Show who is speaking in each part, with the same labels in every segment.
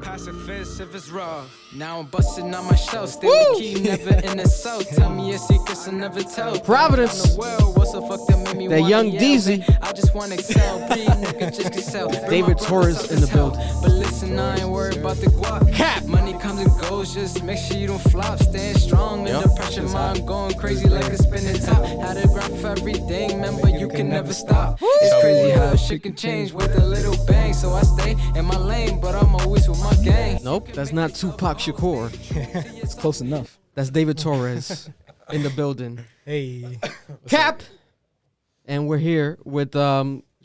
Speaker 1: pacifist if it's raw. Now I'm busting on my show. Stay with the key, never in the south. Tell me your secrets and never tell.
Speaker 2: Providence.
Speaker 1: What's the fuck that made me
Speaker 2: That young Deezy.
Speaker 1: I just want to excel. Just excel.
Speaker 2: David Torress in the building.
Speaker 1: But listen, I ain't worried about the guap. Cap. Money comes and goes, just make sure you don't flop. Staying strong under pressure, mind going crazy like a spinning top. Had a graph for everything, man, but you can never stop. It's crazy how shit can change with a little bang. So I stay in my lane, but I'm always with my gang.
Speaker 2: Nope, that's not Tupac Shakur.
Speaker 3: It's close enough.
Speaker 2: That's David Torress in the building.
Speaker 3: Hey.
Speaker 2: Cap. And we're here with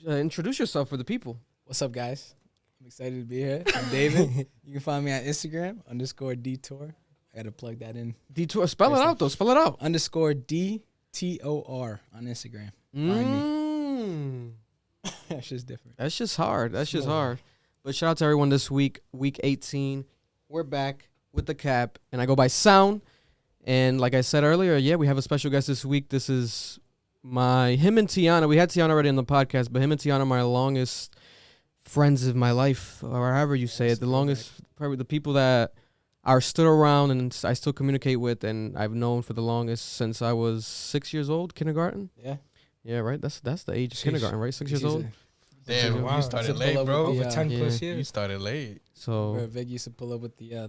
Speaker 2: introduce yourself for the people.
Speaker 3: What's up, guys? I'm excited to be here. I'm David. You can find me on Instagram, _Detour. I got to plug that in.
Speaker 2: Detour. Spell it out, though. Spell it out.
Speaker 3: _DTOR on Instagram. Find me. That's just different.
Speaker 2: That's just hard. That's just hard. But shout out to everyone this week, week 18. We're back with the Cap, and I go by Sound. And like I said earlier, yeah, we have a special guest this week. This is him and Tiana. We had Tiana already on the podcast, but him and Tiana are my longest friends of my life, or however you say it. The longest, probably the people that are still around and I still communicate with, and I've known for the longest since I was 6 years old, kindergarten.
Speaker 3: Yeah.
Speaker 2: Yeah, right. That's the age of kindergarten, right? 6 years old.
Speaker 4: Damn,
Speaker 3: Wow.
Speaker 4: you started late, bro.
Speaker 3: Over 10 plus
Speaker 4: You
Speaker 3: years.
Speaker 4: started late.
Speaker 2: So
Speaker 3: Where Vig used to pull up with the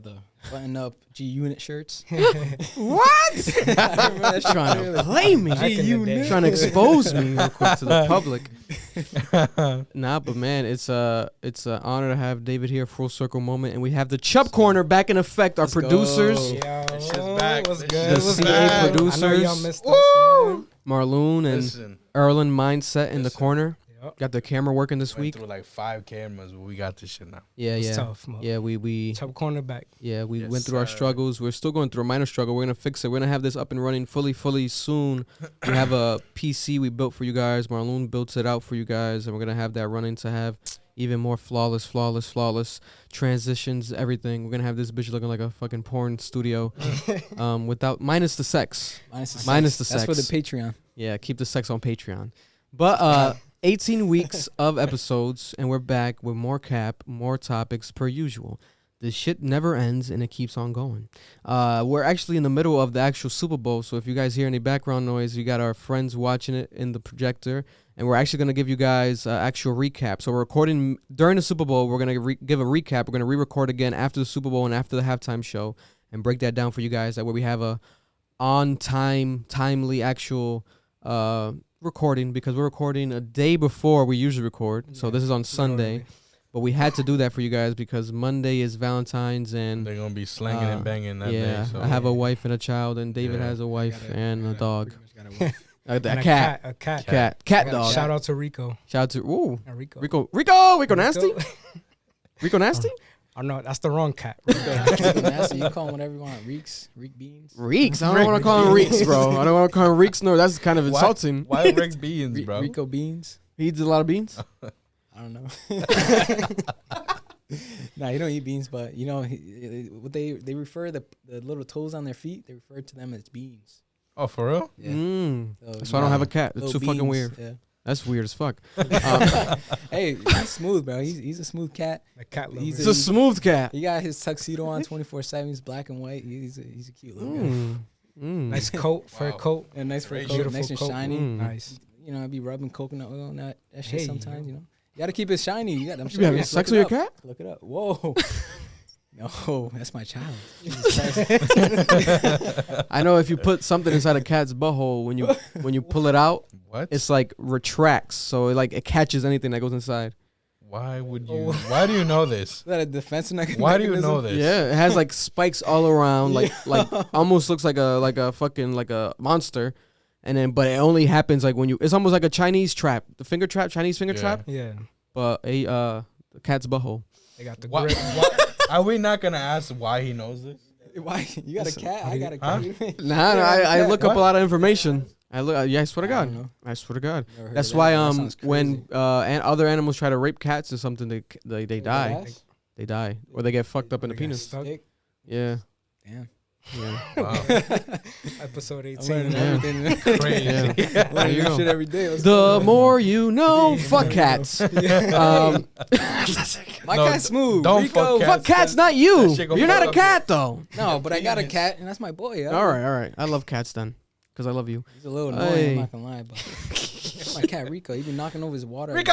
Speaker 3: button-up G-Unit shirts.
Speaker 2: what?
Speaker 3: I remember that shit
Speaker 2: Trying
Speaker 3: clearly.
Speaker 2: to play me,
Speaker 3: G-Unit.
Speaker 2: trying to expose me real quick to the public. Nah, but man, it's an honor to have David here, full circle moment, and we have the Chubb Corner back in effect. Our
Speaker 3: Let's go.
Speaker 2: producers,
Speaker 4: That shit's back.
Speaker 3: What's
Speaker 4: This
Speaker 3: good?
Speaker 2: the
Speaker 4: shit's
Speaker 3: What's
Speaker 2: CA
Speaker 4: back.
Speaker 2: producers.
Speaker 3: I know y'all missed us, man.
Speaker 2: Marloon and
Speaker 4: Listen,
Speaker 2: Erlen Mindset in the
Speaker 4: Listen.
Speaker 2: corner.
Speaker 3: Yep.
Speaker 2: Got the camera working this
Speaker 4: went
Speaker 2: week.
Speaker 4: through like 5 cameras, but we got this shit now.
Speaker 2: Yeah,
Speaker 3: It's
Speaker 2: yeah,
Speaker 3: tough, man.
Speaker 2: yeah. We
Speaker 3: Chubb cornerback.
Speaker 2: Yeah, we
Speaker 4: Yes,
Speaker 2: went through our
Speaker 4: sir.
Speaker 2: struggles. We're still going through a minor struggle. We're going to fix it. We're going to have this up and running fully soon. We have a PC we built for you guys. Marloon built it out for you guys, and we're going to have that running to have even more flawless transitions, everything. We're going to have this bitch looking like a fucking porn studio minus the sex. Minus the
Speaker 3: That's for the
Speaker 2: sex.
Speaker 3: Patreon.
Speaker 2: Yeah, keep the sex on Patreon. But 18 weeks of episodes, and we're back with more Cap, more topics per usual. This shit never ends, and it keeps on going. We're actually in the middle of the actual Super Bowl, so if you guys hear any background noise, you got our friends watching it in the projector, and we're actually going to give you guys actual recap. So we're recording during the Super Bowl. We're going to give a recap. We're going to re-record again after the Super Bowl and after the halftime show and break that down for you guys. That way we have a timely actual recording, because we're recording a day before we usually record. So this is on Sunday. But we had to do that for you guys because Monday is Valentine's, and
Speaker 4: They're going to be slinging and banging that
Speaker 2: yeah,
Speaker 4: day. So.
Speaker 2: I have a wife and a child, and David has a wife and a dog. A
Speaker 3: And
Speaker 2: cat.
Speaker 3: A cat.
Speaker 2: Cat dog.
Speaker 3: Shout out to Rico.
Speaker 2: Shout out to
Speaker 3: Rico.
Speaker 2: Rico nasty? Rico nasty?
Speaker 3: Oh, no, that's the wrong cat. Nasty. You call him whatever you want. Reeks. Reek beans.
Speaker 2: Reeks? I don't want to call him Reeks, bro. I don't want to call him Reeks. No, that's kind of insulting.
Speaker 4: Why Rick Beans, bro?
Speaker 3: Rico beans.
Speaker 2: He eats a lot of beans?
Speaker 3: I don't know. Nah, he don't eat beans, but you know what they refer the little toes on their feet. They refer to them as beans.
Speaker 4: Oh, for real?
Speaker 3: Yeah.
Speaker 2: So I don't have a cat. It's too fucking
Speaker 3: beans,
Speaker 2: weird.
Speaker 3: Yeah.
Speaker 2: That's weird as fuck.
Speaker 3: Hey, he's smooth, bro. He's a smooth cat.
Speaker 5: A cat lover.
Speaker 2: He's a smooth cat.
Speaker 3: He got his tuxedo on 24/7. He's black and white. He's a cute little guy.
Speaker 5: Nice coat, fur coat.
Speaker 3: And nice fur coat,
Speaker 5: Beautiful
Speaker 3: nice and
Speaker 5: coat.
Speaker 3: shiny.
Speaker 5: Nice.
Speaker 3: You know, I be rubbing coconut oil on that shit
Speaker 5: Hey,
Speaker 3: sometimes. You know, you gotta keep it shiny. You got. I'm
Speaker 2: You having sex with your cat?
Speaker 3: Look it up. Whoa. No, that's my child.
Speaker 2: I know if you put something inside a cat's butthole, when you pull it out,
Speaker 4: What?
Speaker 2: it's like retracts, so it catches anything that goes inside.
Speaker 4: Why would you? Why do you know this?
Speaker 3: Is that a defense mechanism?
Speaker 4: Why do you know this?
Speaker 2: Yeah, it has like spikes all around, like almost looks like a fucking monster, and then but it only happens like when you. It's almost like a Chinese trap, the finger trap, Chinese finger trap,
Speaker 5: Yeah.
Speaker 2: but the cat's butthole.
Speaker 5: They got the
Speaker 4: Why,
Speaker 5: grip.
Speaker 4: are we not gonna ask why he knows this?
Speaker 3: Why you got a cat? I got a cat.
Speaker 2: Nah, I look up a lot of information. I swear to
Speaker 3: I
Speaker 2: God.
Speaker 3: don't know.
Speaker 2: I swear to God.
Speaker 3: Never heard
Speaker 2: That's
Speaker 3: of that.
Speaker 2: why
Speaker 3: That sounds
Speaker 2: when and other animals try to rape cats or something, they die.
Speaker 3: Ass?
Speaker 2: They die or they get fucked up in the
Speaker 5: They got
Speaker 2: penis.
Speaker 5: stuck.
Speaker 3: Dick?
Speaker 2: Yeah.
Speaker 3: Damn.
Speaker 2: Yeah.
Speaker 4: Wow.
Speaker 5: Episode
Speaker 3: I'm
Speaker 5: 18.
Speaker 3: learning
Speaker 2: Yeah.
Speaker 3: everything.
Speaker 4: Crazy.
Speaker 2: Yeah.
Speaker 3: Learning
Speaker 2: There you
Speaker 3: new
Speaker 2: go.
Speaker 3: shit every day. Let's
Speaker 2: The
Speaker 3: go.
Speaker 2: more you know, fuck cats.
Speaker 3: My
Speaker 4: No,
Speaker 3: cat's smooth.
Speaker 4: don't
Speaker 3: Rico.
Speaker 4: fuck
Speaker 2: Fuck cats, not you.
Speaker 4: That shit gonna
Speaker 2: You're not a
Speaker 4: fuck
Speaker 2: cat though.
Speaker 3: No, but I got a cat, and that's my boy.
Speaker 2: All right. I love cats then, cause I love you.
Speaker 3: He's a little annoying.
Speaker 2: Hey.
Speaker 3: I'm not gonna lie, but that's my cat Rico. He been knocking over his water. every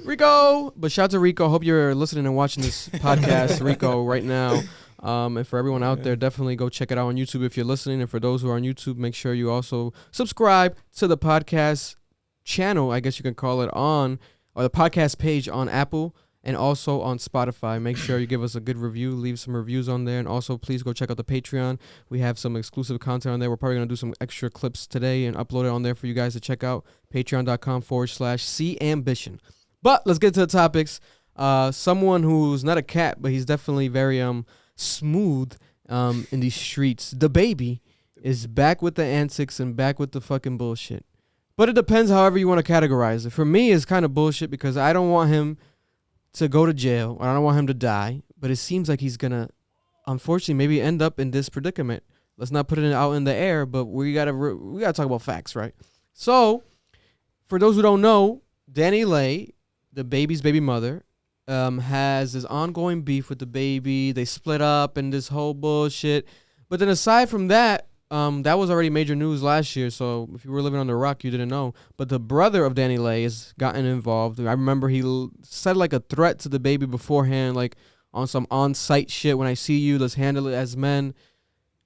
Speaker 2: Rico. But shout out to Rico. Hope you're listening and watching this podcast, Rico, right now. And for everyone out there, definitely go check it out on YouTube if you're listening. And for those who are on YouTube, make sure you also subscribe to the podcast channel, I guess you can call it, or the podcast page on Apple and also on Spotify. Make sure you give us a good review, leave some reviews on there. And also, please go check out the Patreon. We have some exclusive content on there. We're probably going to do some extra clips today and upload it on there for you guys to check out. Patreon.com/CAmbition. But let's get to the topics. Someone who's not a cat, but he's definitely very smooth in these streets. Dababy is back with the antics and back with the fucking bullshit. But it depends however you want to categorize it. For me, it's kind of bullshit because I don't want him to go to jail. I don't want him to die. But it seems like he's going to, unfortunately, maybe end up in this predicament. Let's not put it out in the air, but we gotta talk about facts, right? So, for those who don't know, DaniLeigh, the baby's baby mother, has this ongoing beef with the baby. They split up and this whole bullshit. But then aside from that, that was already major news last year. So if you were living on the rock, you didn't know. But the brother of DaniLeigh has gotten involved. I remember he said like a threat to the baby beforehand, like on some on-site shit. When I see you, let's handle it as men.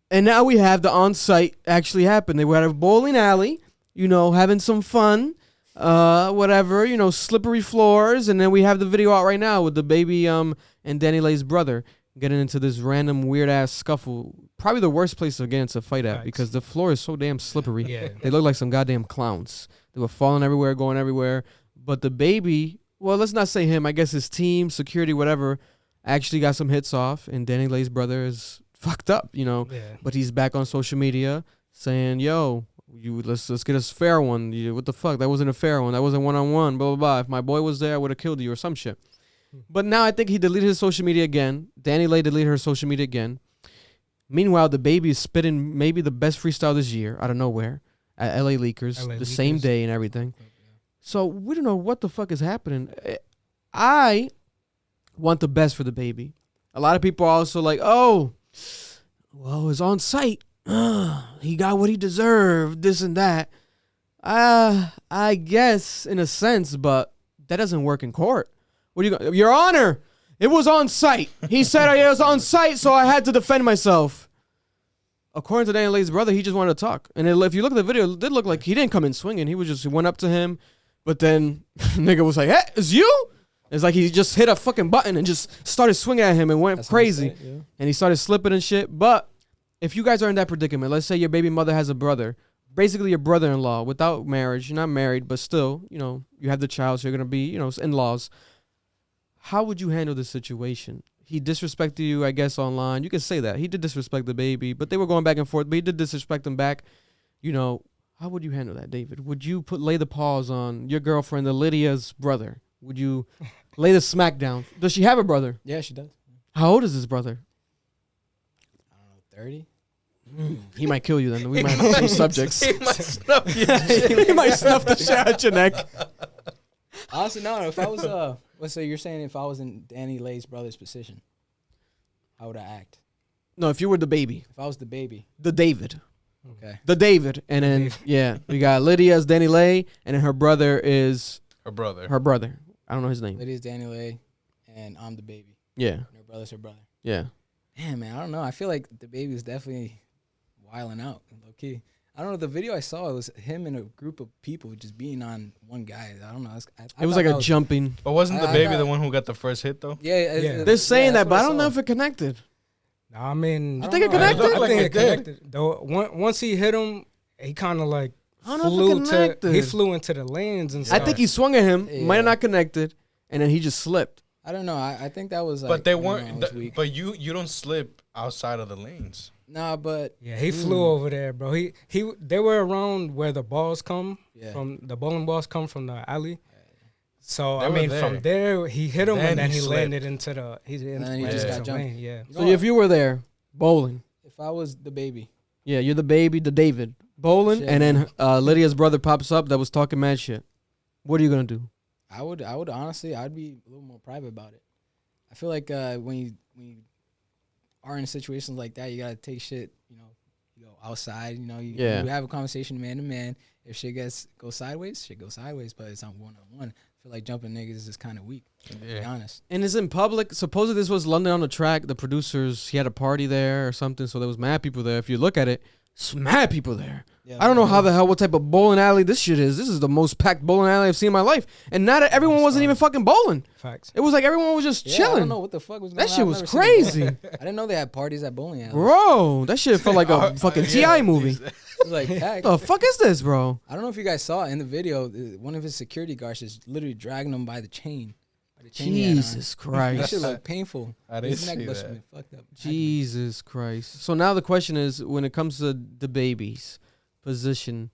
Speaker 2: And now we have the on-site actually happen. They were at a bowling alley, having some fun. Whatever, slippery floors, and then we have the video out right now with the baby and DaniLeigh's brother getting into this random weird ass scuffle. Probably the worst place to get into a fight at because the floor is so damn slippery.
Speaker 5: Yeah.
Speaker 2: They look like some goddamn clowns. They were falling everywhere, going everywhere. But the baby, well, let's not say him. I guess his team, security, whatever, actually got some hits off, and DaniLeigh's brother is fucked up,
Speaker 5: Yeah.
Speaker 2: But he's back on social media saying, "Yo, let's get a fair one. What the fuck? That wasn't a fair one. That wasn't one-on-one, blah, blah, blah. If my boy was there, I would have killed you or some shit." But now I think he deleted his social media again. DaniLeigh deleted her social media again. Meanwhile, the baby is spitting maybe the best freestyle this year out of nowhere at LA Leakers the same day and everything. So we don't know what the fuck is happening. I want the best for the baby. A lot of people are also like, oh, well, it's on site. He got what he deserved, this and that. I guess in a sense, but that doesn't work in court. What do you go? Your Honor, it was on site. He said it was on site, so I had to defend myself. According to DaniLeigh's brother, he just wanted to talk. And if you look at the video, it did look like he didn't come in swinging. He went up to him, but then nigga was like, "Hey, it's you?" It's like he just hit a fucking button and just started swinging at him and went crazy. And he started slipping and shit. But if you guys are in that predicament, let's say your baby mother has a brother, basically your brother-in-law, without marriage, you're not married, but still, you have the child, so you're going to be, in-laws. How would you handle this situation? He disrespected you, I guess, online. You can say that. He did disrespect the baby, but they were going back and forth, but he did disrespect him back. How would you handle that, David? Would you lay the paws on your girlfriend, the Lydia's brother? Would you lay the smack down? Does she have a brother?
Speaker 3: Yeah, she does.
Speaker 2: How old is his brother?
Speaker 3: I don't know, 30.
Speaker 2: He might kill you then. We might have to change subjects.
Speaker 4: He might snuff you.
Speaker 2: He might snuff the shit out your neck.
Speaker 3: Honestly, no. If I was let's say you're saying if I was in DaniLeigh's brother's position, how would I act?
Speaker 2: No, if you were the baby.
Speaker 3: If I was the baby.
Speaker 2: The David.
Speaker 3: Okay.
Speaker 2: The David. And then, yeah, we got Lydia as DaniLeigh, and then her brother is...
Speaker 4: Her brother.
Speaker 2: I don't know his name.
Speaker 3: Lydia's DaniLeigh, and I'm the baby.
Speaker 2: Yeah.
Speaker 3: And her brother's her brother.
Speaker 2: Yeah.
Speaker 3: Damn, man, I don't know. I feel like the baby was definitely wilding out, low key. I don't know. The video I saw, it was him and a group of people just being on one guy. I don't know.
Speaker 2: It was like a jumping.
Speaker 4: But wasn't the
Speaker 3: I
Speaker 4: baby
Speaker 3: thought-
Speaker 4: the one who got the first hit, though?
Speaker 3: Yeah.
Speaker 2: They're saying that,
Speaker 3: that's
Speaker 2: but I
Speaker 3: what
Speaker 2: don't know
Speaker 3: saw.
Speaker 2: if it connected.
Speaker 5: No, I mean,
Speaker 2: You think it
Speaker 3: know.
Speaker 2: connected?
Speaker 4: looked
Speaker 5: I
Speaker 4: like
Speaker 5: think
Speaker 4: it
Speaker 5: it
Speaker 4: did.
Speaker 5: connected. Though once he hit him, he kind of like
Speaker 2: I don't know if it connected.
Speaker 5: he flew into the lanes and
Speaker 2: I
Speaker 5: stuff.
Speaker 2: think he swung at him,
Speaker 3: Yeah.
Speaker 2: might have not connected, and then he just slipped.
Speaker 3: I don't know. I think that was like.
Speaker 4: But they
Speaker 3: I don't know,
Speaker 4: weren't.
Speaker 3: it was weak.
Speaker 4: But you don't slip outside of the lanes.
Speaker 3: Nah, but
Speaker 5: Yeah, he flew over there, bro. They were around where the balls come
Speaker 3: Yeah.
Speaker 5: from. The bowling balls come from the alley. So
Speaker 4: They
Speaker 5: I
Speaker 4: were
Speaker 5: mean,
Speaker 4: there.
Speaker 5: from there he hit him
Speaker 4: Then
Speaker 5: and then
Speaker 4: he
Speaker 5: he
Speaker 4: slipped.
Speaker 5: landed into the.
Speaker 3: And then he just got jumped.
Speaker 5: lane. Yeah.
Speaker 2: So if you were there, bowling,
Speaker 3: if I was the baby.
Speaker 2: Yeah, you're the baby, the David. Bowling,
Speaker 3: Shit,
Speaker 2: and
Speaker 3: man.
Speaker 2: then Lydia's brother pops up that was talking mad shit. What are you going to do?
Speaker 3: I would honestly, I'd be a little more private about it. I feel like when you are in situations like that, you gotta take shit. You go outside. You have a conversation man to man. If shit goes sideways, shit goes sideways. But it's on one-on-one. I feel like jumping niggas is kind of weak. To be honest.
Speaker 2: And it's in public. Supposedly this was London on the Track. The producers, he had a party there or something, so there was mad people there. If you look at it, it's mad people there.
Speaker 3: Yeah,
Speaker 2: I don't know what type of bowling alley this shit is. This is the most packed bowling alley I've seen in my life. And not everyone wasn't even fucking bowling.
Speaker 5: Facts.
Speaker 2: It was like everyone was just chilling.
Speaker 3: I don't know what the fuck was going on.
Speaker 2: That shit
Speaker 3: I've
Speaker 2: was
Speaker 3: never seen a
Speaker 2: crazy.
Speaker 3: bowling- I didn't know they had parties at bowling alleys.
Speaker 2: Bro, that shit felt like a fucking T.I. movie.
Speaker 3: It was like packed.
Speaker 2: The fuck is this, bro?
Speaker 3: I don't know if you guys saw it in the video. One of his security guards just literally dragging him by the chain.
Speaker 2: Jesus
Speaker 3: That
Speaker 2: Christ.
Speaker 3: shit looked painful.
Speaker 4: I didn't
Speaker 3: His neck
Speaker 4: see
Speaker 3: must
Speaker 4: that.
Speaker 3: have been fucked up.
Speaker 2: Jesus Christ. So now the question is, when it comes to the baby's position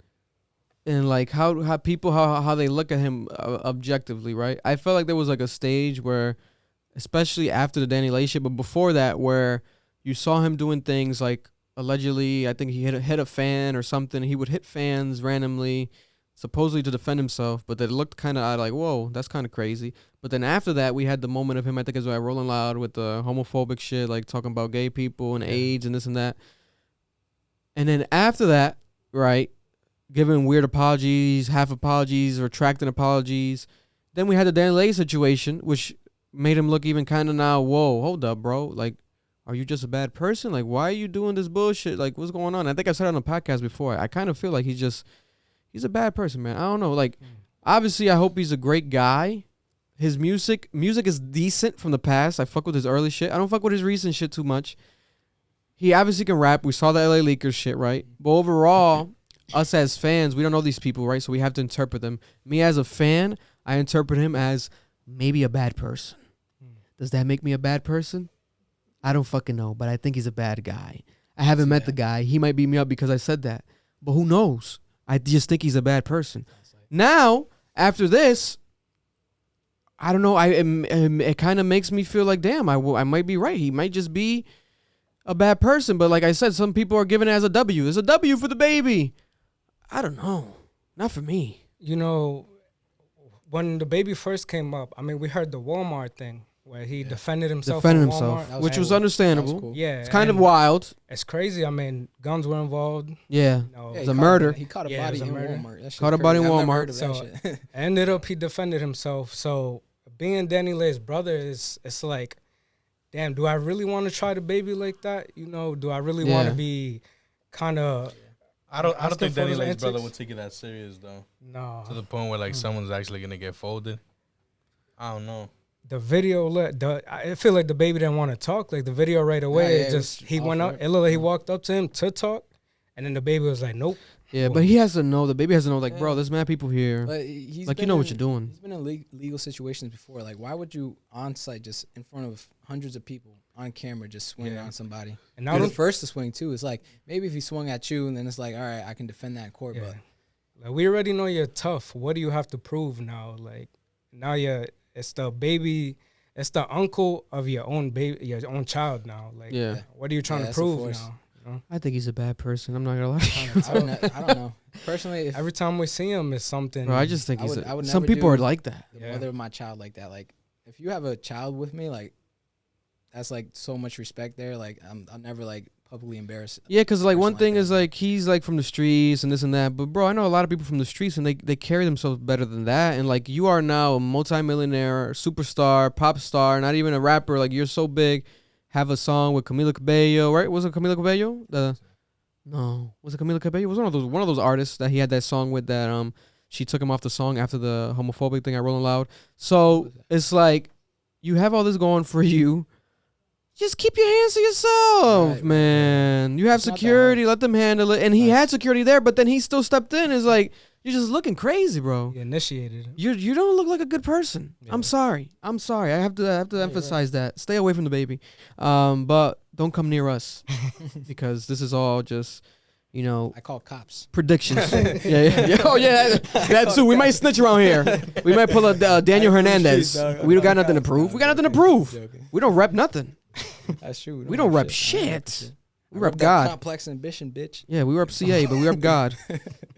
Speaker 2: and like how people how they look at him objectively, right? I felt like there was like a stage where, especially after the DaniLeigh shit, but before that, where you saw him doing things like allegedly, I think he hit a fan or something. He would hit fans randomly, supposedly to defend himself, but they looked kind of like, whoa, that's kind of crazy. But then after that, we had the moment of him, I think it was like Rolling Loud with the homophobic shit, like talking about gay people and AIDS and this and that. And then after that, right, giving weird apologies, half apologies, retracting apologies. Then we had the DaniLeigh situation, which made him look even kind of now, whoa, hold up, bro. Like, are you just a bad person? Like, why are you doing this bullshit? Like, what's going on? I think I said it on the podcast before. I kind of feel like he's a bad person, man. I don't know. Like, obviously, I hope he's a great guy. His music is decent from the past. I fuck with his early shit. I don't fuck with his recent shit too much. He obviously can rap. We saw the LA Lakers shit, right? But overall, us as fans, we don't know these people, right? So we have to interpret them. Me as a fan, I interpret him as maybe a bad person. Does that make me a bad person? I don't fucking know, but I think he's a bad guy. I haven't met the guy. He might beat me up because I said that. But who knows? I just think he's a bad person. Now, after this, I don't know. It kind of makes me feel like, damn, I might be right. He might just be a bad person. But like I said, some people are giving it as a W. There's a W for the baby. I don't know. Not for me.
Speaker 5: You know, when the baby first came up, I mean, we heard the Walmart thing where he defended himself.
Speaker 2: Which was understandable.
Speaker 3: Cool.
Speaker 5: Yeah.
Speaker 2: It's kind of wild.
Speaker 5: It's crazy. I mean, guns were involved.
Speaker 2: Yeah.
Speaker 5: You know,
Speaker 2: It's a murder.
Speaker 3: He caught a
Speaker 5: Yeah, it
Speaker 3: body
Speaker 5: was
Speaker 3: in
Speaker 5: a murder.
Speaker 3: Walmart. That shit's
Speaker 2: Caught a body in
Speaker 3: crazy. I've never
Speaker 2: Walmart.
Speaker 3: heard of that
Speaker 5: So
Speaker 3: shit.
Speaker 5: ended up he defended himself. So being DaniLeigh's brother it's like, damn, do I really want to try the baby like that? You know, do I really want to be kind of?
Speaker 4: I don't think
Speaker 5: for his
Speaker 4: DaniLeigh's brother
Speaker 5: antics?
Speaker 4: would take it that serious though.
Speaker 5: No.
Speaker 4: To the point where like someone's actually gonna get folded. I don't know.
Speaker 5: The video, I feel like the baby didn't want to talk. Like the video right away,
Speaker 3: Yeah,
Speaker 5: it just he went
Speaker 3: off
Speaker 5: up. It looked like he walked up to him to talk, and then the baby was like, "Nope."
Speaker 2: Yeah, but he has to know. The baby has to know, like, bro, there's mad people here.
Speaker 3: But he's
Speaker 2: Like, you
Speaker 3: been
Speaker 2: know what you're doing.
Speaker 3: He's been in legal situations before. Like, why would you on site just in front of hundreds of people on camera just swing on somebody?
Speaker 5: And
Speaker 3: You're
Speaker 5: now
Speaker 3: the first to swing too. It's like maybe if he swung at you and then it's like, all right, I can defend that in court.
Speaker 5: Yeah.
Speaker 3: But
Speaker 5: like, we already know you're tough. What do you have to prove now? Like now it's the baby. It's the uncle of your own baby, your own child now. Like, what are you trying to
Speaker 3: that's a
Speaker 5: prove
Speaker 3: force.
Speaker 5: now? You know?
Speaker 2: I think he's a bad person. I'm not gonna lie.
Speaker 3: I don't know. Personally, if
Speaker 5: Every time we see him, it's something.
Speaker 2: Bro, I just think
Speaker 3: I
Speaker 2: he's.
Speaker 3: would
Speaker 2: Some
Speaker 3: never
Speaker 2: people
Speaker 3: do-
Speaker 2: are like that.
Speaker 3: the mother of my child like that, like if you have a child with me, like that's like so much respect there. Like I'll never like publicly embarrass.
Speaker 2: Yeah, because like one
Speaker 3: person
Speaker 2: thing
Speaker 3: like
Speaker 2: is
Speaker 3: that.
Speaker 2: like he's like from the streets and this and that. But bro, I know a lot of people from the streets and they carry themselves better than that. And like you are now a multimillionaire, superstar, pop star, not even a rapper. Like you're so big. Have a song with Camila Cabello, right? Was it Camila Cabello? Was it Camila Cabello? It was one of those artists that he had that song with that she took him off the song after the homophobic thing at Rolling Loud. So it's like you have all this going for you. Just keep your hands to yourself,
Speaker 3: Right,
Speaker 2: man. You have
Speaker 3: It's not that
Speaker 2: security, let them handle it. And he
Speaker 3: Right.
Speaker 2: had security there, but then he still stepped in. It's like you're just looking crazy, bro.
Speaker 5: He initiated it.
Speaker 2: You don't look like a good person.
Speaker 5: Yeah.
Speaker 2: I'm sorry. I have to emphasize that. Stay away from the baby. But don't come near us because this is all just, you know,
Speaker 3: I call cops.
Speaker 2: predictions. yeah. Oh yeah, that too. We might snitch around here. We might pull a Daniel Hernandez. We don't got nothing to prove. We got nothing to prove. We don't rep nothing.
Speaker 3: That's true.
Speaker 2: We don't rep shit. We rep God.
Speaker 3: Complex ambition, bitch.
Speaker 2: Yeah, we rep CA, but we rep God.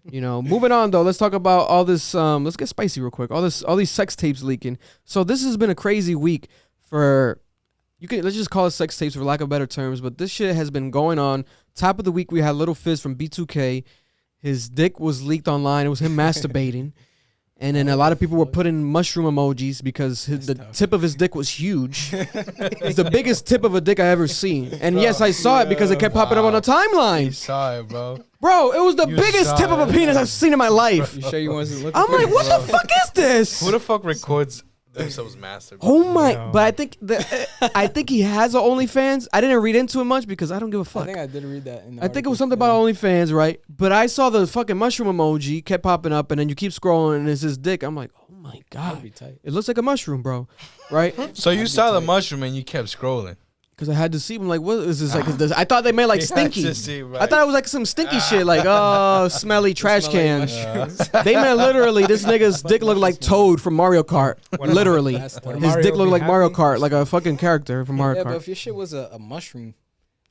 Speaker 2: You know, moving on though, let's talk about all this. Let's get spicy real quick. All these sex tapes leaking. So this has been a crazy week for. Let's just call it sex tapes for lack of better terms, but this shit has been going on. Top of the week, we had Lil Fizz from B2K. His dick was leaked online. It was him masturbating. And then a lot of people were putting mushroom emojis because the tip of his dick was huge. It's the biggest tip of a dick I ever seen. And yes, I saw it because it kept popping up on the timeline.
Speaker 4: You saw it, bro.
Speaker 2: Bro, it was the biggest tip of a penis I've seen in my life.
Speaker 3: You sure you wasn't looking?
Speaker 2: I'm like, what the fuck is this?
Speaker 4: Who the fuck records themselves masturbating?
Speaker 2: Oh my! No. But I think he has an OnlyFans. I didn't read into it much because I don't give a fuck.
Speaker 3: I think I did read that.
Speaker 2: I think it was something about OnlyFans, right? But I saw the fucking mushroom emoji kept popping up, and then you keep scrolling, and it's his dick. I'm like, oh my god, it looks like a mushroom, bro. Right?
Speaker 4: So you saw the mushroom and you kept scrolling.
Speaker 2: Because I had to see him, like, what is this? Like, I thought they meant like stinky. I thought it was like some stinky shit, like, oh, smelly trash can. They meant literally, this nigga's dick looked like Toad from Mario Kart. Literally, his dick looked like Mario Kart, like a fucking character from Mario Kart.
Speaker 3: But if your shit was a mushroom,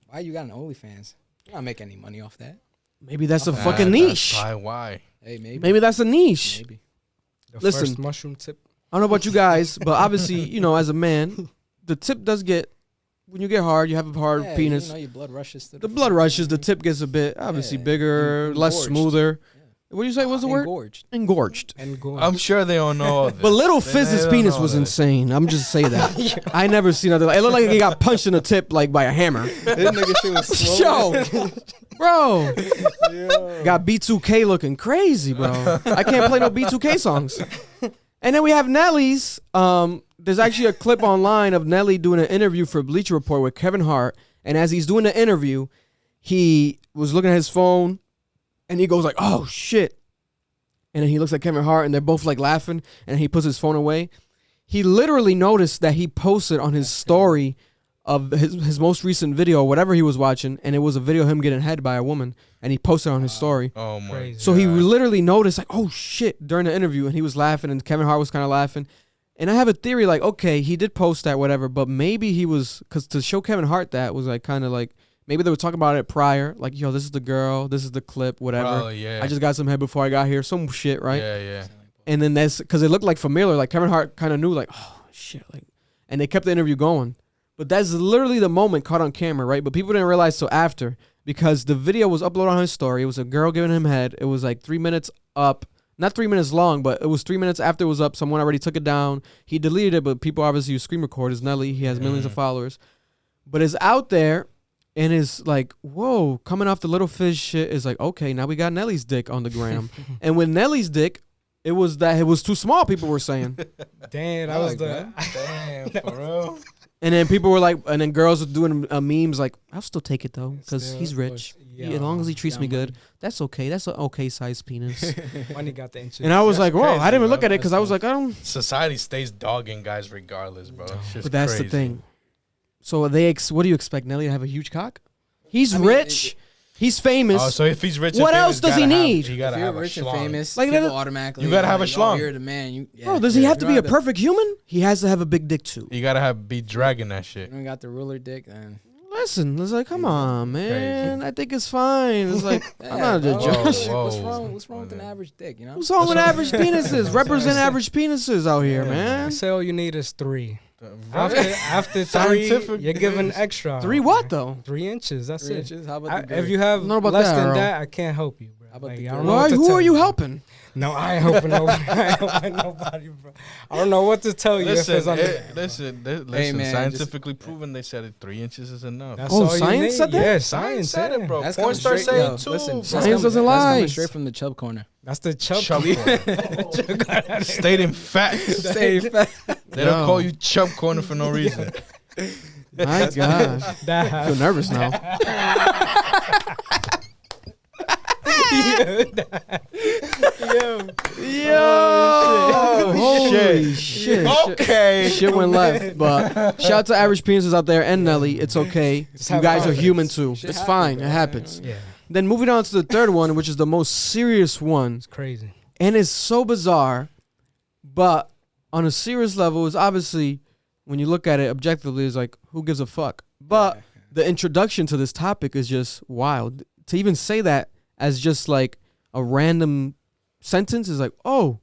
Speaker 3: why you got an OnlyFans? You're not making any money off that.
Speaker 2: Maybe that's a fucking niche.
Speaker 4: Why?
Speaker 3: Hey,
Speaker 2: maybe that's a niche.
Speaker 3: Maybe.
Speaker 2: Listen,
Speaker 5: first mushroom tip.
Speaker 2: I don't know about you guys, but obviously, you know, as a man, the tip does get. When you get hard, you have a hard penis.
Speaker 3: You know, your blood rushes.
Speaker 2: The blood rushes. The tip gets a bit, obviously, bigger, less smoother. Yeah. What do you say? What's the word? Engorged.
Speaker 4: I'm sure they don't know all this.
Speaker 2: But Lil Fizz's penis was insane. I'm just saying that. I never seen nothing. It looked like he got punched in the tip like by a hammer.
Speaker 3: This nigga shit was
Speaker 2: Yo, bro. Yo. Got B2K looking crazy, bro. I can't play no B2K songs. And then we have Nelly's. There's actually a clip online of Nelly doing an interview for Bleacher Report with Kevin Hart. And as he's doing the interview, he was looking at his phone and he goes like, oh shit. And then he looks at Kevin Hart and they're both like laughing and he puts his phone away. He literally noticed that he posted on his story of his most recent video, whatever he was watching, and it was a video of him getting head by a woman, and he posted on his story.
Speaker 4: Oh my God.
Speaker 2: So he literally noticed like, oh shit, during the interview, and he was laughing and Kevin Hart was kind of laughing. And I have a theory, like, okay, he did post that, whatever, but maybe he was, because to show Kevin Hart that was, like, kind of like, maybe they were talking about it prior, like, yo, this is the girl, this is the clip, whatever.
Speaker 4: Oh, yeah.
Speaker 2: I just got some head before I got here, some shit, right?
Speaker 4: Yeah, yeah.
Speaker 2: And then that's, because it looked like familiar, like, Kevin Hart kind of knew, like, oh, shit, like, and they kept the interview going. But that's literally the moment caught on camera, right? But people didn't realize till after, because the video was uploaded on his story. It was a girl giving him head. It was, like, 3 minutes up. Not 3 minutes long, but it was 3 minutes after it was up. Someone already took it down. He deleted it, but people obviously use screen record. It's Nelly. He has millions of followers. But it's out there, and it's like, whoa, coming off the Lil Fizz shit is like, okay, now we got Nelly's dick on the gram. And with Nelly's dick, it was too small, people were saying.
Speaker 5: Damn, that was the...
Speaker 4: Damn, for real?
Speaker 2: And then people were like, and then girls were doing memes like, I'll still take it though, because he's rich. As long as he treats me good, that's okay. That's an okay sized penis.
Speaker 5: Money got the inches.
Speaker 2: And I was like, whoa, I didn't even look at it because I was like, I don't.
Speaker 4: Society stays dogging guys regardless, bro.
Speaker 2: But that's crazy. The thing. So what do you expect, Nelly to have a huge cock? He's rich. He's famous.
Speaker 4: Oh, so if he's rich,
Speaker 2: what else does he need?
Speaker 4: He gotta have
Speaker 3: rich
Speaker 4: a
Speaker 3: and famous,
Speaker 2: like
Speaker 3: people automatically.
Speaker 4: You gotta have a schlong.
Speaker 3: You're the man.
Speaker 2: Bro, does he have to be a perfect human? He has to have a big dick too.
Speaker 4: You gotta be dragging that shit.
Speaker 3: You got the ruler dick, then.
Speaker 2: Listen, it's like, come on, man. I think it's fine. It's like, I'm not a judge.
Speaker 3: What's wrong with an average dick? You know.
Speaker 2: What's wrong with average penises? Represent average penises out here, man.
Speaker 5: I say all you need is 3. After 3, you're giving extra.
Speaker 2: 3 what though?
Speaker 5: 3 inches. That's
Speaker 3: 3
Speaker 5: it.
Speaker 3: inches. How about
Speaker 5: if you have less than that, I can't help you, bro.
Speaker 3: How about
Speaker 5: like,
Speaker 2: who are you helping?
Speaker 5: No, I ain't helping nobody. I ain't helping nobody, bro. I don't know what to tell you.
Speaker 4: Listen, scientifically proven, they said 3 inches is enough.
Speaker 5: That's all
Speaker 2: science said that?
Speaker 5: Yeah, science said it, bro.
Speaker 3: That's
Speaker 4: Porn stars say it too.
Speaker 3: Listen,
Speaker 2: science doesn't lie.
Speaker 3: That's coming straight from the chub corner.
Speaker 5: That's the chub
Speaker 4: corner. Stating facts. They don't call you chub corner for no reason.
Speaker 2: My God. I feel nervous now. Holy shit.
Speaker 4: Okay.
Speaker 2: Shit went left. But shout out to average penises out there and Nelly. It's okay. You guys are human too. It's fine. It happens.
Speaker 5: Yeah.
Speaker 2: Then moving on to the third one, which is the most serious one.
Speaker 5: It's crazy.
Speaker 2: And it's so bizarre. But on a serious level, it's obviously, when you look at it objectively, it's like, who gives a fuck? But the introduction to this topic is just wild. To even say that as just like a random sentence is like, oh,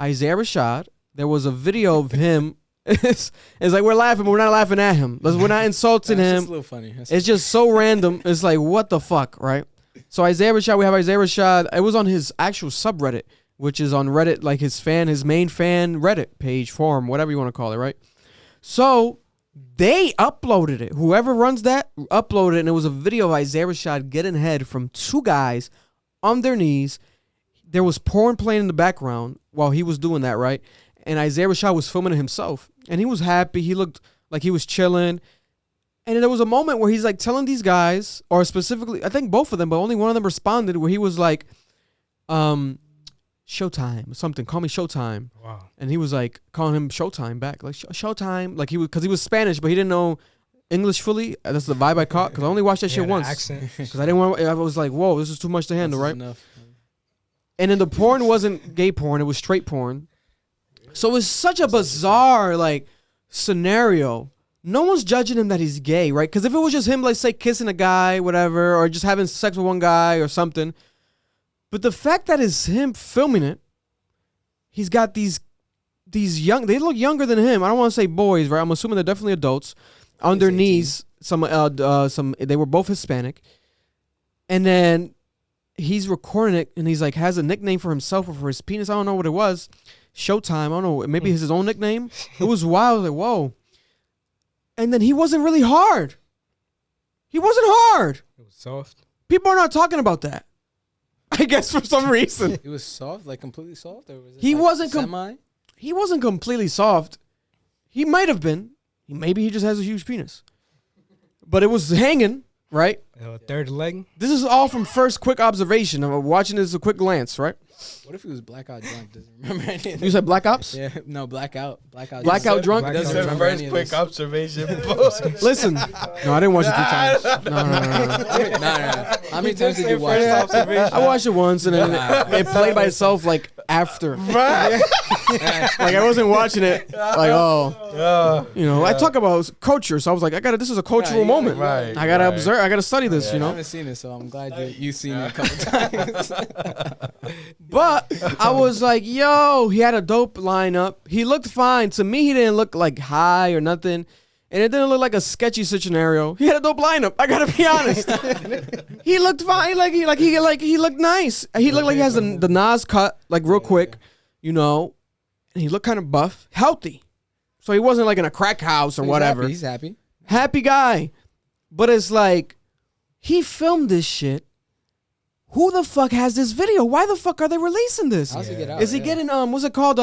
Speaker 2: Isaiah Rashad. There was a video of him. It's like we're laughing, but we're not laughing at him. We're not insulting him.
Speaker 3: It's a little funny.
Speaker 2: It's just so random. It's like, what the fuck, right? So Isaiah Rashad, we have Isaiah Rashad. It was on his actual subreddit, which is on Reddit, like his main fan Reddit page, forum, whatever you want to call it, right? So they uploaded it. Whoever runs that uploaded it, and it was a video of Isaiah Rashad getting head from two guys on their knees. There was porn playing in the background while he was doing that, right? And Isaiah Rashad was filming it himself. And he was happy. He looked like he was chilling. And there was a moment where he's like telling these guys, or specifically, I think both of them, but only one of them responded, where he was like, Showtime, something, call me Showtime.
Speaker 5: Wow.
Speaker 2: And he was like calling him Showtime back, like Showtime. Like because he was Spanish, but he didn't know English fully. That's the vibe I caught, because I only watched that shit once. Because I was like, whoa, this is too much to handle, right? Enough. And then the porn wasn't gay porn, it was straight porn. So it was such a bizarre like scenario. No one's judging him that he's gay, right? Because if it was just him, like say kissing a guy, whatever, or just having sex with one guy or something. But the fact that it's him filming it, he's got these young, they look younger than him. I don't want to say boys, right? I'm assuming they're definitely adults. On their knees, some they were both Hispanic. And then he's recording it, and he's like has a nickname for himself or for his penis. I don't know what it was. Showtime. I don't know. Maybe it's his own nickname. It was wild. Like, whoa. And then he wasn't really hard. He wasn't hard.
Speaker 5: It was soft.
Speaker 2: People are not talking about that. I guess for some reason.
Speaker 3: It was soft, like completely soft, or was it
Speaker 2: he
Speaker 3: like
Speaker 2: wasn't
Speaker 3: semi?
Speaker 2: He wasn't completely soft. He might have been. Maybe he just has a huge penis. But it was hanging, right?
Speaker 5: Third leg.
Speaker 2: This is all from first quick observation. I'm watching this a quick glance, right?
Speaker 3: What if he was blackout drunk? Doesn't remember anything.
Speaker 2: You said Black Ops?
Speaker 3: Yeah, no, blackout.
Speaker 2: Blackout drunk?
Speaker 3: Doesn't
Speaker 4: That's
Speaker 3: remember
Speaker 4: first
Speaker 3: any of
Speaker 4: quick
Speaker 3: this.
Speaker 4: observation.
Speaker 2: Listen. No, I didn't watch it 3 times. No.
Speaker 3: No. How many times did you watch it?
Speaker 2: I watched it once, and then it played by itself like after.
Speaker 4: Right.
Speaker 2: Like I wasn't watching it like, I talk about culture, so I was like, this is a cultural moment.
Speaker 4: Right.
Speaker 2: I gotta observe, I gotta study this,
Speaker 3: I haven't seen it, so I'm glad you've seen it a couple times.
Speaker 2: But I was like, yo, he had a dope lineup. He looked fine. To me, he didn't look like high or nothing. And it didn't look like a sketchy scenario. He had a dope lineup. I gotta be honest. He looked fine. He looked nice. He looked like he has the Nas cut, like real quick, And he looked kind of buff, healthy. So he wasn't like in a crack house or whatever.
Speaker 3: He's happy.
Speaker 2: Happy guy. But it's like, he filmed this shit. Who the fuck has this video? Why the fuck are they releasing this?
Speaker 3: How's he get out?
Speaker 2: Is he getting what's it called?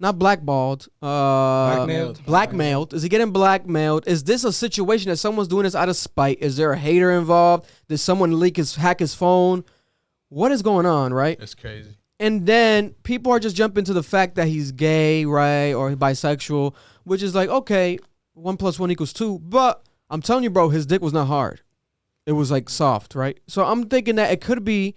Speaker 2: Not blackballed. Blackmailed. Is he getting blackmailed? Is this a situation that someone's doing this out of spite? Is there a hater involved? Did someone hack his phone? What is going on, right?
Speaker 4: It's crazy.
Speaker 2: And then people are just jumping to the fact that he's gay, right, or bisexual, which is like, okay, 1 + 1 = 2. But I'm telling you, bro, his dick was not hard. It was like soft, right? So I'm thinking that it could be,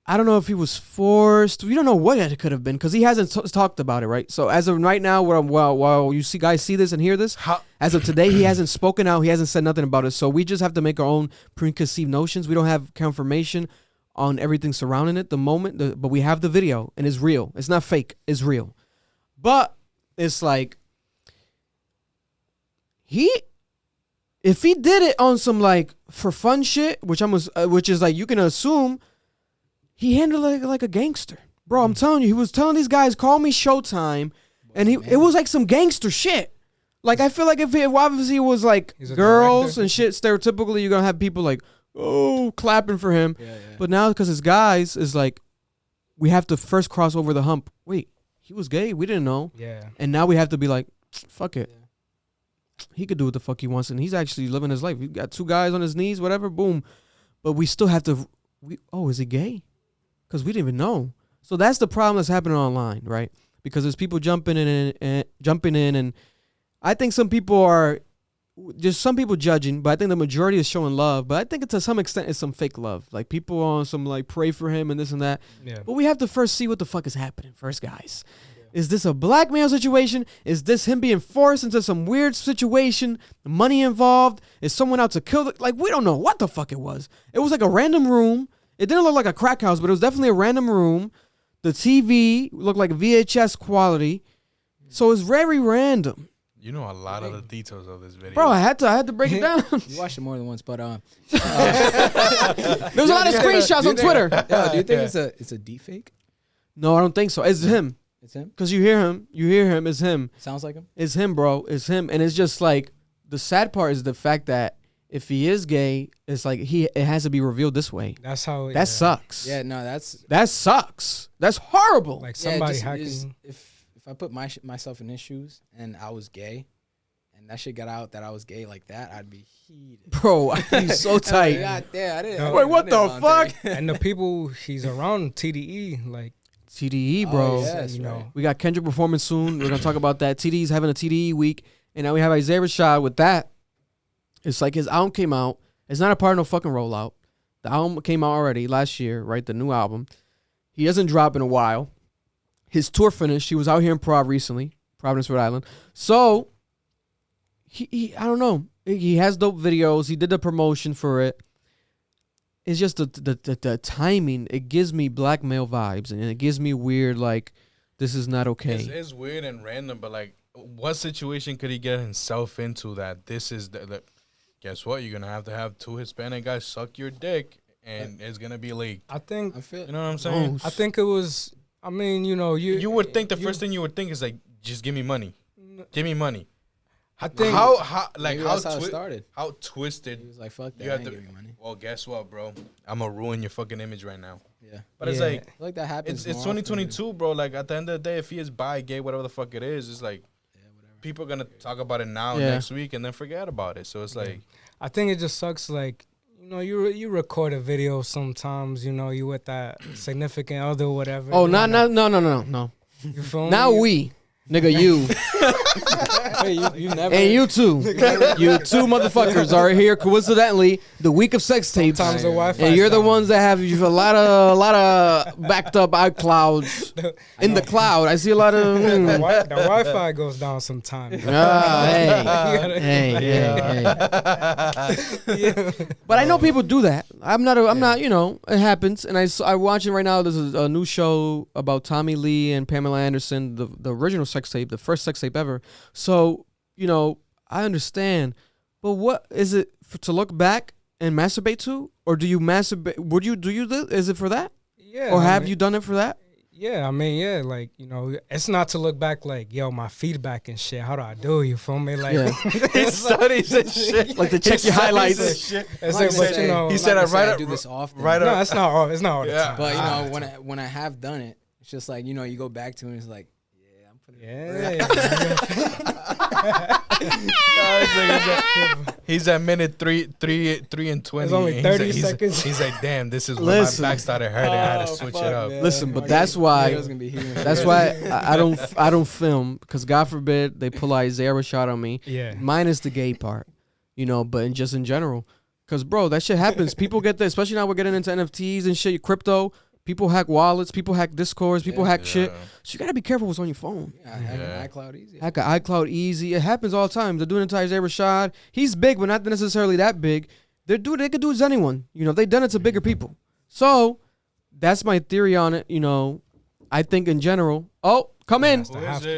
Speaker 2: I don't know if he was forced. We don't know what it could have been because he hasn't talked about it, right? So as of right now, while you guys see this and hear this, as of today, he hasn't spoken out. He hasn't said nothing about it. So we just have to make our own preconceived notions. We don't have confirmation on everything surrounding it, but we have the video and it's real. It's not fake. It's real. But it's like, if he did it on some like for fun shit, which is like you can assume he handled it like a gangster, bro. I'm telling you, he was telling these guys, "Call me Showtime," and it was like some gangster shit. Like I feel like if it obviously was like girls and shit, stereotypically you're gonna have people like clapping for him. Yeah. But now because it's guys, is like we have to first cross over the hump. Wait, he was gay? We didn't know.
Speaker 5: Yeah. And
Speaker 2: now we have to be like, fuck it. He could do what the fuck he wants, and he's actually living his life. He got 2 guys on his knees, whatever, boom. But we still have to. Is he gay? Because we didn't even know. So that's the problem that's happening online, right? Because there's people jumping in, and I think some people are just judging, but I think the majority is showing love. But I think to some extent it's some fake love. Like people on some like pray for him and this and that. Yeah. But we have to first see what the fuck is happening first, guys. Yeah. Is this a blackmail situation? Is this him being forced into some weird situation? Money involved? Is someone out to kill the, like, we don't know what the fuck it was. It was like a random room. It didn't look like a crack house, but it was definitely a random room. The TV looked like VHS quality. So it's very random.
Speaker 4: You know a lot of the details of this video.
Speaker 2: Bro, I had to break it down.
Speaker 3: You watched it more than once, but
Speaker 2: there's a lot of screenshots on Twitter.
Speaker 3: do you think it's a deep fake?
Speaker 2: No, I don't think so. It's him.
Speaker 3: It's him?
Speaker 2: Because you hear him, it's him.
Speaker 3: Sounds like him?
Speaker 2: It's him, bro. It's him. And it's just like, the sad part is the fact that if he is gay, it's like it has to be revealed this way.
Speaker 5: That's how.
Speaker 2: That sucks.
Speaker 3: Yeah, no,
Speaker 2: that sucks. That's horrible.
Speaker 5: Like somebody hacking.
Speaker 3: If I put myself in his shoes and I was gay, and that shit got out that I was gay like that, I'd be heated.
Speaker 2: Bro, I'd be so tight.
Speaker 3: Wait,
Speaker 2: what the fuck?
Speaker 5: And the people he's around, TDE, like.
Speaker 2: TDE, bro.
Speaker 3: Oh, yes,
Speaker 5: you know.
Speaker 2: We got Kendrick performing soon. We're gonna talk about that. TDE's having a TDE week, and now we have Isaiah Rashad with that. It's like his album came out. It's not a part of no fucking rollout. The album came out already last year, right? The new album. He doesn't drop in a while. His tour finished. He was out here in Prov recently, Providence, Rhode Island. So he I don't know. He has dope videos. He did the promotion for it. It's just the timing. It gives me blackmail vibes, and it gives me weird, like, this is not okay.
Speaker 4: It's weird and random, but, like, what situation could he get himself into that this is the guess what? You're going to have 2 Hispanic guys suck your dick, and it's going to be leaked.
Speaker 5: I think,
Speaker 4: you know what I'm saying?
Speaker 5: I think it was, I mean, you know,
Speaker 4: you would think the first thing you would think is, like, just give me money. Give me money.
Speaker 5: I think
Speaker 3: how it started.
Speaker 4: How twisted.
Speaker 3: He was like, fuck that,
Speaker 4: you
Speaker 3: I
Speaker 4: have
Speaker 3: ain't
Speaker 4: to,
Speaker 3: giving you money.
Speaker 4: well, guess what, bro? I'm going to ruin your fucking image right now.
Speaker 3: Yeah.
Speaker 4: But it's
Speaker 5: Yeah.
Speaker 4: like,
Speaker 3: I feel like that happens.
Speaker 4: it's 2022, bro. Like, at the end of the day, if he is bi, gay, whatever the fuck it is, it's like, people are going to talk about it now, next week, and then forget about it. So it's like,
Speaker 5: I think it just sucks, like, you know, you record a video sometimes, you know, you with that significant other or whatever.
Speaker 2: Oh, no.
Speaker 5: You feel me?
Speaker 2: Now we, nigga, you.
Speaker 3: Hey, you never.
Speaker 2: And you too. You 2 motherfuckers are here coincidentally the week of sex tapes.
Speaker 5: Sometimes the Wi-Fi
Speaker 2: And you're the ones that have a lot of backed up iClouds in the cloud. I see a lot of.
Speaker 5: The Wi-Fi goes down sometimes.
Speaker 2: Hey. But I know people do that. I'm not, you know, it happens. And I watching right now, there's a new show about Tommy Lee and Pamela Anderson, the original sex tape, the first sex tape ever. So, you know, I understand. But what is it to look back and masturbate to? Or do you masturbate? Do you do? Is it for that?
Speaker 5: Yeah.
Speaker 2: Or have you done it for that?
Speaker 5: Yeah, I mean, yeah, like, you know, it's not to look back like, yo, my feedback and shit. How do I do? You feel me? Like,
Speaker 4: he studies and shit.
Speaker 2: Like to check your highlights.
Speaker 5: It's like, but you know,
Speaker 4: he said I
Speaker 3: do this often.
Speaker 5: No, it's not all the time.
Speaker 3: But you know, when I have done it, it's just like, you know, you go back to it and it's like, yeah, I'm putting
Speaker 4: He's at minute 3 and 20.
Speaker 5: It's only 30 seconds.
Speaker 4: He's like, damn, this is when my back started hurting. I had to switch it up.
Speaker 3: Man.
Speaker 2: Listen, but that's why I don't film, because God forbid they pull Isaiah Rashad on me.
Speaker 5: Yeah.
Speaker 2: Minus the gay part, you know, but just in general. Because, bro, that shit happens. People get that, especially now we're getting into NFTs and shit, crypto. People hack wallets. People hack Discords. People hack shit. So you got to be careful what's on your phone.
Speaker 3: Hack iCloud easy.
Speaker 2: Hack iCloud easy. It happens all the time. They're doing it to Isaiah Rashad. He's big, but not necessarily that big. They could do it to anyone. You know, they've done it to bigger people. So that's my theory on it. You know, I think in general. Oh, come in.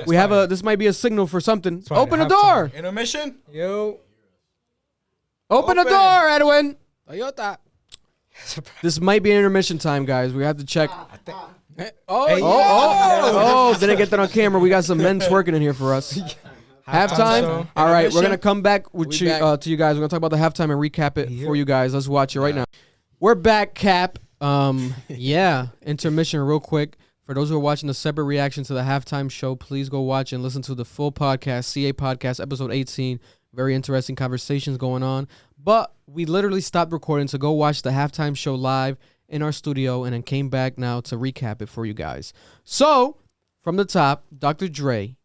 Speaker 2: We have this might be a signal for something. Open the door.
Speaker 4: Intermission?
Speaker 5: Yo.
Speaker 2: Open the door, Edwin.
Speaker 3: Toyota.
Speaker 2: This might be intermission time, guys. We have to check.
Speaker 3: Oh,
Speaker 2: Didn't get that on camera. We got some men twerking in here for us. Halftime. All right, we're gonna come back with to you guys. We're gonna talk about the halftime and recap it for you guys. Let's watch it right now. We're back, Cap. Intermission real quick. For those who are watching the separate reaction to the halftime show, please go watch and listen to the full podcast, CA Podcast, episode 18. Very interesting conversations going on. But we literally stopped recording to go watch the halftime show live in our studio and then came back now to recap it for you guys. So, from the top, Dr. Dre,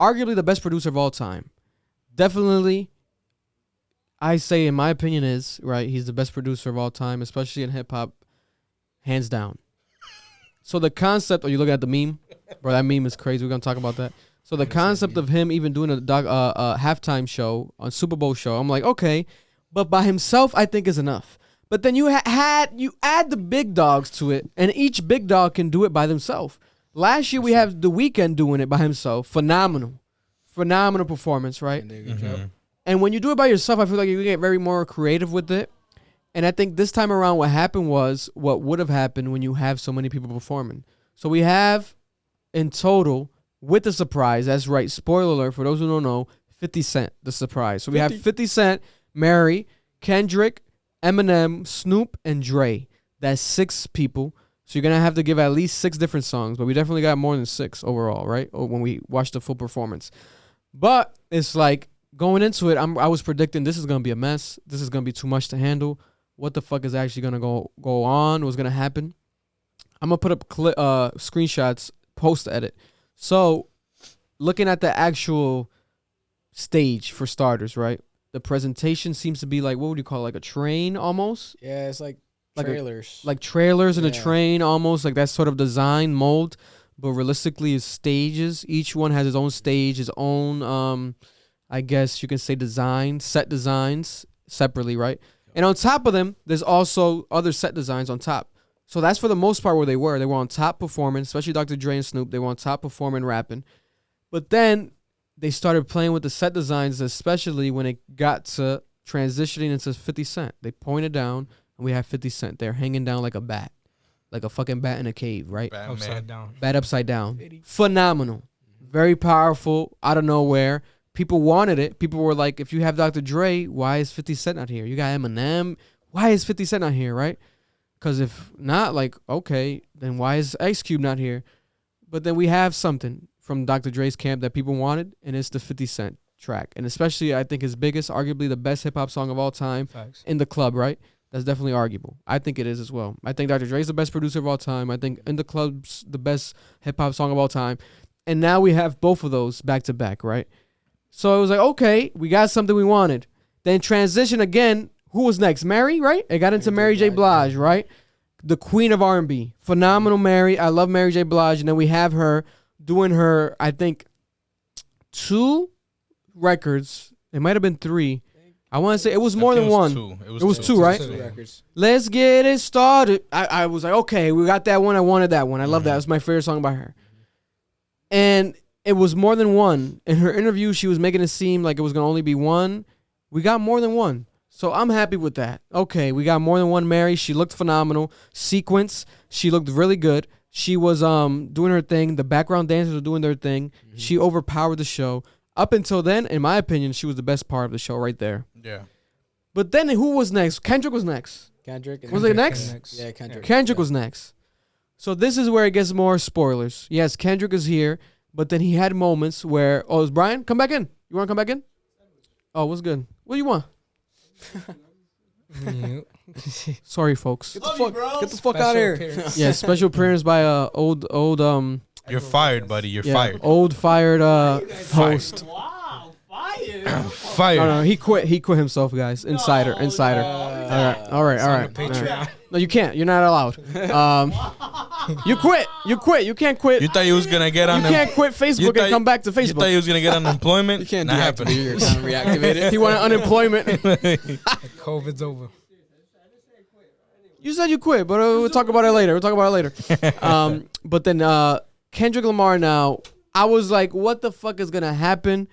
Speaker 2: arguably the best producer of all time. Definitely, I say, in my opinion, is, right, he's the best producer of all time, especially in hip-hop, hands down. So the concept, are you looking at the meme? Bro, that meme is crazy. We're gonna talk about that. So the concept of him even doing a halftime show on Superbowl show, I'm like, okay, but by himself, I think is enough. But then you you add the big dogs to it, and each big dog can do it by themselves. Last year we have The Weeknd doing it by himself. Phenomenal performance, right? And when you do it by yourself, I feel like you get very more creative with it. And I think this time around, what happened was what would have happened when you have so many people performing. So we have in total, with the surprise, that's right, spoiler alert for those who don't know, 50 Cent, the surprise. So we have 50 Cent, Mary, Kendrick, Eminem, Snoop, and Dre. That's 6 people. So you're going to have to give at least 6 different songs, but we definitely got more than 6 overall, right? When we watch the full performance. But it's like going into it, I was predicting this is going to be a mess. This is going to be too much to handle. What the fuck is actually going to go on? What's going to happen? I'm going to put up screenshots, post-edit. So looking at the actual stage for starters, right? The presentation seems to be like, what would you call it? Like a train almost?
Speaker 3: Yeah, it's like trailers.
Speaker 2: Like trailers in a train almost, like that sort of design mold. But realistically, it's stages. Each one has its own stage, its own, I guess you can say set designs separately, right? And on top of them, there's also other set designs on top. So that's for the most part where they were. They were on top performing, especially Dr. Dre and Snoop. They were on top performing, rapping. But then they started playing with the set designs, especially when it got to transitioning into 50 Cent. They pointed down, and we have 50 Cent there hanging down like a bat. Like a fucking bat in a cave, right?
Speaker 5: Upside down.
Speaker 2: Bat upside down. Phenomenal. Very powerful, out of nowhere. People wanted it. People were like, if you have Dr. Dre, why is 50 Cent not here? You got Eminem. Why is 50 Cent not here, right? Because if not, like, okay, then why is Ice Cube not here? But then we have something from Dr. Dre's camp that people wanted, and it's the 50 Cent track. And especially, I think his biggest, arguably the best hip-hop song of all time.
Speaker 5: Facts.
Speaker 2: In the Club, right? That's definitely arguable. I think it is as well. I think Dr. Dre's the best producer of all time. I think In the Club's the best hip-hop song of all time. And now we have both of those back-to-back, right? So it was like, okay, we got something we wanted. Then transition again. Who was next? Mary, right? It got into Mary J. Blige, right? The queen of R&B. Phenomenal Mary. I love Mary J. Blige. And then we have her doing her, I think, 2 records. It might have been 3. I want to say it was more than one. It was two, right?
Speaker 3: 2 records.
Speaker 2: Let's get it started. I was like, okay, we got that one. I wanted that one. I love that. It was my favorite song by her. And it was more than one. In her interview, she was making it seem like it was going to only be one. We got more than one. So I'm happy with that. Okay, we got more than one Mary. She looked phenomenal. Sequence, she looked really good. She was doing her thing. The background dancers were doing their thing. Mm-hmm. She overpowered the show. Up until then, in my opinion, she was the best part of the show right there.
Speaker 4: Yeah.
Speaker 2: But then who was next? Kendrick was next.
Speaker 3: Was
Speaker 2: it next?
Speaker 3: Yeah, Kendrick.
Speaker 2: Kendrick was next. So this is where it gets more spoilers. Yes, Kendrick is here, but then he had moments where, is Brian? Come back in. You want to come back in? Oh, what's good? What do you want? Sorry, folks.
Speaker 3: Get the fuck out of here.
Speaker 2: Yeah, special appearance by old
Speaker 4: You're fired, buddy. You're fired.
Speaker 2: Old fired host.
Speaker 6: Wow, fired.
Speaker 4: Fired.
Speaker 2: No, he quit. He quit himself, guys. Insider. All right. No, you can't. You're not allowed. You quit. You can't quit.
Speaker 4: You thought you was gonna get on.
Speaker 2: You can't quit Facebook and come back to Facebook.
Speaker 4: You thought you was gonna get unemployment.
Speaker 3: You can't
Speaker 4: not happen.
Speaker 3: You're kind of reactivated.
Speaker 2: He wanted unemployment.
Speaker 5: COVID's over.
Speaker 2: You said you quit, but we'll talk about it later. But then Kendrick Lamar now, I was like, what the fuck is going to happen?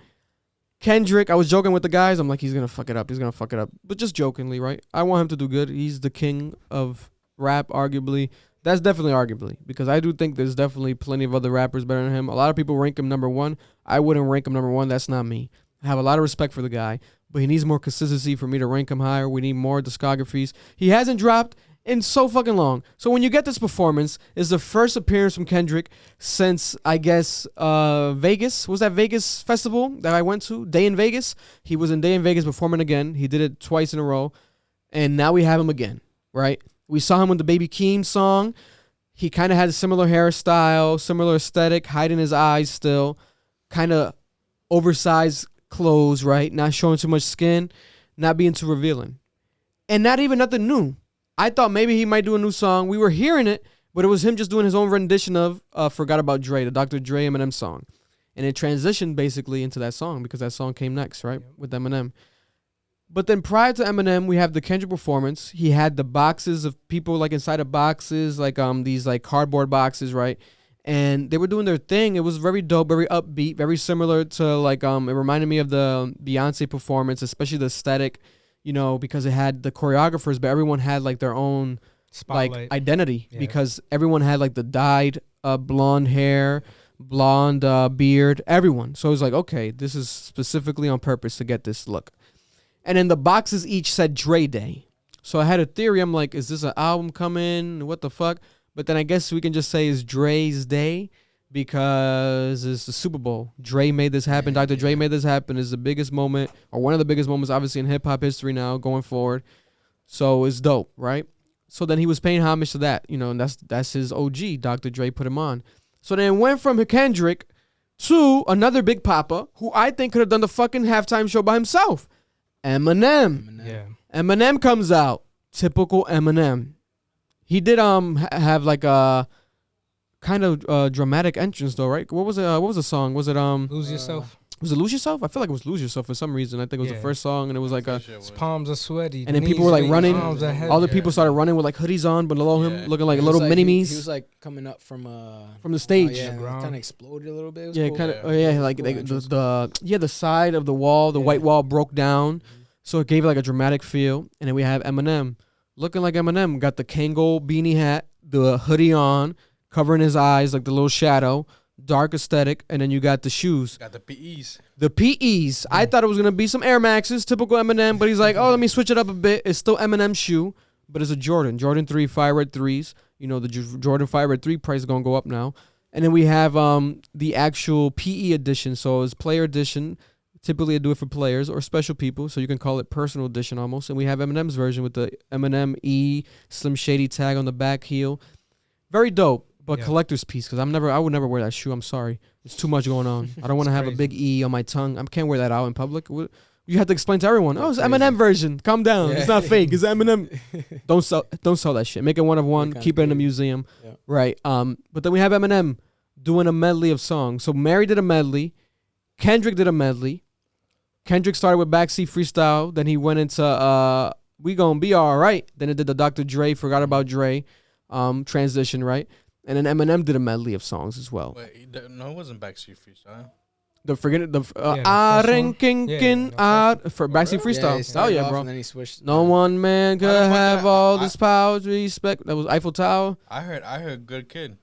Speaker 2: Kendrick, I was joking with the guys. I'm like, he's going to fuck it up. But just jokingly, right? I want him to do good. He's the king of rap, arguably. That's definitely arguably, because I do think there's definitely plenty of other rappers better than him. A lot of people rank him number 1. I wouldn't rank him number 1. That's not me. I have a lot of respect for the guy, but he needs more consistency for me to rank him higher. We need more discographies. He hasn't dropped in so fucking long. So when you get this performance, it's the first appearance from Kendrick since, I guess, Vegas. Was that Vegas festival that I went to? Day in Vegas? He was in Day in Vegas performing again. He did it twice in a row. And now we have him again, right? We saw him with the Baby Keem song. He kind of had a similar hairstyle, similar aesthetic, hiding his eyes still. Kind of oversized clothes, right? Not showing too much skin. Not being too revealing. And not even nothing new. I thought maybe he might do a new song. We were hearing it, But it was him just doing his own rendition of Forgot About Dre, the Dr. Dre Eminem song. And it transitioned basically into that song because that song came next, right? With Eminem. But then prior to Eminem, we have the Kendrick performance. He had the boxes of people like inside of boxes, like these like cardboard boxes, right? And they were doing their thing. It was very dope, very upbeat, very similar to like it reminded me of the Beyonce performance, especially the aesthetic, you know, because it had the choreographers, but everyone had like their own spotlight. Like identity because everyone had like the dyed blonde hair, blonde beard, everyone. So it was like, okay, this is specifically on purpose to get this look. And then the boxes each said Dre Day. So I had a theory. I'm like, is this an album coming? What the fuck? But then I guess we can just say it's Dre's Day because it's the Super Bowl. Dre made this happen. Dr. Dre made this happen. It's the biggest moment, or one of the biggest moments, obviously, in hip-hop history now going forward. So it's dope, right? So then he was paying homage to that, you know, and that's his OG. Dr. Dre put him on. So then it went from Kendrick to another Big Papa, who I think could have done the fucking halftime show by himself. Eminem.
Speaker 5: Yeah.
Speaker 2: Eminem comes out. Typical Eminem. He did have like a kind of dramatic entrance though, right? What was it? What was the song? Was it
Speaker 5: Lose Yourself?
Speaker 2: Was it Lose Yourself? I feel like it was Lose Yourself for some reason. I think it was the first song, and it was like
Speaker 5: his palms are sweaty,
Speaker 2: and then people were like running. All the people started running with like hoodies on, below him, looking like little mini-me's.
Speaker 3: He was like coming up from
Speaker 2: the stage.
Speaker 3: Kind of exploded a little bit.
Speaker 2: Yeah, kind of. Oh yeah, like the side of the wall, the white wall broke down, so it gave it like a dramatic feel. And then we have Eminem looking like Eminem, got the Kangol beanie hat, the hoodie on, covering his eyes like the little shadow. Dark aesthetic, and then you got the shoes.
Speaker 4: Got the PEs.
Speaker 2: The PEs. I thought it was going to be some Air Maxes, typical Eminem, but he's like, oh, let me switch it up a bit. It's still Eminem shoe, but it's a Jordan 3 Fire Red 3s. You know, the Jordan Fire Red 3 price is going to go up now. And then we have the actual PE edition. So it's player edition. Typically, I do it for players or special people, so you can call it personal edition almost. And we have Eminem's version with the Eminem E Slim Shady tag on the back heel. Very dope. But collector's piece, because I would never wear that shoe. I'm sorry. There's too much going on. I don't want to have a big E on my tongue. I can't wear that out in public. You have to explain to everyone. Oh, it's Eminem version. Calm down. Yeah. It's not fake. It's Eminem. Don't sell that shit. Make it one of one. Keep it in a museum. Yeah. Right. But then we have Eminem doing a medley of songs. So Mary did a medley. Kendrick did a medley. Kendrick started with Backseat Freestyle. Then he went into We Gonna Be Alright. Then it did the Dr. Dre, Forgot About Dre transition, right? And then Eminem did a medley of songs as well.
Speaker 4: Wait, no, it wasn't Backstreet Freestyle.
Speaker 2: For Backstreet Freestyle.
Speaker 3: Oh
Speaker 2: yeah, bro.
Speaker 3: And then he switched.
Speaker 2: No one man could have all this power to respect. That was Eiffel Tower.
Speaker 4: I heard Good Kid.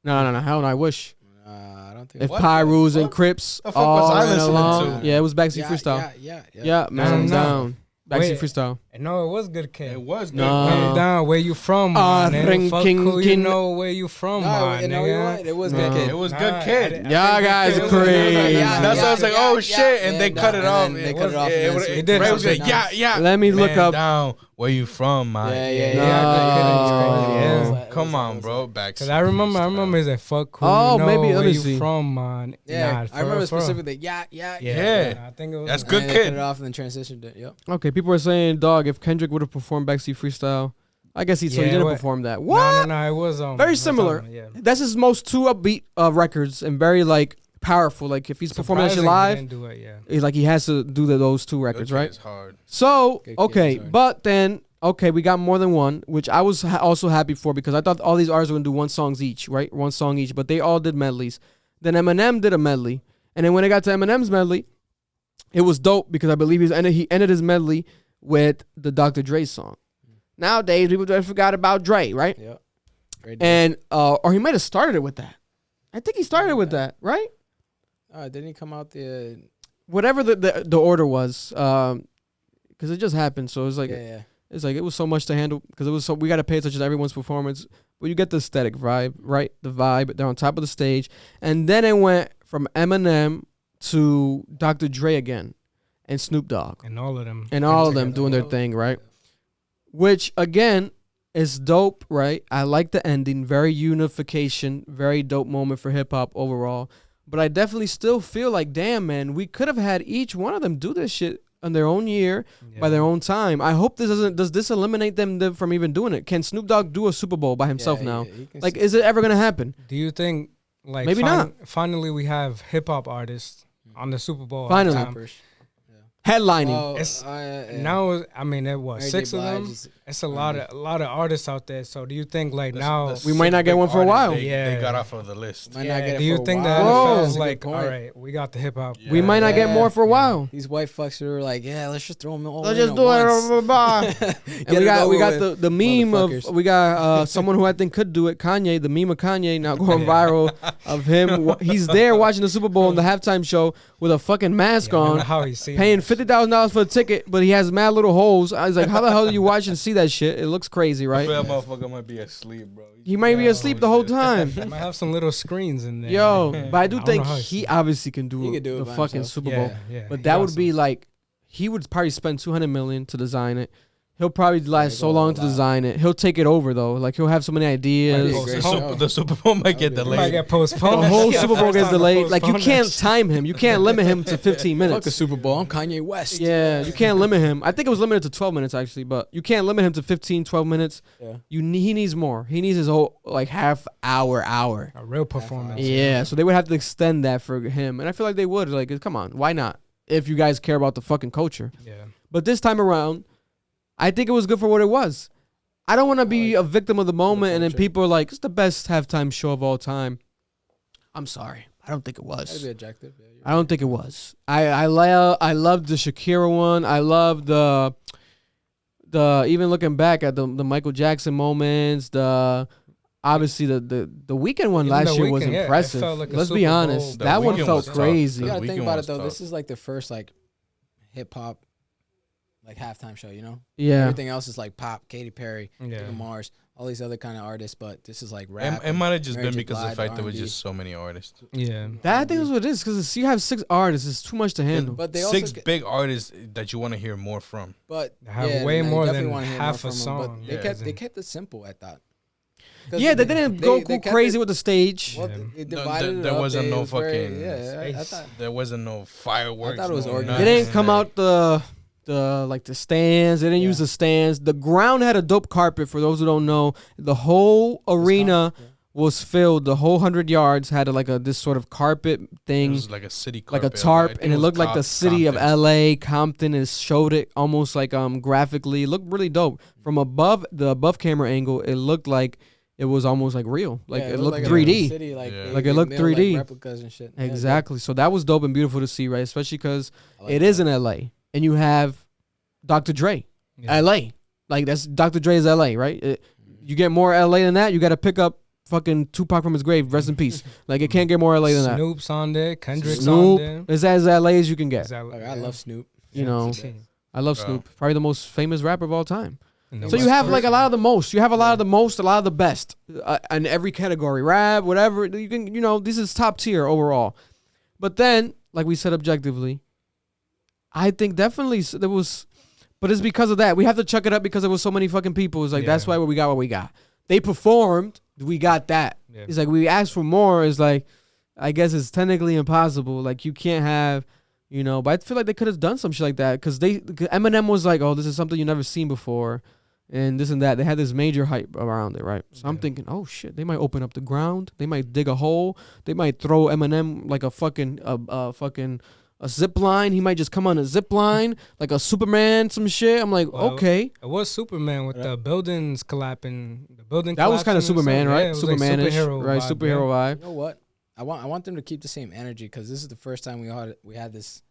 Speaker 2: No. Hell no, I wish.
Speaker 3: I don't think.
Speaker 2: If Pyrus and Crips all ran along. Yeah, it was Backstreet Freestyle. Yeah, man, down. Backseat Freestyle.
Speaker 5: No, it was Good Kid.
Speaker 4: It was Good
Speaker 5: Kid. Down, where you from, man? Fuck who you know where you from, man.
Speaker 3: It was Good Kid.
Speaker 4: It was Good Kid.
Speaker 2: Y'all guys are crazy.
Speaker 4: That's why I was like, oh shit, and they cut it off.
Speaker 3: They cut it off.
Speaker 4: Ray was like, yeah.
Speaker 2: Let me look up.
Speaker 4: Down, where you from, man?
Speaker 5: Yeah.
Speaker 4: Come on, bro.
Speaker 5: Because I remember he's like, fuck who you know where you from, man.
Speaker 3: Yeah, I remember specifically. Yeah.
Speaker 5: I think it was.
Speaker 4: That's Good
Speaker 3: Kid. They cut it off and then transitioned it. Yep.
Speaker 2: Okay, people are saying, dog, if Kendrick would have performed Backseat Freestyle, I guess he didn't perform that. What?
Speaker 5: No, it was
Speaker 2: very similar. That's his most two upbeat records and very like powerful. Like if he's performing that shit live, he's like he has to do those two records, right?
Speaker 4: It's hard.
Speaker 2: So but then we got more than one, which I was also happy for because I thought all these artists were gonna do one song each, but they all did medleys. Then Eminem did a medley, and then when it got to Eminem's medley, it was dope because I believe he ended his medley with the Dr. Dre song. Nowadays, people just forgot about Dre, right?
Speaker 3: Yeah.
Speaker 2: And or he might have started it with that. I think he started with that, right?
Speaker 3: Didn't he come out the
Speaker 2: whatever the order was? Because it just happened. So it was like it's like it was so much to handle because it was so we got to pay attention to everyone's performance. But you get the aesthetic vibe, right? The vibe. They're on top of the stage, and then it went from Eminem to Dr. Dre again, and Snoop Dogg,
Speaker 5: and all of them
Speaker 2: doing their thing, right? Which again is dope, right? I like the ending, very unification, very dope moment for hip hop overall. But I definitely still feel like, damn, man, we could have had each one of them do this shit in their own year by their own time. I hope does this eliminate them from even doing it? Can Snoop Dogg do a Super Bowl by himself now? Like, is it ever gonna happen?
Speaker 5: Do you think like
Speaker 2: maybe not?
Speaker 5: Finally, we have hip hop artists on the Super Bowl.
Speaker 2: Finally.
Speaker 5: Headlining. Now, I mean, there was 6 of them. It's a lot of artists out there. So, do you think like now
Speaker 2: we might not get one for a while?
Speaker 4: They got off of the list.
Speaker 5: Do you think that NFL's like, all right, we got the hip hop?
Speaker 2: We might not get more for a while.
Speaker 3: These white fucks are like, yeah, let's just throw them all.
Speaker 2: Let's just do it. And we got the meme of someone who I think could do it. Kanye, the meme of Kanye now going viral of him. He's there watching the Super Bowl in the halftime show with a fucking mask on, paying $50,000 for a ticket, but he has mad little holes. I was like, how the hell do you watch and see that shit? It looks crazy, right?
Speaker 4: That motherfucker might be asleep, bro.
Speaker 2: He might be asleep the whole time.
Speaker 5: He might have some little screens in there.
Speaker 2: Yo, but I do think he obviously can do the fucking Super Bowl. But that would be like, he would probably spend $200 million to design it. He'll probably last so long to design it. He'll take it over though. Like he'll have so many ideas.
Speaker 4: The Super Bowl might get delayed.
Speaker 5: Might get postponed.
Speaker 2: The whole Super Bowl gets delayed. Like you can't time him. You can't limit him to 15 minutes.
Speaker 3: Fuck the Super Bowl. I'm Kanye West.
Speaker 2: Yeah, you can't limit him. I think it was limited to 12 minutes actually, but you can't limit him to 15, 12 minutes. Yeah. He needs more. He needs his whole like half hour.
Speaker 5: A real performance.
Speaker 2: Yeah, so they would have to extend that for him, and I feel like they would. Like, come on, why not? If you guys care about the fucking culture.
Speaker 5: Yeah.
Speaker 2: But this time around, I think it was good for what it was. I don't want to be a victim of the moment, and then people are like, it's the best halftime show of all time. I'm sorry. I don't think it was.
Speaker 3: That'd be objective. Yeah,
Speaker 2: I don't think it was. I loved the Shakira one. I loved the even looking back at the Michael Jackson moments, obviously the Weekend one last year was impressive. Like let's be honest. That one felt crazy.
Speaker 3: You gotta think about it though. This is like the first like hip hop like halftime show, you know?
Speaker 2: Yeah.
Speaker 3: Everything else is like pop, Katy Perry, Mars, all these other kind of artists, but this is like rap.
Speaker 4: It might have just been because of the fact there was just so many artists.
Speaker 2: Yeah. That I think is what it is, because you have 6 artists, it's too much to handle.
Speaker 3: But they
Speaker 4: 6 big artists that you want to hear more from.
Speaker 3: But
Speaker 5: have way more than half a song.
Speaker 3: But they kept it simple, I thought.
Speaker 2: Yeah, they didn't go crazy with the stage.
Speaker 3: Well,
Speaker 4: there wasn't no fucking. There wasn't no fireworks.
Speaker 3: I thought it was organized.
Speaker 2: They didn't come out the stands. They didn't use the stands. The ground had a dope carpet. For those who don't know, the whole arena was filled. The whole 100 yards had this sort of carpet thing. It
Speaker 4: was like a city carpet.
Speaker 2: Like a tarp, and it looked like the city of LA. Compton showed it almost like graphically. It looked really dope. From above the above camera angle, it looked like it was almost like real. Like it looked like 3D.
Speaker 3: City, like
Speaker 2: it looked 3D.
Speaker 3: Like replicas and shit.
Speaker 2: Exactly. So that was dope and beautiful to see, right? Especially because it is in LA. And you have Dr. Dre, LA. Like that's Dr. Dre is LA, right? You get more LA than that, you got to pick up fucking Tupac from his grave. Rest in peace. Like it can't get more LA than that.
Speaker 5: Snoop's on there, Kendrick's on there.
Speaker 2: Is as LA as you can get.
Speaker 3: I love Snoop.
Speaker 2: You know, I love Snoop. Probably the most famous rapper of all time. So you have like a lot of the most. You have a lot of the most, a lot of the best in every category, rap, whatever. You can, this is top tier overall. But then, like we said objectively, I think definitely there was, but it's because of that. We have to chuck it up because there was so many fucking people. It's like, that's why we got what we got. They performed. We got that. Yeah. It's like we asked for more. It's like, I guess it's technically impossible. Like you can't have, but I feel like they could have done some shit like that because Eminem was like, oh, this is something you've never seen before. And this and that. They had this major hype around it, right? So I'm thinking, oh shit, they might open up the ground. They might dig a hole. They might throw Eminem like a zip line. He might just come on a zip line like a Superman, some shit. I'm like, okay.
Speaker 5: It was Superman with the buildings collapsing.
Speaker 2: That was kind of Superman, right? Superman-ish, right? Superhero vibe.
Speaker 3: You know what? I want them to keep the same energy because this is the first time we had this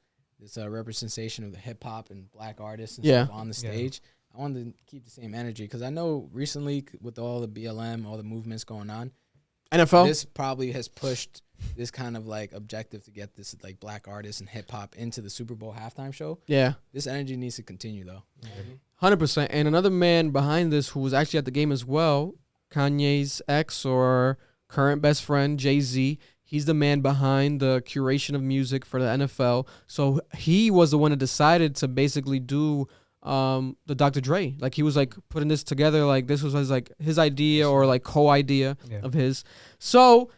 Speaker 3: representation of the hip hop and black artists and stuff on the stage. I wanted to keep the same energy because I know recently with all the BLM, all the movements going on,
Speaker 2: NFL,
Speaker 3: this probably has pushed this kind of like objective to get this like black artists and hip hop into the Super Bowl halftime show.
Speaker 2: Yeah,
Speaker 3: this energy needs to continue though.
Speaker 2: 100%. And another man behind this who was actually at the game as well, Kanye's ex or current best friend Jay-Z. He's the man behind the curation of music for the NFL. So he was the one that decided to basically do the Dr. Dre. Like he was like putting this together, like this was his idea or like co-idea of his. So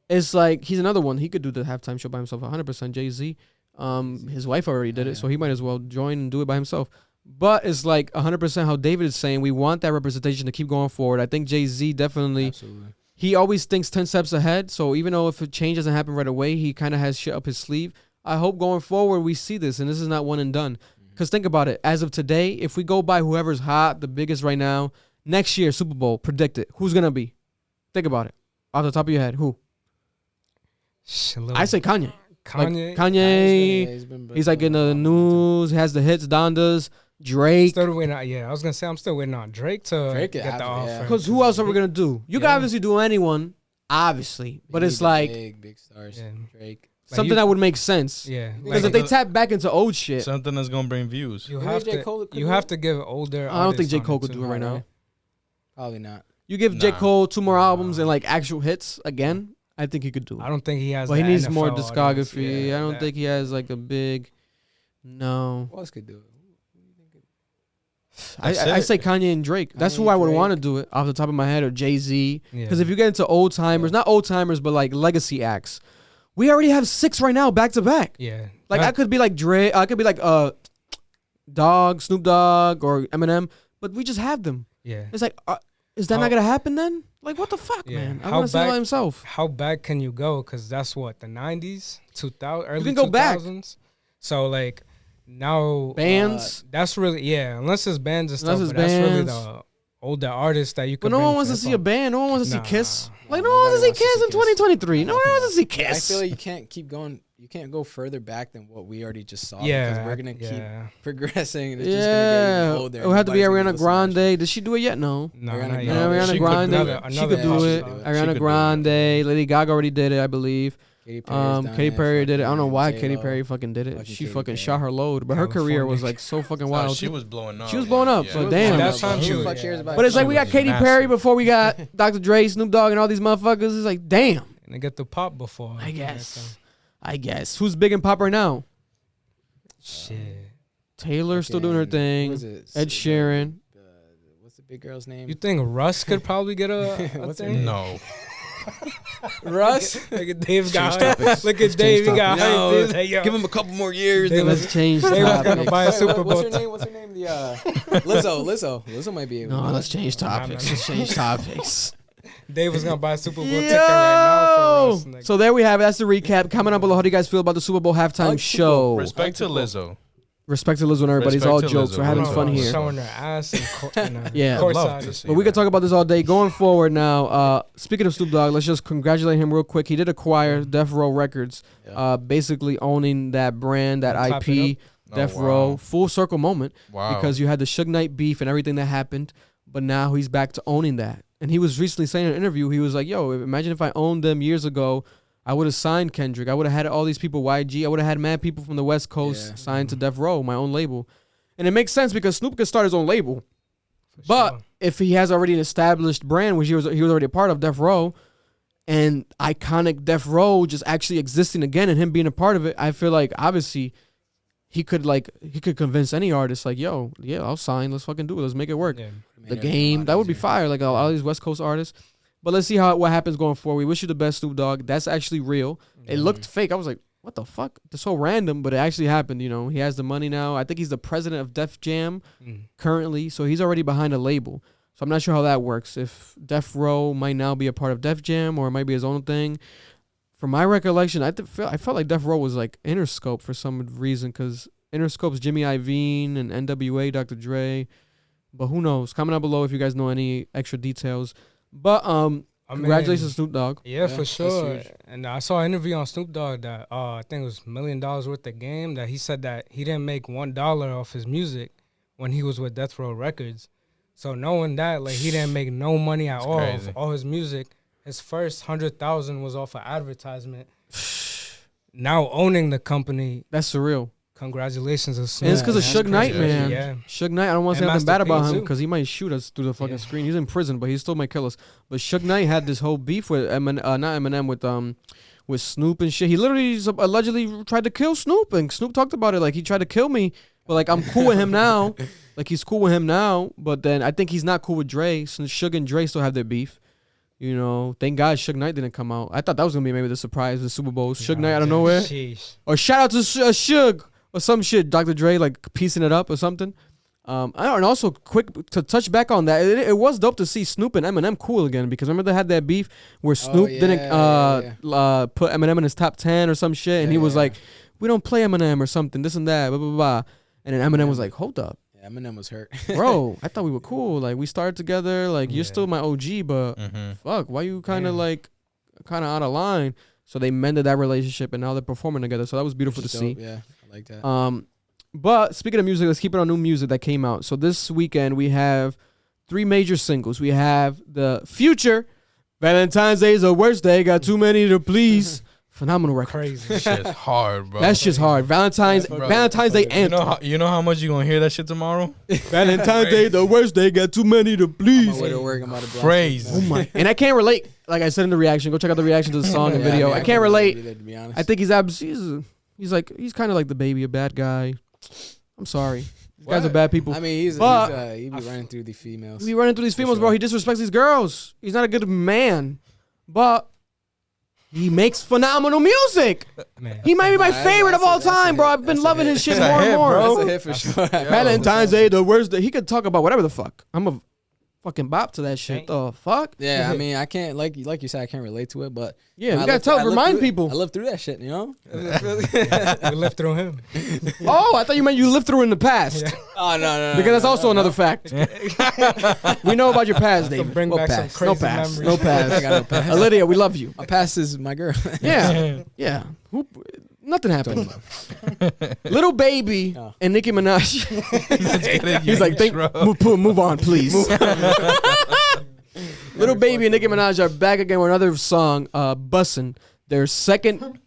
Speaker 2: it's like he's another one. He could do the halftime show by himself 100%. Jay-Z. His wife already did it, so he might as well join and do it by himself. But it's like 100% how David is saying. We want that representation to keep going forward. I think Jay-Z definitely. Absolutely. He always thinks 10 steps ahead. So even though if a change doesn't happen right away, he kind of has shit up his sleeve. I hope going forward we see this, and this is not one and done. Because think about it. As of today, if we go by whoever's hot, the biggest right now, next year, Super Bowl, predict it. Who's going to be? Think about it. Off the top of your head, who? I say Kanye. Kanye. He's like in the news, has the hits, Dondas. Drake.
Speaker 5: I was going to say, I'm still waiting on Drake to get the offer.
Speaker 2: Because who else are we going to do? You can obviously do anyone, obviously. But it's like...
Speaker 3: Big stars. Drake.
Speaker 2: Something that would make sense.
Speaker 5: Yeah.
Speaker 2: Because if they tap back into old shit.
Speaker 4: Something that's going to bring views.
Speaker 5: You have to give older
Speaker 2: I don't think J. Cole could do it right now.
Speaker 3: Probably not.
Speaker 2: You give J. Cole 2 more albums and like actual hits again, I think he could do it.
Speaker 5: I don't think he has
Speaker 2: But he needs
Speaker 5: NFL
Speaker 2: more discography.
Speaker 5: Yeah,
Speaker 2: I don't think he has like a big... No.
Speaker 3: Who else could do it?
Speaker 2: I say Kanye and Drake. That's who I would want to do it off the top of my head, or Jay-Z. Because if you get into old timers, not old timers, but like legacy acts, we already have 6 right now back to back.
Speaker 5: Yeah.
Speaker 2: Like I could be like Dre, I could be like Dogg, Snoop Dogg, or Eminem, but we just have them.
Speaker 5: Yeah.
Speaker 2: It's like, is that not gonna happen then? Like what the fuck, man? I want to see by himself.
Speaker 5: How back can you go? Because that's what the 90s, 2000, early 2000s.
Speaker 2: You can go back.
Speaker 5: So like. Now
Speaker 2: bands,
Speaker 5: that's really unless it's bands and stuff. But that's really the older artists that you can.
Speaker 2: But no one wants to see a band. No one wants to see Kiss. Like no one wants to see Kiss in 2023. No one wants to see Kiss.
Speaker 3: I feel like you can't keep going. You can't go further back than what we already just saw. Because we're gonna keep progressing. And it's just gonna get older.
Speaker 2: It would have to be Ariana Grande. Did she do it yet? No.
Speaker 3: Ariana
Speaker 2: Grande. She could do it. Ariana Grande. Lady Gaga already did it, I believe. Katy Perry did it. I don't know why Katy Perry fucking did it. She fucking shot her load, but her career was like so fucking wild.
Speaker 4: She was blowing up.
Speaker 2: She was blowing up. So damn.
Speaker 5: That's time she was.
Speaker 2: But it's like we got Katy Perry before we got Dr. Dre, Snoop Dogg, and all these motherfuckers. It's like damn.
Speaker 5: And they get the pop before.
Speaker 2: I guess. Who's big in pop right now?
Speaker 5: Shit.
Speaker 2: Taylor still doing her thing. Ed Sheeran.
Speaker 3: What's the big girl's name?
Speaker 5: You think Russ could probably get a thing?
Speaker 4: No.
Speaker 3: Russ?
Speaker 5: Look at Dave got hyped. Look at Dave, he got hyped.
Speaker 3: Hey, give him a couple more years.
Speaker 2: Let's change topics.
Speaker 5: They was gonna buy a Super Bowl.
Speaker 3: What's her name? Lizzo might be able to.
Speaker 2: No, let's change topics. Let's change topics.
Speaker 5: Dave was gonna buy a Super Bowl ticket right now for Russ.
Speaker 2: So there we have it. That's the recap. Comment down below. How do you guys feel about the Super Bowl halftime show?
Speaker 4: Respect to Lizzo.
Speaker 2: Respect to Lizzo and everybody. It's all jokes. We're having fun here.
Speaker 5: Showing her ass and
Speaker 2: yeah. But we could talk about this all day. Going forward now, speaking of Snoop Dogg, let's just congratulate him real quick. He did acquire Death Row Records, basically owning that brand, that IP, Death Row. Full circle moment.
Speaker 4: Wow.
Speaker 2: Because you had the Suge Knight beef and everything that happened, but now he's back to owning that. And he was recently saying in an interview, he was like, yo, imagine if I owned them years ago, I would have signed Kendrick. I would have had all these people, YG. I would have had mad people from the West Coast signed to Death Row, my own label. And it makes sense because Snoop could start his own label. But if he has already an established brand, which he was already a part of, Death Row, and iconic Death Row just actually existing again and him being a part of it, I feel like obviously he could convince any artist like, yo, yeah, I'll sign. Let's fucking do it. Let's make it work. Yeah. The Game, that would be fire. Like all these West Coast artists. But let's see what happens going forward. We wish you the best, Snoop Dogg. That's actually real. It looked fake. I was like, what the fuck? It's so random, but it actually happened. You know, he has the money now. I think he's the president of Def Jam currently, so he's already behind a label. So I'm not sure how that works. If Death Row might now be a part of Def Jam or it might be his own thing. From my recollection, I felt like Death Row was like Interscope for some reason because Interscope's Jimmy Iovine and NWA, Dr. Dre. But who knows? Comment down below if you guys know any extra details. But congratulations, Snoop Dogg.
Speaker 5: Yeah, for sure. And I saw an interview on Snoop Dogg that I think it was $1 million worth of game that he said that he didn't make $1 off his music when he was with Death Row Records. So knowing that, like he didn't make no money at all off all his music. His first 100,000 was off of advertisement. Now owning the company,
Speaker 2: that's surreal.
Speaker 5: Congratulations,
Speaker 2: and it's because of Suge Knight, man. Yeah. Suge Knight, I don't want to say nothing bad about him because he might shoot us through the fucking screen. He's in prison, but he still might kill us. But Suge Knight had this whole beef with Eminem, with Snoop and shit. He literally allegedly tried to kill Snoop, and Snoop talked about it like he tried to kill me. But like I'm cool with him now, like he's cool with him now. But then I think he's not cool with Dre. Since Suge and Dre still have their beef. You know, thank God Suge Knight didn't come out. I thought that was gonna be maybe the surprise, the Super Bowl. Suge Knight out of nowhere, or shout out to Suge or some shit. Dr. Dre like piecing it up or something. And also quick to touch back on that, it was dope to see Snoop and Eminem cool again, because remember they had that beef where Snoop didn't put Eminem in his top 10 or some shit, and he was like, we don't play Eminem or something, this and that, blah blah blah. And then Eminem was like, hold up.
Speaker 3: Eminem was hurt.
Speaker 2: Bro, I thought we were cool. Like, we started together. Like, you're still my OG, but fuck, why you kind of out of line? So they mended that relationship, and now they're performing together. So that was beautiful to see.
Speaker 3: Yeah, I like that.
Speaker 2: But speaking of music, let's keep it on new music that came out. So this weekend, we have 3 major singles. We have the Future, Valentine's Day is the worst day, got too many to please. Phenomenal record.
Speaker 5: Crazy.
Speaker 4: Shit's hard, bro.
Speaker 2: That shit's hard. Valentine's Day anthem.
Speaker 4: You know how much you gonna hear that shit tomorrow?
Speaker 2: Valentine's Day, the worst day, got too many to please.
Speaker 4: Crazy.
Speaker 2: Oh my! And I can't relate. Like I said in the reaction, go check out the reaction to the song and video. I can't relate.
Speaker 3: To be honest.
Speaker 2: I think he's kind of like the baby, a bad guy. I'm sorry. These guys are bad people.
Speaker 3: I mean, he be running through the females.
Speaker 2: He be running through these females, bro. He disrespects these girls. He's not a good man, but he makes phenomenal music. Man. He might be my favorite of all time, bro. I've been loving his shit more and more.
Speaker 3: That's a hit for sure.
Speaker 2: Valentine's Day, the worst day. He could talk about whatever the fuck. I'm a fucking bop to that shit. The fuck?
Speaker 3: Yeah, I mean, I can't, like you said, I can't relate to it, but
Speaker 2: yeah, we gotta remind people.
Speaker 3: I lived through that shit, you know?
Speaker 5: We lived through him.
Speaker 2: Oh, I thought you meant you lived through in the past.
Speaker 3: Yeah. Oh, no.
Speaker 2: Because that's also another fact. We know about your past, David.
Speaker 5: Bring back some crazy memories.
Speaker 2: No past. I got no past. Lydia, we love you.
Speaker 3: My past is my girl.
Speaker 2: Yeah. Nothing happened. Little Baby and Nicki Minaj. He's like, move on, please. Little Baby and Nicki Minaj are back again with another song, Bussin'. Their second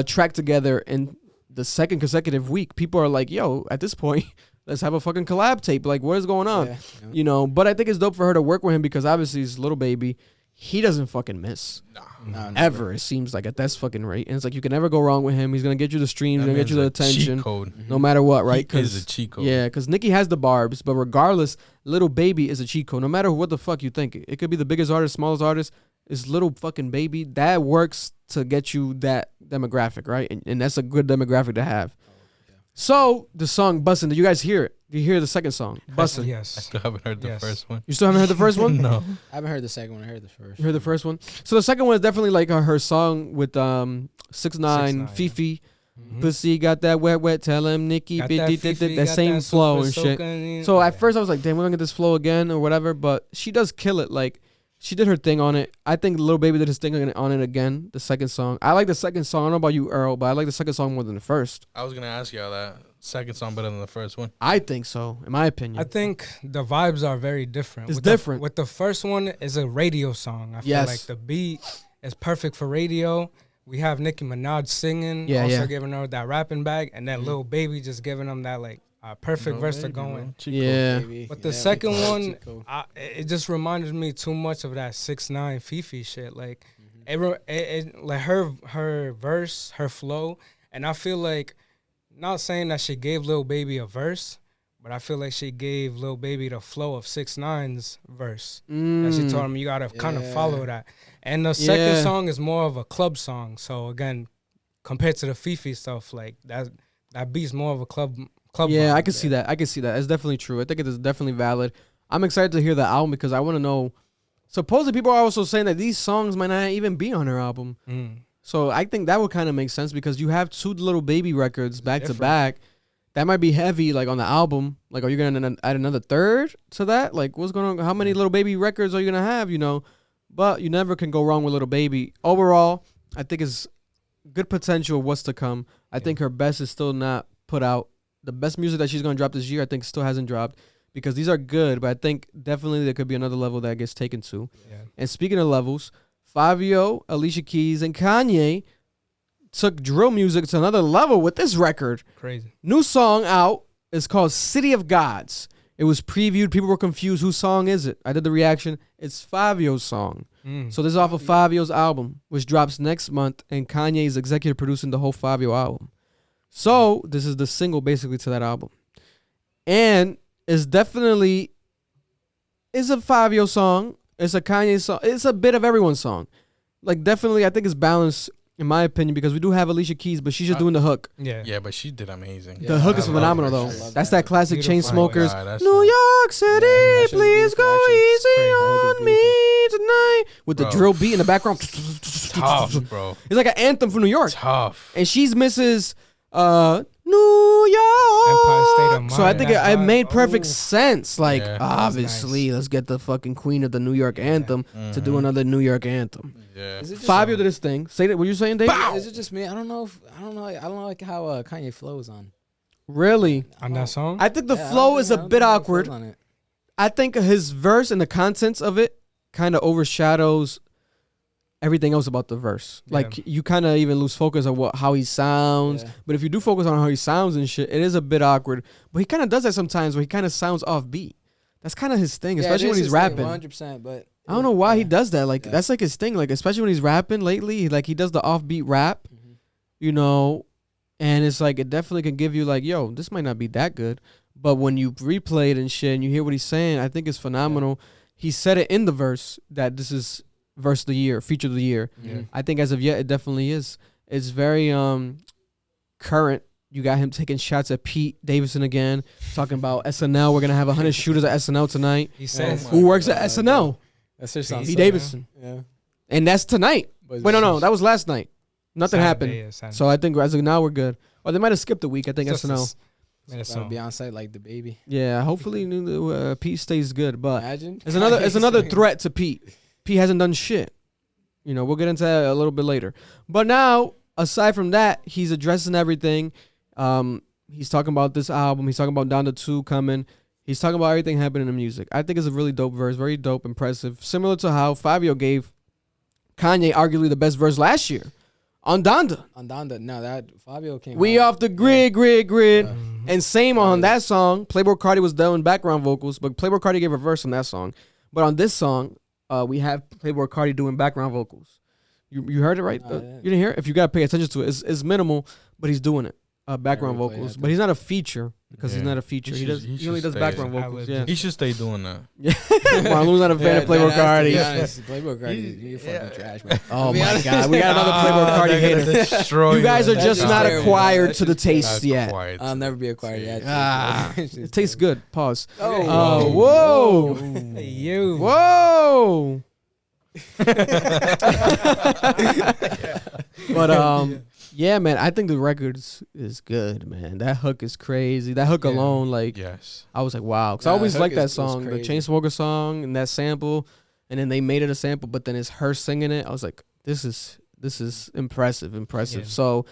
Speaker 2: track together in the second consecutive week. People are like, yo, at this point, let's have a fucking collab tape. Like, what is going on? Yeah. You know, but I think it's dope for her to work with him because obviously he's Little Baby. He doesn't fucking miss. No, ever. It seems like at that fucking rate. And it's like you can never go wrong with him. He's going to get you the streams. He's going to get you the attention.
Speaker 4: Cheat code.
Speaker 2: No matter what, right?
Speaker 4: He is a cheat code.
Speaker 2: Yeah, because Nicki has the barbs. But regardless, Little Baby is a cheat code. No matter what the fuck you think. It could be the biggest artist, smallest artist. It's Little fucking Baby. That works to get you that demographic, right? And that's a good demographic to have. So, the song Bussin', did you guys hear it? Did you hear the second song? Bussin'.
Speaker 5: Yes.
Speaker 4: I still haven't heard the first one.
Speaker 2: You still haven't heard the first one?
Speaker 4: No.
Speaker 3: I haven't heard the second one. I heard the first.
Speaker 2: You heard the first one? So the second one is definitely like her song with 6ix9ine, Fifi. Pussy got that wet, tell him Nicki. That same flow and shit. So at first I was like, damn, we're going to get this flow again or whatever. But she does kill it. Like, she did her thing on it. I think Lil Baby did his thing on it again, the second song. I like the second song. I don't know about you, Earl, but I like the second song more than the first.
Speaker 4: I was going to ask y'all that. Second song better than the first one?
Speaker 2: I think so, in my opinion.
Speaker 5: I think the vibes are very different.
Speaker 2: It's different.
Speaker 5: With the first one is a radio song. I feel like the beat is perfect for radio. We have Nicki Minaj singing, giving her that rapping bag, and then Lil Baby just giving them that like perfect verse to go in. But the second one, it just reminded me too much of that 6ix9ine Fifi shit. Like like her verse, her flow, and I feel like. Not saying that she gave Lil Baby a verse, but I feel like she gave Lil Baby the flow of 6ix9ine's verse. That she told him you gotta kind of follow that. And the second song is more of a club song. So again, compared to the Fifi stuff, like that beat's more of a club.
Speaker 2: Yeah, I can see that. It's definitely true. I think it is definitely valid. I'm excited to hear the album because I want to know. Supposedly, people are also saying that these songs might not even be on her album. So I think that would kind of make sense because you have 2 Little Baby records back to back. That might be heavy, like on the album. Like, are you gonna add another third to that? Like, what's going on? How many Little Baby records are you gonna have? You know, but you never can go wrong with Little Baby. Overall, I think it's good potential of what's to come. I think her best is still not put out. The best music that she's gonna drop this year, I think, still hasn't dropped because these are good. But I think definitely there could be another level that gets taken to. Yeah. And speaking of levels. Fivio, Alicia Keys, and Kanye took drill music to another level with this record.
Speaker 5: Crazy.
Speaker 2: New song out. It's called City of Gods. It was previewed. People were confused. Whose song is it? I did the reaction. It's Fivio's song. So this is off of Fivio's album, which drops next month, and Kanye is executive producing the whole Fivio album. So this is the single basically to that album. And it's definitely is a Fivio song. It's a Kanye song. It's a bit of everyone's song. Like, definitely, I think it's balanced, in my opinion, because we do have Alicia Keys, but she's just doing the hook.
Speaker 4: Yeah, but she did amazing.
Speaker 2: The hook is phenomenal, though. That's that classic Chainsmokers.
Speaker 4: Oh, God,
Speaker 2: New York City, please go easy on me tonight. With the drill beat in the background.
Speaker 4: Tough, bro.
Speaker 2: It's like an anthem for New York.
Speaker 4: Tough.
Speaker 2: And she's Mrs. New York.
Speaker 5: Empire State of Mind.
Speaker 2: So I think it made perfect sense. Like,
Speaker 4: Yeah.
Speaker 2: obviously, let's get the fucking queen of the New York anthem to do another New York anthem.
Speaker 4: Yeah.
Speaker 3: Is it just,
Speaker 2: Fivio did his thing. Say that. What you saying, Dave?
Speaker 3: is it just me? I don't know like how Kanye flows on.
Speaker 2: Really?
Speaker 5: On that song?
Speaker 2: I think the
Speaker 3: Yeah, I
Speaker 2: flow
Speaker 3: don't
Speaker 2: is
Speaker 3: think-
Speaker 2: a
Speaker 3: I don't
Speaker 2: bit
Speaker 3: think he
Speaker 2: awkward.
Speaker 3: flows on it.
Speaker 2: I think his verse and the contents of it kind of overshadows everything else about the verse.
Speaker 5: Yeah.
Speaker 2: Like, you kind of even lose focus on how he sounds.
Speaker 3: Yeah.
Speaker 2: But if you do focus on how he sounds and shit, it is a bit awkward. But he kind of does that sometimes where he kind of sounds offbeat. That's kind of his thing, especially when he's rapping.
Speaker 3: 100%, but
Speaker 2: I don't know why he
Speaker 3: yeah.
Speaker 2: does that. Like,
Speaker 3: Yeah.
Speaker 2: that's like his thing. Like, especially when he's rapping lately, like he does the offbeat rap,
Speaker 3: Mhm.
Speaker 2: you know, and it's like it definitely can give you like, yo, this might not be that good. But when you replay it and shit and you hear what he's saying, I think it's phenomenal. He said it in the verse that this is verse of the year, feature of the year.
Speaker 3: Mhm.
Speaker 2: I think as of yet, it definitely is. It's very current. You got him taking shots at Pete Davidson again, talking about SNL. We're gonna have 100 shooters at SNL tonight.
Speaker 5: He says,
Speaker 2: Who works at SNL?
Speaker 3: That's just sounds
Speaker 2: Pete
Speaker 3: so-
Speaker 2: Davidson.
Speaker 3: Yeah.
Speaker 2: And that's tonight.
Speaker 3: But
Speaker 2: Wait, no, that was last night. Nothing happened.
Speaker 5: Saturday.
Speaker 2: So I think as of now we're good. Or they might have skipped a week. I think
Speaker 5: Just
Speaker 2: SNL.
Speaker 5: a minute
Speaker 3: Gotta
Speaker 5: song.
Speaker 3: be on site like the baby.
Speaker 2: Yeah, hopefully Pete stays good. But
Speaker 3: Imagine.
Speaker 2: it's another threat to Pete. Pete hasn't done shit. You know, we'll get into that a little bit later. But now, aside from that, he's addressing everything. He's talking about this album. He's talking about Down to 2 coming. He's talking about everything happening in music. I think it's a really dope verse, very dope, impressive. Similar to how Fivio gave Kanye arguably the best verse last year on Donda.
Speaker 3: On Donda. No, that Fivio came
Speaker 2: We
Speaker 3: out.
Speaker 2: off the grid.
Speaker 3: Yeah.
Speaker 2: And same on that song. Playboy Carti was doing background vocals, but Playboy Carti gave a verse on that song. But on this song, we have Playboy Carti doing background vocals. You heard it right?
Speaker 3: Yeah.
Speaker 2: You didn't hear it? If you got to pay attention to it, it's minimal, but he's doing it. Background
Speaker 3: replay
Speaker 2: vocals.
Speaker 3: that.
Speaker 2: But he's not a feature because he's
Speaker 4: Yeah.
Speaker 2: not a feature. He
Speaker 4: should
Speaker 2: only does
Speaker 4: stay-
Speaker 2: background
Speaker 5: I
Speaker 2: vocals.
Speaker 5: would
Speaker 2: Yeah.
Speaker 4: He should stay doing that.
Speaker 2: Marlon's not a fan of Playboy Carti.
Speaker 3: Playboy Carti, you fucking trash, man.
Speaker 2: Oh
Speaker 3: To be
Speaker 2: my
Speaker 3: honest-
Speaker 2: God. We got another Playboy Carti hater.
Speaker 4: Destroy
Speaker 2: You guys are
Speaker 3: That's
Speaker 2: just
Speaker 3: just
Speaker 2: not
Speaker 3: terrible.
Speaker 2: acquired
Speaker 3: That's
Speaker 2: to the
Speaker 3: just
Speaker 2: taste yet.
Speaker 4: Quiet.
Speaker 3: I'll never be acquired yet.
Speaker 2: Ah, it tastes good. Pause.
Speaker 3: Oh,
Speaker 2: Whoa.
Speaker 5: Hey, you.
Speaker 2: Whoa. But yeah, man, I think the record is good, man. That hook is crazy. That hook
Speaker 5: Yeah.
Speaker 2: alone, like,
Speaker 4: Yes.
Speaker 2: I was like, wow. Because I
Speaker 3: Nah,
Speaker 2: always
Speaker 3: the
Speaker 2: liked
Speaker 3: hook
Speaker 2: that
Speaker 3: was
Speaker 2: song, the
Speaker 3: crazy.
Speaker 2: Chainsmoker song and that sample. And then they made it a sample, but then it's her singing it. I was like, this is impressive.
Speaker 5: Yeah.
Speaker 2: So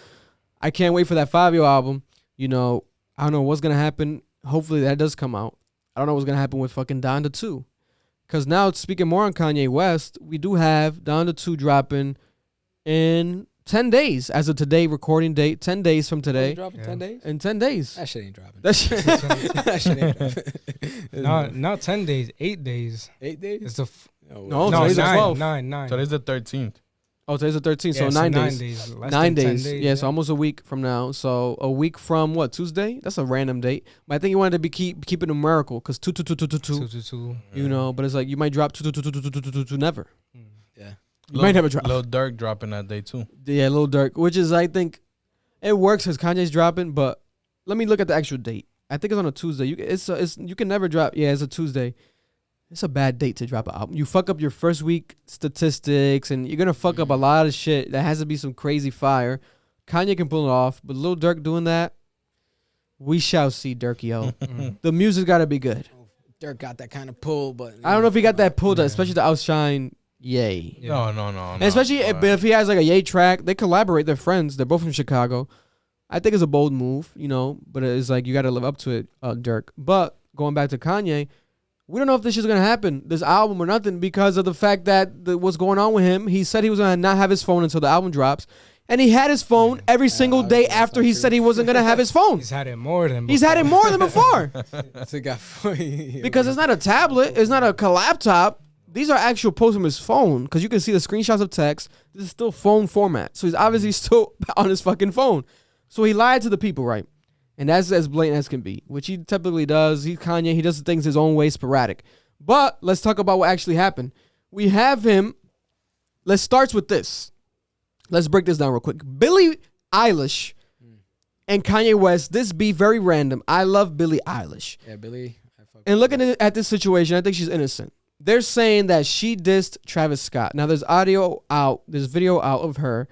Speaker 2: I can't wait for that Fivio album. You know, I don't know what's going to happen. Hopefully that does come out. I don't know what's going to happen with fucking Donda 2. Because now, speaking more on Kanye West, we do have Donda 2 dropping in 10 days. As of today, recording date, 10 days from today.
Speaker 3: Dropping
Speaker 5: Yeah.
Speaker 3: 10 days?
Speaker 2: In 10 days.
Speaker 3: That shit ain't dropping.
Speaker 2: That shit.
Speaker 3: That shit ain't dropping.
Speaker 5: Not 10 days, 8 days.
Speaker 3: 8 days?
Speaker 5: It's the
Speaker 2: No,
Speaker 5: no,
Speaker 2: today's the 12th.
Speaker 5: 9.
Speaker 4: Today's the 13th.
Speaker 2: Oh, today's the 13th, so
Speaker 5: Yeah,
Speaker 2: 9 days.
Speaker 5: 9 days. Less
Speaker 2: 9
Speaker 5: than 10
Speaker 2: days. Yeah, so almost a week from now. So a week from what, Tuesday? That's a random date. But I think you wanted to be keep it numerical because 2, 2, 2, 2, 2, 2.
Speaker 5: 2.
Speaker 2: You know, but it's like you might drop 2, 2, 2, 2, 2, 2, 2, 2, 2, never.
Speaker 3: Yeah.
Speaker 2: You might never drop.
Speaker 4: Lil Durk dropping that day too.
Speaker 2: Yeah, Lil Durk, which is, I think, it works because Kanye's dropping, but let me look at the actual date. I think it's on a Tuesday. You can never drop. Yeah, it's a Tuesday. It's a bad date to drop an album. You fuck up your first week statistics, and you're gonna fuck up a lot of shit. That has to be some crazy fire. Kanye can pull it off, but Lil Durk doing that, we shall see, Durkio. The music gotta be good.
Speaker 3: Dirk got that kind of pull, but
Speaker 2: I don't know if he got that pull,
Speaker 5: Yeah.
Speaker 2: especially to outshine Ye.
Speaker 5: Yeah.
Speaker 4: No.
Speaker 2: And especially if he has like a Ye track, they collaborate. They're friends. They're both from Chicago. I think it's a bold move, you know, but it's like you got to live up to it, Dirk. But going back to Kanye, we don't know if this is going to happen, this album or nothing, because of the fact that what's going on with him. He said he was going to not have his phone until the album drops. And he had his phone every single day
Speaker 3: that's
Speaker 2: after
Speaker 3: not
Speaker 2: he
Speaker 3: true.
Speaker 2: said he wasn't going to have his phone.
Speaker 5: He's had it more than
Speaker 2: He's had it more than before.
Speaker 3: So he got
Speaker 2: Because it's not a tablet. It's not a laptop. These are actual posts from his phone because you can see the screenshots of text. This is still phone format. So he's obviously still on his fucking phone. So he lied to the people, right? And that's as blatant as can be, which he typically does. He's Kanye. He does things his own way, sporadic. But let's talk about what actually happened. we have him. Let's start with this. Let's break this down real quick. Billie Eilish and Kanye West. This be very random. I love Billie Eilish.
Speaker 3: Yeah, Billie.
Speaker 2: And looking at this situation, I think she's innocent. They're saying that she dissed Travis Scott. Now, there's audio out, there's video out of her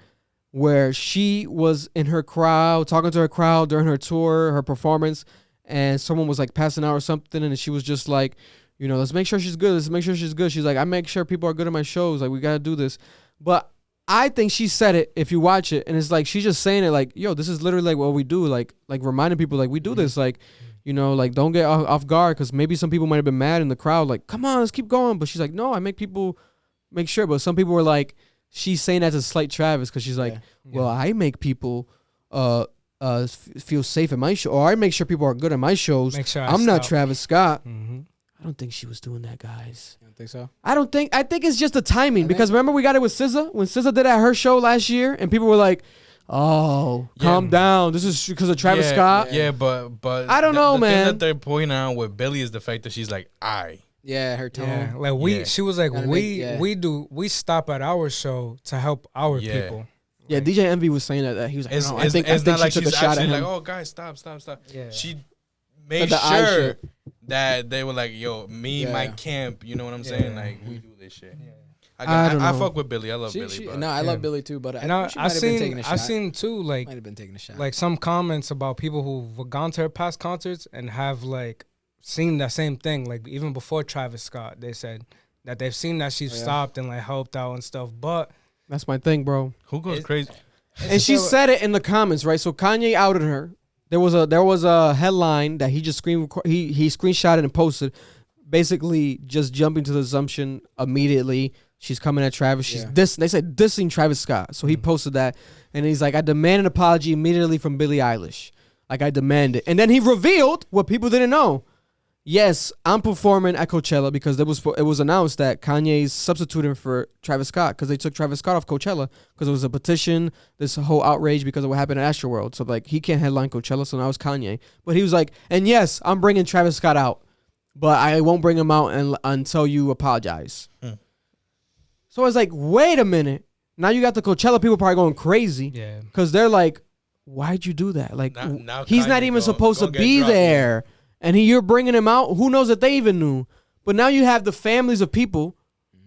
Speaker 2: where she was in her crowd, talking to her crowd during her tour, her performance, and someone was like passing out or something, and she was just like, you know, let's make sure she's good. Let's make sure she's good. She's like, I make sure people are good at my shows. Like, we got to do this. But I think she said it, if you watch it, and it's like, she's just saying it like, yo, this is literally like what we do. Like reminding people, like, we do this. Like, you know, like, don't get off guard, because maybe some people might have been mad in the crowd, like, come on, let's keep going. But she's like, no, I make people make sure. But some people were like, she's saying that to slight Travis, because she's like, well, I make people feel safe at my show, or I make sure people are good at my shows.
Speaker 5: Make sure
Speaker 2: I'm not Travis Scott.
Speaker 5: Mm-hmm.
Speaker 2: I don't think she was doing that, guys.
Speaker 3: You don't think so?
Speaker 2: I think it's just the timing, because remember we got it with SZA when SZA did it at her show last year, and people were like, oh, calm down. This is because of Travis Scott.
Speaker 4: Yeah, but
Speaker 2: I don't know,
Speaker 4: the
Speaker 2: man.
Speaker 4: thing that they're pointing out with Billie is the fact that she's like,
Speaker 3: Yeah, her tone.
Speaker 5: Yeah, like she was like, we stop at our show to help our people.
Speaker 2: Yeah, DJ Envy was saying that he was like,
Speaker 4: it's,
Speaker 2: no,
Speaker 4: it's,
Speaker 2: I think
Speaker 4: not like
Speaker 2: she took
Speaker 4: she's
Speaker 2: a shot at
Speaker 4: actually
Speaker 2: him.
Speaker 4: like, oh, guys, stop.
Speaker 5: Yeah.
Speaker 4: She made
Speaker 2: the eye
Speaker 4: sure
Speaker 2: shit.
Speaker 4: that they were like, yo, me, my camp, you know what I'm saying? Like, we do this shit.
Speaker 5: Yeah.
Speaker 4: I fuck with Billie. I love Billie.
Speaker 3: No, I love Billie too, but
Speaker 5: I've seen too, like,
Speaker 3: might have been taking a shot.
Speaker 5: like some comments about people who've gone to her past concerts and have like seen that same thing. Like even before Travis Scott, they said that they've seen that she's stopped and like helped out and stuff. But
Speaker 2: that's my thing, bro.
Speaker 4: Who goes crazy?
Speaker 2: And she said it in the comments, right? So Kanye outed her. There was a headline that he just he screenshotted and posted, basically just jumping to the assumption immediately she's coming at Travis. She's they said dissing Travis Scott. So he posted that, and he's like, I demand an apology immediately from Billie Eilish. Like, I demand it. And then he revealed what people didn't know. Yes, I'm performing at Coachella because it was announced that Kanye's substituting for Travis Scott, because they took Travis Scott off Coachella because it was a petition, this whole outrage because of what happened at Astroworld. So, like, he can't headline Coachella, so now it's Kanye. But he was like, and yes, I'm bringing Travis Scott out, but I won't bring him out until you apologize. So I was like, wait a minute. Now you got the Coachella people probably going crazy because they're like, why'd you do that? Like, now he's not even supposed to be there. And you're bringing him out. Who knows if they even knew? But now you have the families of people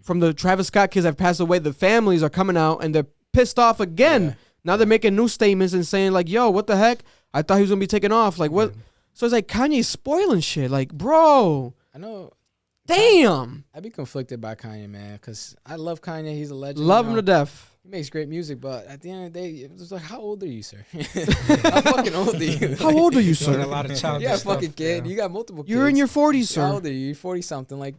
Speaker 2: from the Travis Scott kids that have passed away. The families are coming out and they're pissed off again. Yeah. Now they're making new statements and saying like, yo, what the heck? I thought he was going to be taken off. Like, what? So it's like Kanye's spoiling shit. Like, bro.
Speaker 3: I know.
Speaker 2: Damn.
Speaker 3: I'd be conflicted by Kanye, man, because I love Kanye. He's a legend.
Speaker 2: Love him to death. He
Speaker 3: makes great music, but at the end of the day, it was like, how old are you, sir? How fucking old are you?
Speaker 2: How old are you, sir?
Speaker 5: A lot of childish
Speaker 3: You got a
Speaker 5: stuff,
Speaker 3: fucking kid. You got multiple kids.
Speaker 2: You're in your 40s, sir.
Speaker 3: How old are you? You're 40-something. Like,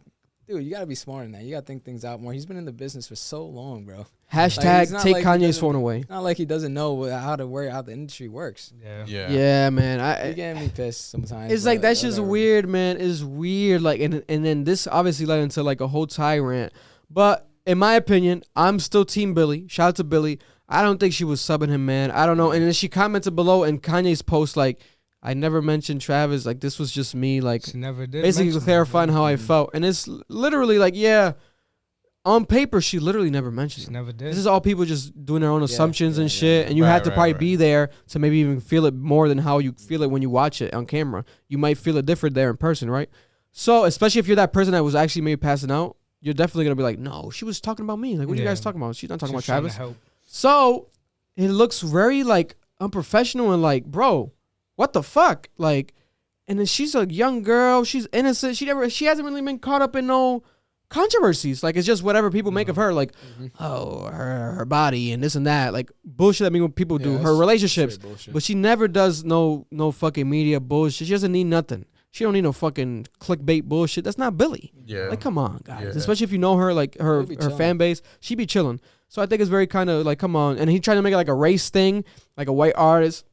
Speaker 3: dude, you got to be smarter than that. You got to think things out more. He's been in the business for so long, bro.
Speaker 2: Hashtag like, take Kanye's phone away.
Speaker 3: Not like he doesn't know how the industry works.
Speaker 2: Yeah, man.
Speaker 3: You getting me pissed sometimes.
Speaker 2: It's like, that's just weird, man. It's weird. Like, and then this obviously led into like a whole tyrant. But in my opinion, I'm still Team Billie. Shout out to Billie. I don't think she was subbing him, man. I don't know. And then she commented below in Kanye's post, like, I never mentioned Travis. Like, this was just me. Like,
Speaker 5: she never did.
Speaker 2: Basically clarifying how I felt. And it's literally like, yeah, on paper, she literally never mentioned it.
Speaker 5: She never did.
Speaker 2: This is all people just doing their own assumptions and shit. And you have to probably be there to maybe even feel it more than how you feel it when you watch it on camera. You might feel it different there in person, right? So, especially if you're that person that was actually maybe passing out, you're definitely going to be like, no, she was talking about me. Like, what are you guys talking about? She's not talking about Travis. So it looks very like unprofessional and like, bro, what the fuck? Like, and then she's a young girl. She's innocent. She hasn't really been caught up in no controversies. Like, it's just whatever people make of her. Like, oh, her body and this and that. Like, bullshit that people do. Her relationships. But she never does no fucking media bullshit. She doesn't need nothing. She don't need no fucking clickbait bullshit. That's not Billie. Yeah. Like, come on, guys. Yeah. Especially if you know her, like her fan base. She be chilling. So I think it's very kind of like, come on. And he tried to make it like a race thing, like a white artist.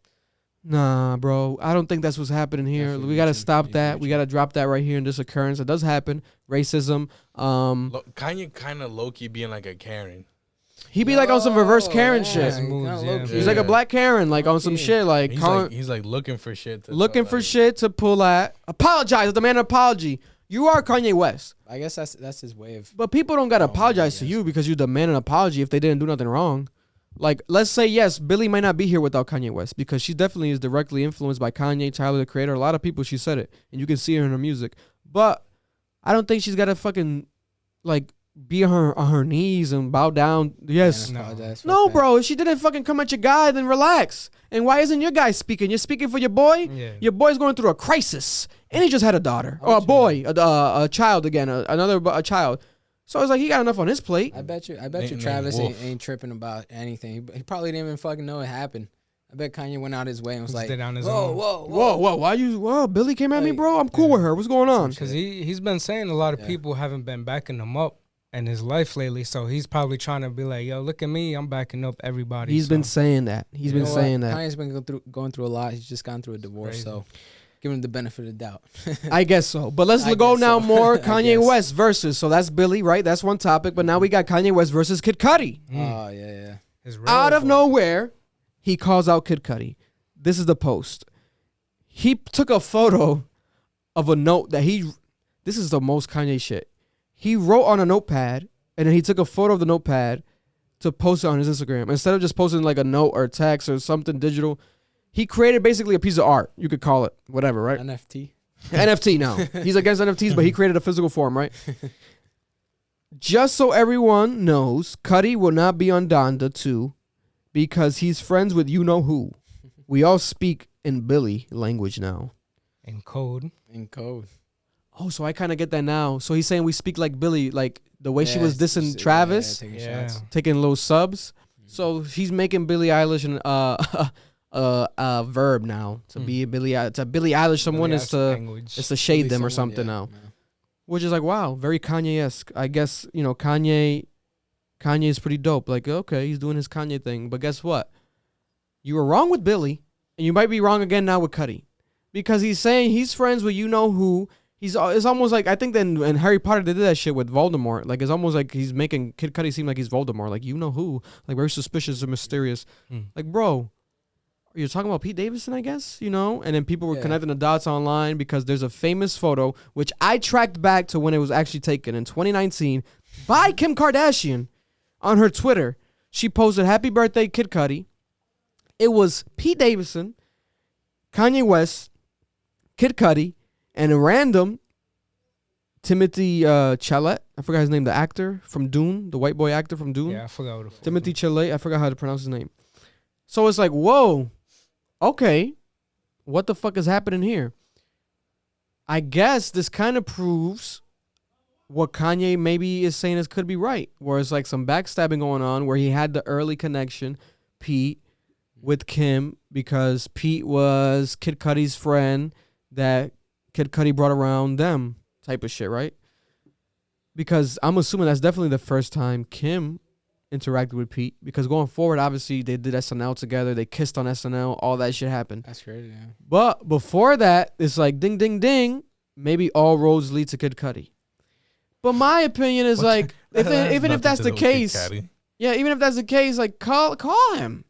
Speaker 2: Nah, bro. I don't think that's what's happening here. Definitely we got to stop that. We got to drop that right here in this occurrence. It does happen. Racism.
Speaker 4: Kanye kind of low-key being like a Karen.
Speaker 2: He be like on some reverse Karen shit. He's like a black Karen, like on some shit. Like
Speaker 4: he's like looking for shit.
Speaker 2: Looking for shit to pull at. Apologize. Demand an apology. You are Kanye West.
Speaker 3: I guess that's his way of.
Speaker 2: But people don't gotta
Speaker 3: Oh,
Speaker 2: apologize to
Speaker 3: yes.
Speaker 2: you because you demand an apology if they didn't do nothing wrong. Like, let's say, yes, Billie might not be here without Kanye West because she definitely is directly influenced by Kanye, Tyler, the Creator. A lot of people, she said it, and you can see her in her music. But I don't think she's gotta fucking, like, be on her knees and bow down. Yes. No, bro. If she didn't fucking come at your guy, then relax. And why isn't your guy speaking? You're speaking for your boy?
Speaker 5: Yeah.
Speaker 2: Your boy's going through a crisis. And he just had a daughter. Or a boy. A child again. A child. So it's like he got enough on his plate.
Speaker 3: I bet you
Speaker 4: Name
Speaker 3: Travis
Speaker 4: Wolf.
Speaker 3: ain't tripping about anything. He probably didn't even fucking know it happened. I bet Kanye went out his way and was like,
Speaker 5: did on his
Speaker 3: whoa,
Speaker 5: own.
Speaker 3: whoa.
Speaker 2: Why you? Whoa, Billie came at me,
Speaker 3: Like,
Speaker 2: bro. I'm cool with her. What's going on?
Speaker 5: Because he's been saying a lot of
Speaker 3: Yeah.
Speaker 5: people haven't been backing him up in his life lately. So he's probably trying to be like, yo, look at me. I'm backing up everybody.
Speaker 2: He's been saying that. He's
Speaker 3: You
Speaker 2: been
Speaker 3: know
Speaker 2: saying
Speaker 3: what?
Speaker 2: that.
Speaker 3: Kanye's been going through a lot. He's just gone through a divorce,
Speaker 5: Crazy.
Speaker 3: so give him the benefit of the doubt.
Speaker 2: I guess so. But let's
Speaker 3: I
Speaker 2: go
Speaker 3: guess
Speaker 2: now
Speaker 3: so.
Speaker 2: more
Speaker 3: I
Speaker 2: Kanye
Speaker 3: guess.
Speaker 2: West versus. So that's Billie, right? That's one topic. But now we got Kanye West versus Kid Cudi.
Speaker 3: Oh yeah.
Speaker 5: His
Speaker 2: Out of
Speaker 5: railroad.
Speaker 2: nowhere, he calls out Kid Cudi. This is the post. He took a photo of a note that this is the most Kanye shit. He wrote on a notepad and then he took a photo of the notepad to post it on his Instagram. Instead of just posting like a note or text or something digital, he created basically a piece of art. You could call it whatever, right?
Speaker 3: NFT.
Speaker 2: NFT now. He's against NFTs, but he created a physical form, right? Just so everyone knows, Cudi will not be on Donda 2 because he's friends with you-know-who. We all speak in Billie language now.
Speaker 5: In code.
Speaker 3: In code.
Speaker 2: Oh, so I kind of get that now. So he's saying we speak like Billie, like the way she was dissing
Speaker 3: just-
Speaker 2: Travis,
Speaker 3: taking
Speaker 5: Yeah.
Speaker 3: shots.
Speaker 2: taking little subs. So he's making Billie Eilish a verb now to be Billie Eilish. Someone is to
Speaker 5: language.
Speaker 2: it's to shade
Speaker 3: Really
Speaker 2: them or
Speaker 3: someone,
Speaker 2: something
Speaker 3: yeah,
Speaker 2: now.
Speaker 3: yeah.
Speaker 2: Which is like, wow, very Kanye-esque. I guess, Kanye is pretty dope. Like, okay, he's doing his Kanye thing. But guess what? You were wrong with Billie, and you might be wrong again now with Cudi. Because he's saying he's friends with you-know-who. It's almost like, I think that in Harry Potter, they did that shit with Voldemort. Like, it's almost like he's making Kid Cudi seem like he's Voldemort. Like, you-know-who. Like, very suspicious and mysterious. Like, bro, you're talking about Pete Davidson, I guess, And then people were
Speaker 3: Yeah.
Speaker 2: connecting the dots online because there's a famous photo, which I tracked back to when it was actually taken in 2019 by Kim Kardashian on her Twitter. She posted, "Happy birthday, Kid Cudi." It was Pete Davidson, Kanye West, Kid Cudi, and a random Timothy Chalamet. I forgot his name, the actor from Dune, the white boy actor from Dune.
Speaker 5: Yeah, I forgot what the fuck.
Speaker 2: Timothy Chalamet. I forgot how to pronounce his name. So it's like, whoa, okay, what the fuck is happening here? I guess this kind of proves what Kanye maybe is saying could be right, where it's like some backstabbing going on, where he had the early connection, Pete, with Kim, because Pete was Kid Cudi's friend that Kid Cudi brought around them type of shit, right? Because I'm assuming that's definitely the first time Kim interacted with Pete, because going forward, obviously, they did SNL together. They kissed on SNL. All that shit happened.
Speaker 3: That's crazy, yeah.
Speaker 2: But before that, it's like ding, ding, ding. Maybe all roads lead to Kid Cudi. But my opinion is like, even if that's the case, yeah, even if that's the case, like call him.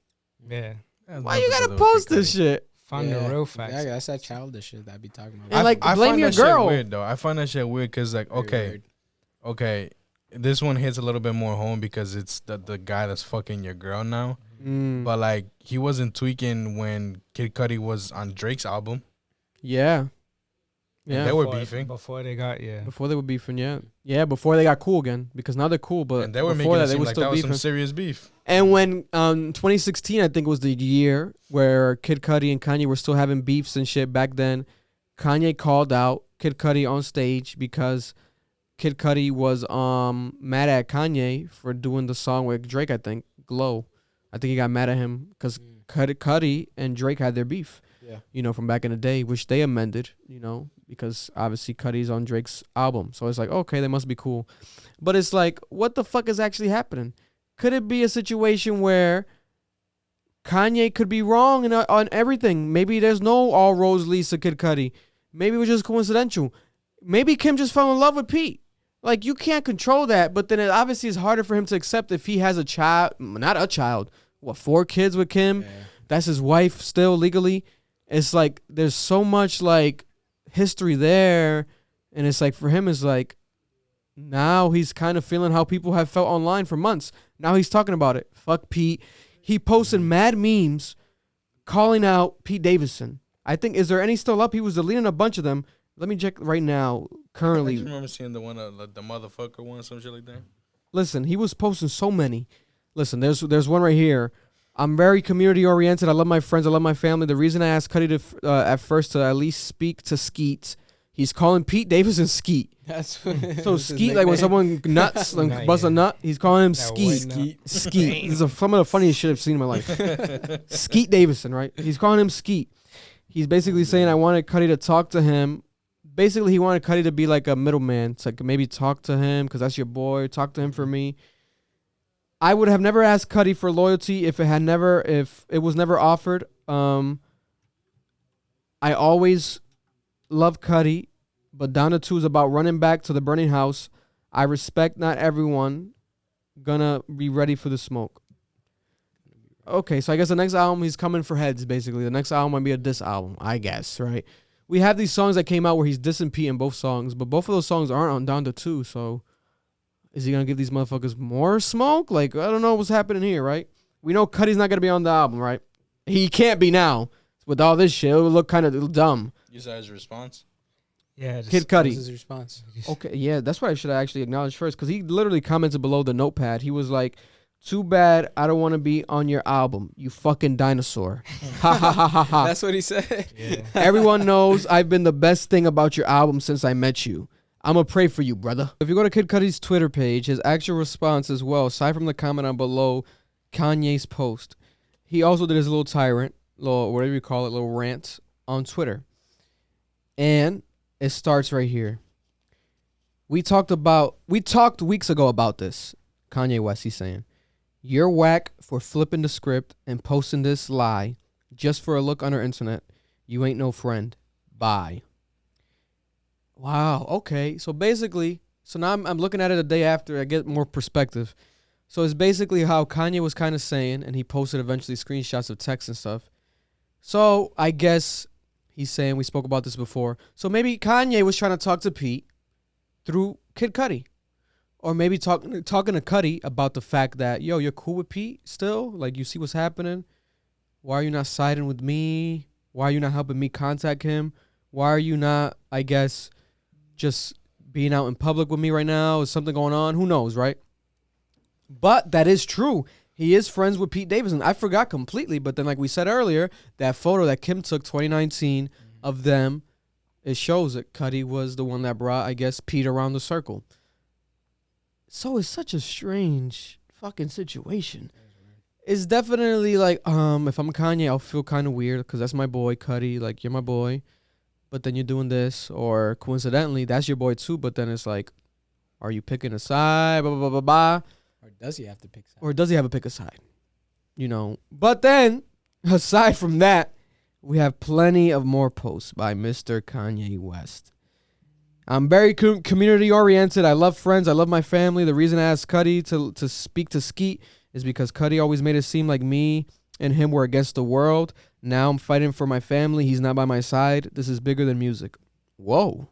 Speaker 5: Yeah.
Speaker 2: Why you gotta post this shit?
Speaker 5: Find the real facts.
Speaker 3: Yeah, that's that childish shit that I be talking about.
Speaker 2: And like
Speaker 4: I
Speaker 2: blame
Speaker 4: find
Speaker 2: your
Speaker 4: that shit
Speaker 2: girl.
Speaker 4: weird though. I find that shit weird because like,
Speaker 3: Very
Speaker 4: okay, this one hits a little bit more home because it's the guy that's fucking your girl now. But like, he wasn't tweaking when Kid Cudi was on Drake's album.
Speaker 2: Yeah.
Speaker 4: And they were beefing.
Speaker 5: Before they got,
Speaker 2: Before they were beefing, yeah. Before they got cool again, because now they're cool, but
Speaker 4: And they were
Speaker 2: before
Speaker 4: making it
Speaker 2: that, they
Speaker 4: seem
Speaker 2: were
Speaker 4: like
Speaker 2: still
Speaker 4: that was
Speaker 2: beefing.
Speaker 4: some serious beef.
Speaker 2: And when 2016, I think was the year where Kid Cudi and Kanye were still having beefs and shit back then, Kanye called out Kid Cudi on stage because Kid Cudi was mad at Kanye for doing the song with Drake, I think, Glow. I think he got mad at him because Cudi and Drake had their beef, from back in the day, which they amended, because obviously Cudi's on Drake's album. So it's like, okay, they must be cool. But it's like, what the fuck is actually happening? Could it be a situation where Kanye could be wrong on everything? Maybe there's no all roads leads to Kid Cudi. Maybe it was just coincidental. Maybe Kim just fell in love with Pete. Like, you can't control that, but then it obviously is harder for him to accept if he has a child, not a child, 4 kids with Kim?
Speaker 3: Yeah.
Speaker 2: That's his wife still legally. It's like there's so much like history there, And it's like, for him, it's like, now he's kind of feeling how people have felt online for months. Now he's talking about it. Fuck Pete. He posted mad memes calling out Pete Davidson. I think, is there any still up? He was deleting a bunch of them. Let me check right now. Currently,
Speaker 4: I just remember seeing the one, like the motherfucker one, some shit like that.
Speaker 2: listen, he was posting so many. Listen, there's one right here. I'm very community oriented. I love my friends. I love my family. The reason I asked Cudi to at first to at least speak to Skeet, he's calling Pete Davidson Skeet.
Speaker 3: That's
Speaker 2: So Skeet, like when someone nuts, like bust a nut, he's calling him
Speaker 5: That
Speaker 2: Skeet.
Speaker 5: white nut.
Speaker 2: Skeet. This is some of the funniest shit I've seen in my life. Skeet Davidson, right? He's calling him Skeet. He's basically saying, I wanted Cudi to talk to him. Basically, he wanted Cudi to be like a middleman. It's like, maybe talk to him because that's your boy. Talk to him for me. I would have never asked Cudi for loyalty if it was never offered. I always love Cudi, but Down to Two is about running back to the burning house. I respect not everyone gonna be ready for the smoke. Okay, so I guess the next album he's coming for heads, basically. The next album might be a diss album, I guess, right? We have these songs that came out where he's dissing Pete in both songs, but both of those songs aren't on Down to Two, so is he gonna give these motherfuckers more smoke? Like, I don't know what's happening here, right? We know Cudi's not gonna be on the album, right? He can't be now. With all this shit, it would look kind of dumb.
Speaker 4: You saw his response?
Speaker 5: Yeah, just,
Speaker 2: Kid
Speaker 3: What was
Speaker 2: Cudi.
Speaker 3: his response?
Speaker 2: Okay, yeah, that's what I should have actually acknowledged first, because he literally commented below the notepad. He was like, too bad I don't want to be on your album, you fucking dinosaur. Ha ha ha ha ha.
Speaker 3: That's what he said.
Speaker 5: yeah.
Speaker 2: Everyone knows I've been the best thing about your album since I met you. I'm going to pray for you, brother. If you go to Kid Cudi's Twitter page, his actual response as well, aside from the comment on below Kanye's post, he also did his little tyrant, little whatever you call it, little rant on Twitter. And it starts right here. We talked weeks ago about this. Kanye West, he's saying, you're whack for flipping the script and posting this lie just for a look on our internet. You ain't no friend. Bye. Wow. Okay. So basically, now I'm looking at it a day after. I get more perspective. So it's basically how Kanye was kind of saying, and he posted eventually screenshots of text and stuff. So I guess he's saying, we spoke about this before, so maybe Kanye was trying to talk to Pete through Kid Cudi. Or maybe talking to Cudi about the fact that, yo, you're cool with Pete still? Like, you see what's happening? Why are you not siding with me? Why are you not helping me contact him? Why are you not, I guess, just being out in public with me right now? Is something going on? Who knows, right? But that is true. He is friends with Pete Davidson. I forgot completely, but then like we said earlier, that photo that Kim took 2019 of them, it shows that Cudi was the one that brought, I guess, Pete around the circle. So it's such a strange fucking situation. It's definitely like, if I'm Kanye, I'll feel kind of weird because that's my boy, Cudi. Like, you're my boy, but then you're doing this. Or coincidentally, that's your boy too, but then it's like, are you picking a side? Blah, blah, blah, blah, blah.
Speaker 3: Or does he have to pick sides?
Speaker 2: Or does he have to pick a side? You know. But then, aside from that, we have plenty of more posts by Mr. Kanye West. I'm very community-oriented. I love friends. I love my family. The reason I asked Cudi to speak to Skeet is because Cudi always made it seem like me and him were against the world. Now I'm fighting for my family. He's not by my side. This is bigger than music. Whoa.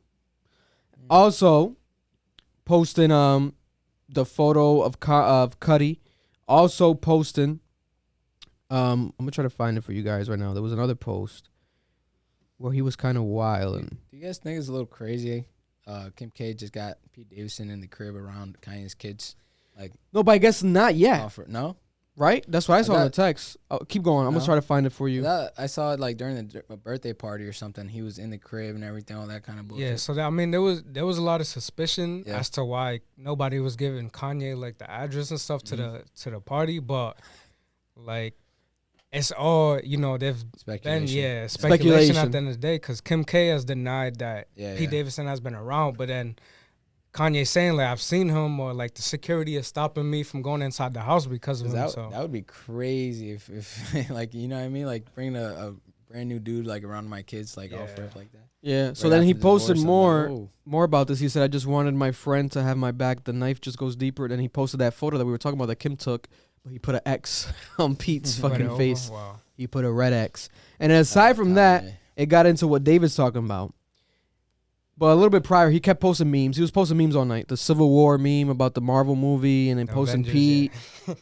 Speaker 2: Also, posting the photo of Cudi. Also posting, I'm going to try to find it for you guys right now. There was another post where he was kind of wild. And
Speaker 3: do you guys think it's a little crazy? Kim K just got Pete Davidson in the crib around Kanye's kids. Like,
Speaker 2: no, but I guess not yet.
Speaker 3: No?
Speaker 2: Right? That's what I saw in the text. Keep going. I'm going to try to find it for you.
Speaker 3: I saw it like during a birthday party or something. He was in the crib and everything, all that kind of bullshit.
Speaker 5: Yeah, so there was a lot of suspicion as to why nobody was giving Kanye like the address and stuff to the party, but like it's all, you know, they've
Speaker 3: speculation.
Speaker 5: been speculation at the end of the day, because Kim K has denied that Pete Davidson has been around, but then Kanye saying like I've seen him, or like the security is stopping me from going inside the house because of him.
Speaker 3: That would be crazy if like, you know what I mean, like bringing a brand new dude like around my kids like off rip like that.
Speaker 2: Yeah. So then he posted more about this. He said, I just wanted my friend to have my back. The knife just goes deeper. Then he posted that photo that we were talking about that Kim took, but he put an X on Pete's fucking face.
Speaker 5: Wow.
Speaker 2: He put a red X. And aside from that, it got into what David's talking about. But a little bit prior, he kept posting memes. He was posting memes all night. The Civil War meme about the Marvel movie, and then posting
Speaker 5: Avengers,
Speaker 2: Pete.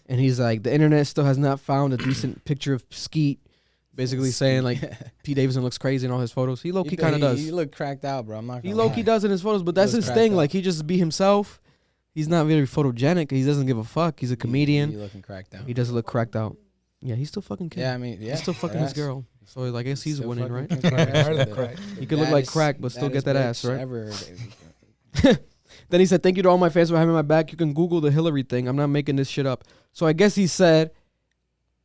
Speaker 2: And he's like, the internet still has not found a decent picture of Skeet. Basically saying like Pete Davidson looks crazy in all his photos. He low-key kind of does.
Speaker 3: He look cracked out, bro. I'm not gonna
Speaker 2: He low-key does in his photos, but that's his thing. Like, he just be himself. He's not very photogenic. He doesn't give a fuck. He's a comedian.
Speaker 3: He looking cracked out.
Speaker 2: He does look cracked out. Yeah, he's still fucking kidding.
Speaker 3: Yeah, I mean, yeah.
Speaker 2: He's still fucking his girl. So I guess he's
Speaker 3: Still
Speaker 2: winning, right?
Speaker 3: fucking
Speaker 2: He could look like crack, but still get that ass, right?
Speaker 3: Ever.
Speaker 2: Then he said, thank you to all my fans for having my back. You can Google the Hillary thing. I'm not making this shit up. So I guess he said,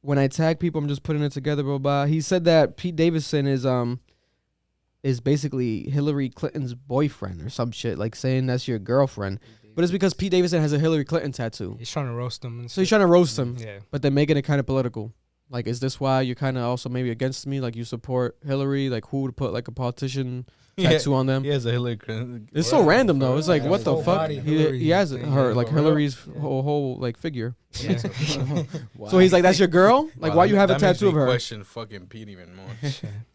Speaker 2: when I tag people, I'm just putting it together, blah, blah. He said that Pete Davidson is basically Hillary Clinton's boyfriend or some shit, like saying that's your girlfriend. But it's because Pete Davidson has a Hillary Clinton tattoo.
Speaker 5: He's trying to roast him.
Speaker 2: So he's trying to roast him,
Speaker 5: Yeah.
Speaker 2: but they're making it kind of political. Like, is this why you're kind of also maybe against me? Like, you support Hillary? Like, who would put like a politician tattoo on them?
Speaker 4: He has a Hillary Clinton.
Speaker 2: It's so random though. It's like,
Speaker 5: Yeah,
Speaker 2: what the
Speaker 5: whole
Speaker 2: fuck?
Speaker 5: body
Speaker 2: He
Speaker 5: Hillary
Speaker 2: has
Speaker 5: thing,
Speaker 2: her
Speaker 5: yeah.
Speaker 2: like
Speaker 4: For real?
Speaker 2: Hillary's
Speaker 4: Yeah.
Speaker 2: whole like figure.
Speaker 5: Yeah.
Speaker 2: So he's like, that's your girl? Like,
Speaker 4: Wow,
Speaker 2: why you have a
Speaker 4: that makes
Speaker 2: tattoo of
Speaker 4: me
Speaker 2: her?
Speaker 4: Question fucking Pete even more.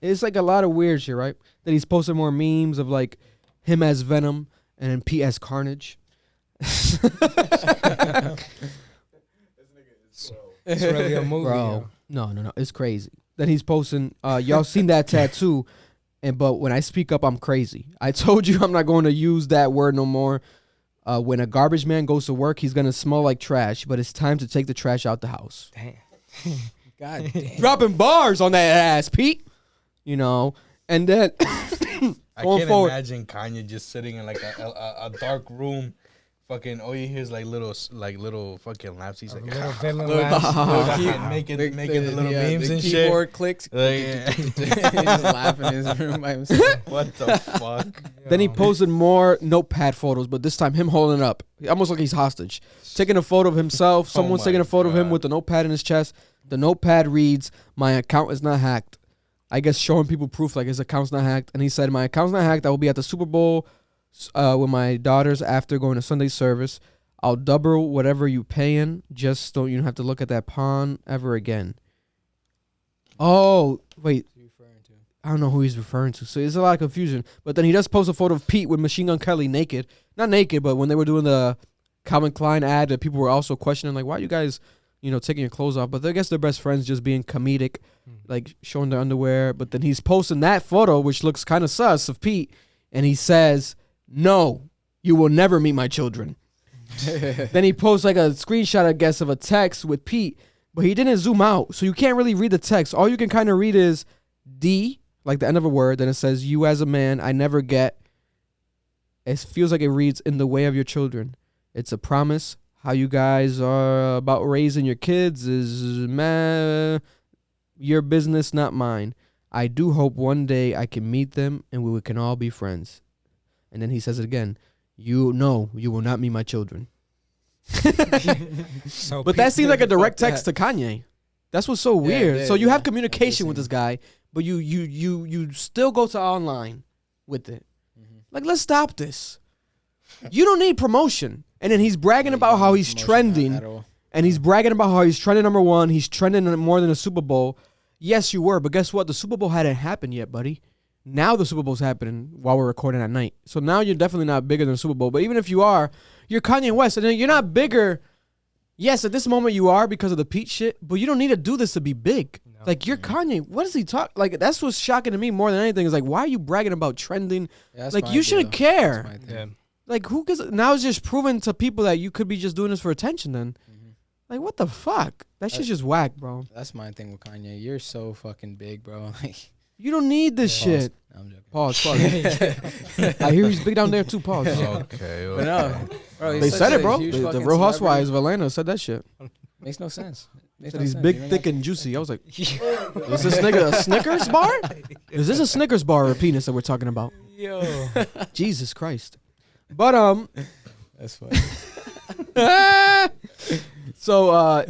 Speaker 2: It's like a lot of weird shit, right? Then he's posting more memes of like him as Venom and then Pete as Carnage.
Speaker 5: It's really a movie.
Speaker 2: Bro,
Speaker 5: Yo.
Speaker 2: no, it's crazy. Then he's posting, y'all seen that tattoo, but when I speak up, I'm crazy. I told you I'm not going to use that word no more. When a garbage man goes to work, he's gonna smell like trash, but it's time to take the trash out the house.
Speaker 5: Damn.
Speaker 3: God damn.
Speaker 2: Dropping bars on that ass, Pete. You know, and then
Speaker 4: I
Speaker 2: going
Speaker 4: can't
Speaker 2: forward.
Speaker 4: imagine Kanye just sitting in like a dark room. Fucking all you hear is like little fucking laps. He's like
Speaker 5: Little villain
Speaker 3: Little-
Speaker 5: laugh.
Speaker 4: making the little memes
Speaker 3: the
Speaker 4: and shit.
Speaker 3: keyboard clicks.
Speaker 4: Like,
Speaker 3: He's just laughing in his room by himself.
Speaker 4: what the fuck?
Speaker 2: Then he
Speaker 5: Yo.
Speaker 2: posted more notepad photos, but this time him holding it up, almost like he's hostage, taking a photo of himself. Someone's
Speaker 4: my
Speaker 2: taking a photo of him
Speaker 4: God.
Speaker 2: with the notepad in his chest. The notepad reads, "My account is not hacked." I guess showing people proof like his account's not hacked. And he said, "My account's not hacked. I will be at the Super Bowl with my daughters after going to Sunday service. I'll double whatever you paying. Just don't you don't have to look at that pawn ever again." Oh wait. I don't know who he's referring to. So there's a lot of confusion. But then he does post a photo of Pete with Machine Gun Kelly naked. Not naked, but when they were doing the Calvin Klein ad, that people were also questioning, like, why are you guys, taking your clothes off? But I guess they're best friends, just being comedic, like showing their underwear. But then he's posting that photo, which looks kind of sus, of Pete. And he says, "No, you will never meet my children." Then he posts like a screenshot, I guess, of a text with Pete. But he didn't zoom out. So you can't really read the text. All you can kind of read is D, like the end of a word, then it says, "You as a man, I never get." It feels like it reads, "In the way of your children. It's a promise. How you guys are about raising your kids is your business, not mine. I do hope one day I can meet them and we can all be friends." And then he says it again, "You will not meet my children."
Speaker 5: So
Speaker 2: But that seems like a direct text to Kanye. That's what's so weird.
Speaker 3: yeah,
Speaker 2: So you
Speaker 3: yeah.
Speaker 2: have communication with this guy, but you still go to online with it. Like, let's stop this. You don't need promotion. And then he's bragging about how he's trending, and he's bragging about how he's trending number one. He's trending more than the Super Bowl. Yes, you were, but guess what? The Super Bowl hadn't happened yet, buddy. Now the Super Bowl's happening while we're recording at night. So now you're definitely not bigger than the Super Bowl. But even if you are, you're Kanye West, and then you're not bigger. Yes, at this moment you are because of the Pete shit, but you don't need to do this to be big.
Speaker 5: No.
Speaker 2: Like, you're Kanye. What does he talk? Like, that's what's shocking to me more than anything is, like, why are you bragging about trending? Like, you shouldn't care.
Speaker 5: Yeah.
Speaker 2: Like, who gives? Now it's just proving to people that you could be just doing this for attention then. Like, what the fuck? That shit's just whack, bro.
Speaker 3: That's my thing with Kanye. You're so fucking big, bro. Like,
Speaker 2: You don't need this shit.
Speaker 3: no, I'm joking.
Speaker 2: Pause. I hear he's big down there too. Pause.
Speaker 4: Okay.
Speaker 3: But no, bro, he's
Speaker 2: They
Speaker 3: such
Speaker 2: said it,
Speaker 3: a
Speaker 2: bro.
Speaker 3: huge
Speaker 2: The
Speaker 3: fucking
Speaker 2: Real Housewives of
Speaker 3: celebrity.
Speaker 2: Atlanta said that shit.
Speaker 3: Makes no sense. Makes
Speaker 2: Said
Speaker 3: no
Speaker 2: he's
Speaker 3: sense.
Speaker 2: big,
Speaker 3: You're
Speaker 2: thick,
Speaker 3: not-
Speaker 2: and juicy. I was like, is this nigga a Snickers bar? Is this a Snickers bar or a penis that we're talking about?
Speaker 5: Yo.
Speaker 2: Jesus Christ. But
Speaker 3: That's funny.
Speaker 2: so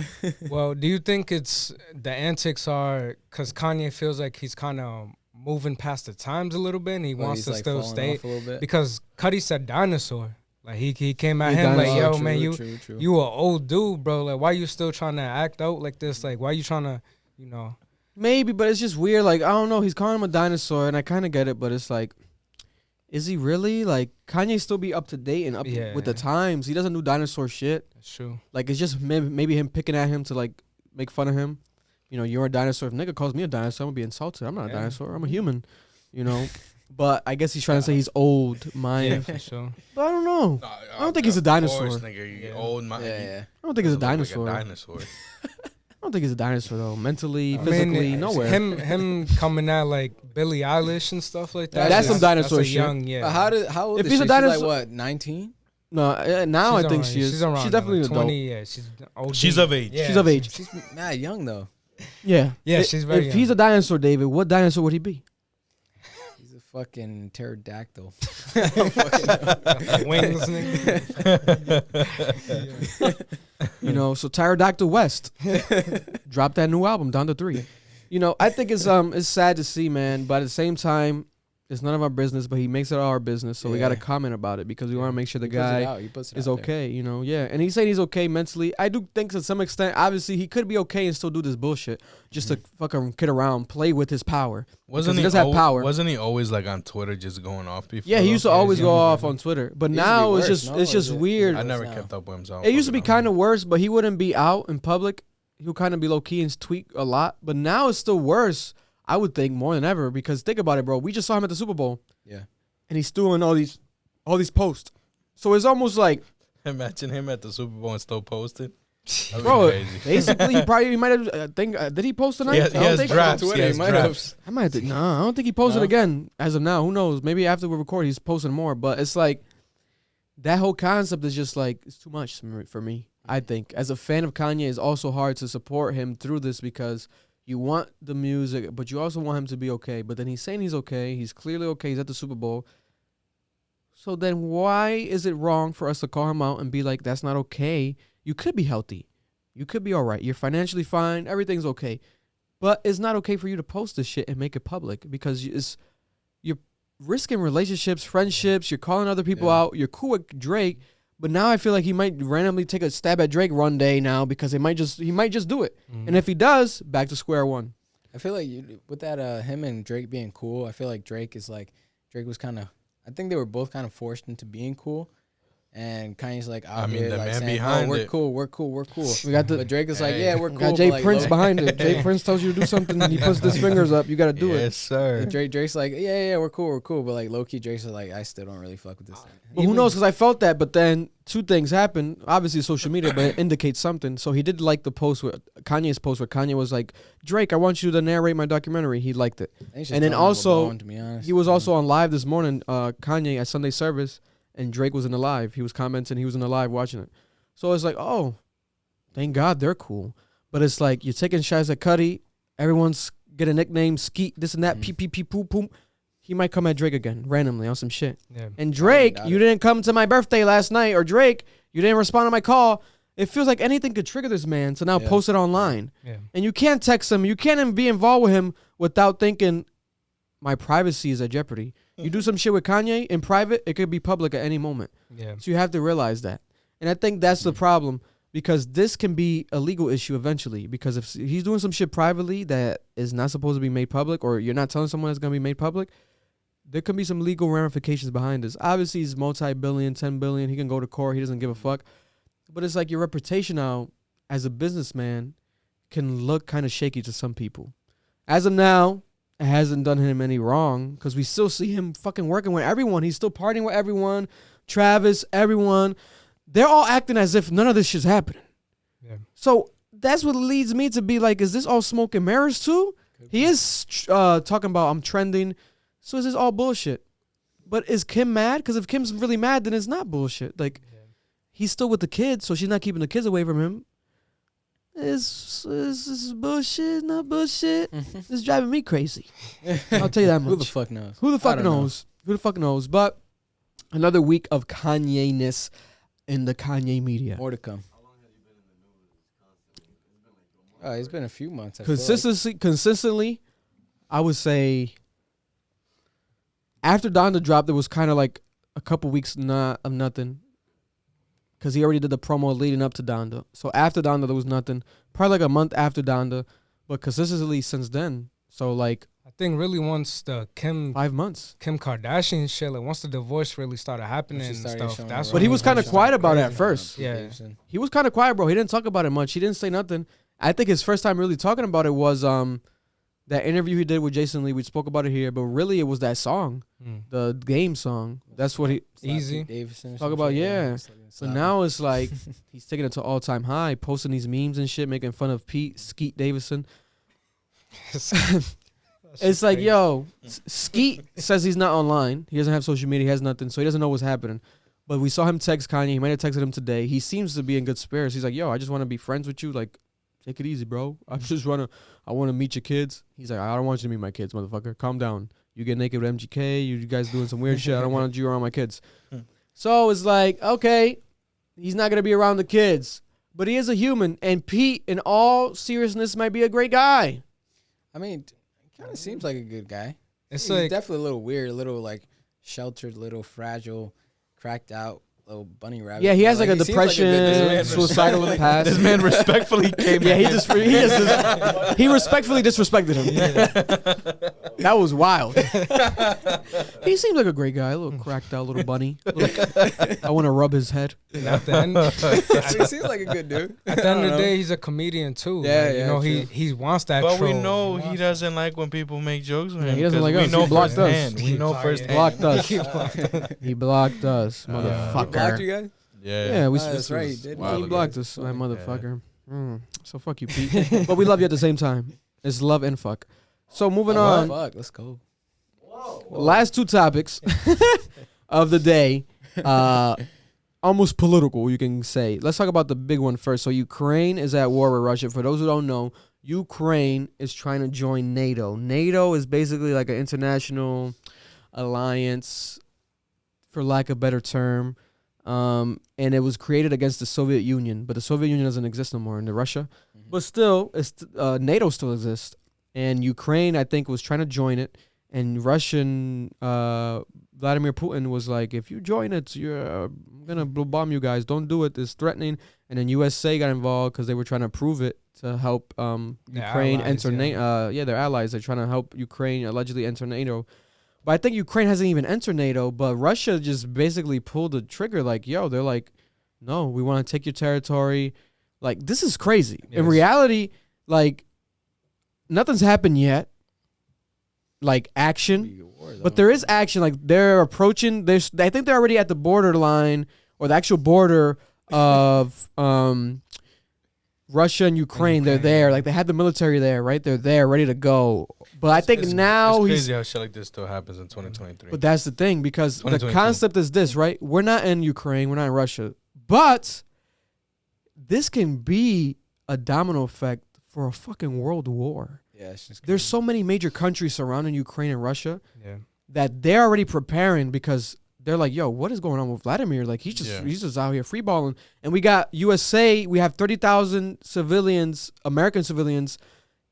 Speaker 5: Well, do you think it's the antics are because Kanye feels like he's kind of moving past the times a little bit and he
Speaker 3: Well,
Speaker 5: wants
Speaker 3: he's,
Speaker 5: to
Speaker 3: like,
Speaker 5: still
Speaker 3: falling
Speaker 5: stay?
Speaker 3: off a little bit.
Speaker 5: Because Cudi said dinosaur. Like he came at
Speaker 2: He
Speaker 5: him like,
Speaker 2: dinosaur.
Speaker 5: yo,
Speaker 3: True,
Speaker 5: man,
Speaker 3: true.
Speaker 5: you a old dude, bro. Like, why you still trying to act out like this? Like, why you trying to,
Speaker 2: maybe, but it's just weird. Like, I don't know. He's calling him a dinosaur, and I kind of get it, but it's like, is he really? Like, Kanye still be up to date and up with the times. He doesn't do dinosaur shit.
Speaker 5: That's true.
Speaker 2: Like, it's just maybe him picking at him to, like, make fun of him. You know, you're a dinosaur. If nigga calls me a dinosaur, I'm going to be insulted. I'm not a dinosaur. I'm a human, you know. But I guess he's trying to say he's old mind.
Speaker 5: Yeah, for sure.
Speaker 2: But I don't know. I don't think he's a dinosaur.
Speaker 4: Course, nigga, you old mind.
Speaker 3: Yeah.
Speaker 2: I don't think he's a dinosaur.
Speaker 4: Like a dinosaur.
Speaker 2: I don't think he's a dinosaur, though. Mentally, physically, nowhere.
Speaker 5: Him coming out like Billie Eilish and stuff like that.
Speaker 2: That's some dinosaur shit.
Speaker 5: Young, yeah.
Speaker 3: But how old
Speaker 2: If
Speaker 3: is
Speaker 2: he's
Speaker 3: she?
Speaker 2: a dinosaur,
Speaker 3: She's like, what, 19?
Speaker 2: No, now I think she is.
Speaker 5: She's around.
Speaker 2: She's definitely
Speaker 5: like
Speaker 2: an adult.
Speaker 5: 20, yeah, she's old.
Speaker 4: She's of age.
Speaker 5: Yeah,
Speaker 2: She's of age.
Speaker 3: She's mad young, though.
Speaker 2: Yeah.
Speaker 5: Yeah, she's very
Speaker 2: If he's a dinosaur, David, what dinosaur would he be?
Speaker 3: He's a fucking pterodactyl.
Speaker 5: wings.
Speaker 2: You know, so Pterodactyl West dropped that new album down to 3. You know, I think it's sad to see, man, but at the same time, it's none of our business, but he makes it our business, so we got to comment about it because we want to make sure the guy is okay, you know, and he's saying he's okay mentally. I do think to some extent, obviously, he could be okay and still do this bullshit just to fucking kid around, play with his power.
Speaker 4: Wasn't he
Speaker 2: does have power.
Speaker 4: Wasn't he always like on Twitter just going off before?
Speaker 2: Yeah, he used to always go off on Twitter, but now it's just weird.
Speaker 4: I never kept up with him. So
Speaker 2: it used to be kind of worse, but he wouldn't be out in public. He would kind of be low key and tweet a lot, but now it's still worse. I would think more than ever because think about it, bro. We just saw him at the Super Bowl.
Speaker 3: Yeah.
Speaker 2: And he's doing all these posts. So it's almost like
Speaker 4: imagine him at the Super Bowl and still posting.
Speaker 2: Bro, basically he might have did he post tonight?
Speaker 4: He has drafts.
Speaker 2: I might have I don't think he posted again as of now. Who knows? Maybe after we record he's posting more, but it's like that whole concept is just like it's too much for me. I think as a fan of Kanye, it's also hard to support him through this because you want the music, but you also want him to be okay. But then he's saying he's okay. He's clearly okay. He's at the Super Bowl. So then why is it wrong for us to call him out and be like, that's not okay? You could be healthy. You could be all right. You're financially fine. Everything's okay. But it's not okay for you to post this shit and make it public because you're risking relationships, friendships. You're calling other people out. You're cool with Drake. But now I feel like he might randomly take a stab at Drake one day now because he might just do it. And if he does, back to square one.
Speaker 3: I feel like with that him and Drake being cool, I feel like Drake was kind of, I think they were both kind of forced into being cool. And Kanye's like out here like saying, we're cool.
Speaker 2: We got
Speaker 3: but Drake is like, yeah, we're cool.
Speaker 2: Got Jay
Speaker 3: like,
Speaker 2: Prince behind it. Jay Prince tells you to do something and he puts his fingers up. You got to do it.
Speaker 4: Yes, sir.
Speaker 3: Drake's like, yeah, we're cool. But like low-key, Drake's like, I still don't really fuck with this thing.
Speaker 2: Well, who knows? Because I felt that, but then 2 things happened. Obviously, social media, but it indicates something. So he did like the post with Kanye's post where Kanye was like, Drake, I want you to narrate my documentary. He liked it. And then also, he was also on live this morning, Kanye at Sunday service, and Drake was in the live. He was commenting. He was in the live watching it. So it's like, oh, thank God they're cool. But it's like you're taking shots at Cudi. Everyone's get a nickname, Skeet, this and that, pee, poop, poop. He might come at Drake again randomly on some shit. Yeah. And Drake, you didn't come to my birthday last night, or Drake, you didn't respond to my call. It feels like anything could trigger this man to now post it online. Yeah. And you can't text him. You can't even be involved with him without thinking my privacy is at jeopardy. You do some shit with Kanye in private, it could be public at any moment. Yeah. So you have to realize that. And I think that's the problem because this can be a legal issue eventually because if he's doing some shit privately that is not supposed to be made public or you're not telling someone it's going to be made public, there could be some legal ramifications behind this. Obviously, he's multi-billion, 10 billion. He can go to court. He doesn't give a fuck. But it's like your reputation now as a businessman can look kind of shaky to some people. As of now, it hasn't done him any wrong because we still see him fucking working with everyone. He's still partying with everyone. Travis, everyone. They're all acting as if none of this shit's happening. Yeah. So that's what leads me to be like, is this all smoke and mirrors too? He is talking about I'm trending. So is this all bullshit? But is Kim mad? Because if Kim's really mad, then it's not bullshit. Like, he's still with the kids, so she's not keeping the kids away from him. Is bullshit, not bullshit? It's driving me crazy. I'll tell you that much.
Speaker 3: Who the fuck knows?
Speaker 2: Who the fuck knows? Who the fuck knows? But another week of Kanye-ness in the Kanye media.
Speaker 3: More to come. How long have you been in the news? It's been a few months.
Speaker 2: Consistently, I would say after Donda dropped, there was kind of like a couple weeks of nothing. Because he already did the promo leading up to Donda. So after Donda, there was nothing. Probably like a month after Donda. But consistently since then, So like
Speaker 5: I think really once the
Speaker 2: 5 months.
Speaker 5: Kim Kardashian shit, like once the divorce really started happening and stuff, that's
Speaker 2: But
Speaker 5: when
Speaker 2: he was kind of quiet about it at
Speaker 3: Crazy.
Speaker 2: first.
Speaker 5: Yeah.
Speaker 2: He was kind of quiet, bro. He didn't talk about it much. He didn't say nothing. I think his first time really talking about it was that interview he did with Jason Lee. We spoke about it here, but really it was that song, the game song. That's what he
Speaker 5: Easy.
Speaker 2: talk about. Yeah. So now it's like he's taking it to all time high, posting these memes and shit, making fun of Pete Davidson. It's like, yo, Skeet says he's not online. He doesn't have social media. He has nothing, so he doesn't know what's happening. But we saw him text Kanye. He might have texted him today. He seems to be in good spirits. He's like, yo, I just want to be friends with you. Like, take it easy, bro. I want to meet your kids. He's like, I don't want you to meet my kids, motherfucker. Calm down. You get naked with MGK. You guys doing some weird shit. I don't want you around my kids. So it's like, okay, he's not going to be around the kids. But he is a human. And Pete, in all seriousness, might be a great guy.
Speaker 3: I mean, kind of seems like a good guy.
Speaker 5: It's
Speaker 3: He's
Speaker 5: like
Speaker 3: definitely a little weird, a little like sheltered, little fragile, cracked out little bunny rabbit.
Speaker 2: Yeah, he has like a
Speaker 3: he seems like a good
Speaker 2: depression,
Speaker 3: dude.
Speaker 2: suicidal in the past.
Speaker 4: This man respectfully came
Speaker 2: Yeah,
Speaker 4: in.
Speaker 2: he respectfully disrespected him. That was wild. He seems like a great guy, a little cracked out little bunny. I want to rub his head.
Speaker 5: at the end,
Speaker 3: He seems like a good dude.
Speaker 5: at the end of the day, he's a comedian too.
Speaker 3: Yeah,
Speaker 5: Like,
Speaker 3: yeah,
Speaker 5: you know,
Speaker 3: true.
Speaker 5: he wants that.
Speaker 4: But we
Speaker 5: troll.
Speaker 4: know he doesn't like when people make jokes with
Speaker 2: Yeah,
Speaker 4: him.
Speaker 2: he doesn't
Speaker 4: 'cause
Speaker 2: like
Speaker 4: we
Speaker 2: us.
Speaker 4: know
Speaker 2: He blocked us.
Speaker 4: firsthand. We know
Speaker 5: Yeah.
Speaker 4: firsthand.
Speaker 2: Blocked us. He blocked us,
Speaker 3: He
Speaker 2: motherfucker.
Speaker 3: blocked you guys?
Speaker 2: Yeah, we.
Speaker 3: That's right, he did.
Speaker 2: He
Speaker 4: Wow,
Speaker 2: blocked
Speaker 4: guys.
Speaker 2: us, that motherfucker. So fuck you, Pete. But we love you at the same time. It's love and fuck. So moving on.
Speaker 3: Fuck, let's go.
Speaker 2: Last two topics of the day. Almost political, you can say. Let's talk about the big one first. So Ukraine is at war with Russia. For those who don't know, Ukraine is trying to join NATO. NATO is basically like an international alliance, for lack of a better term. And it was created against the Soviet Union, but the Soviet Union doesn't exist no more in Russia. But still, NATO still exists. And Ukraine, I think, was trying to join it. And Russian Vladimir Putin was like, if you join it, you're going to bomb you guys. Don't do it. It's threatening. And then USA got involved because they were trying to prove it to help Ukraine
Speaker 5: allies,
Speaker 2: enter
Speaker 5: yeah.
Speaker 2: NATO. They're allies. They're trying to help Ukraine allegedly enter NATO. But I think Ukraine hasn't even entered NATO. But Russia just basically pulled the trigger. Like, yo, they're like, no, we want to take your territory. Like, this is crazy.
Speaker 5: Yes.
Speaker 2: In reality, like, nothing's happened yet. Like, action. But there is action. Like, they're approaching. I think they're already at the borderline or the actual border of Russia and Ukraine. They're there. Like, they had the military there, right? They're there, ready to go. But I think now
Speaker 4: it's
Speaker 2: he's.
Speaker 4: crazy how shit like this still happens in 2023.
Speaker 2: But that's the thing, because the
Speaker 4: 2022.
Speaker 2: concept is this, right? We're not in Ukraine. We're not in Russia. But this can be a domino effect for a fucking world war.
Speaker 3: Yeah, it's just
Speaker 2: There's so many major countries surrounding Ukraine and Russia
Speaker 5: Yeah.
Speaker 2: that they're already preparing, because they're like, yo, what is going on with Vladimir? Like, he's just out here freeballing. And we got USA, we have 30,000 civilians, American civilians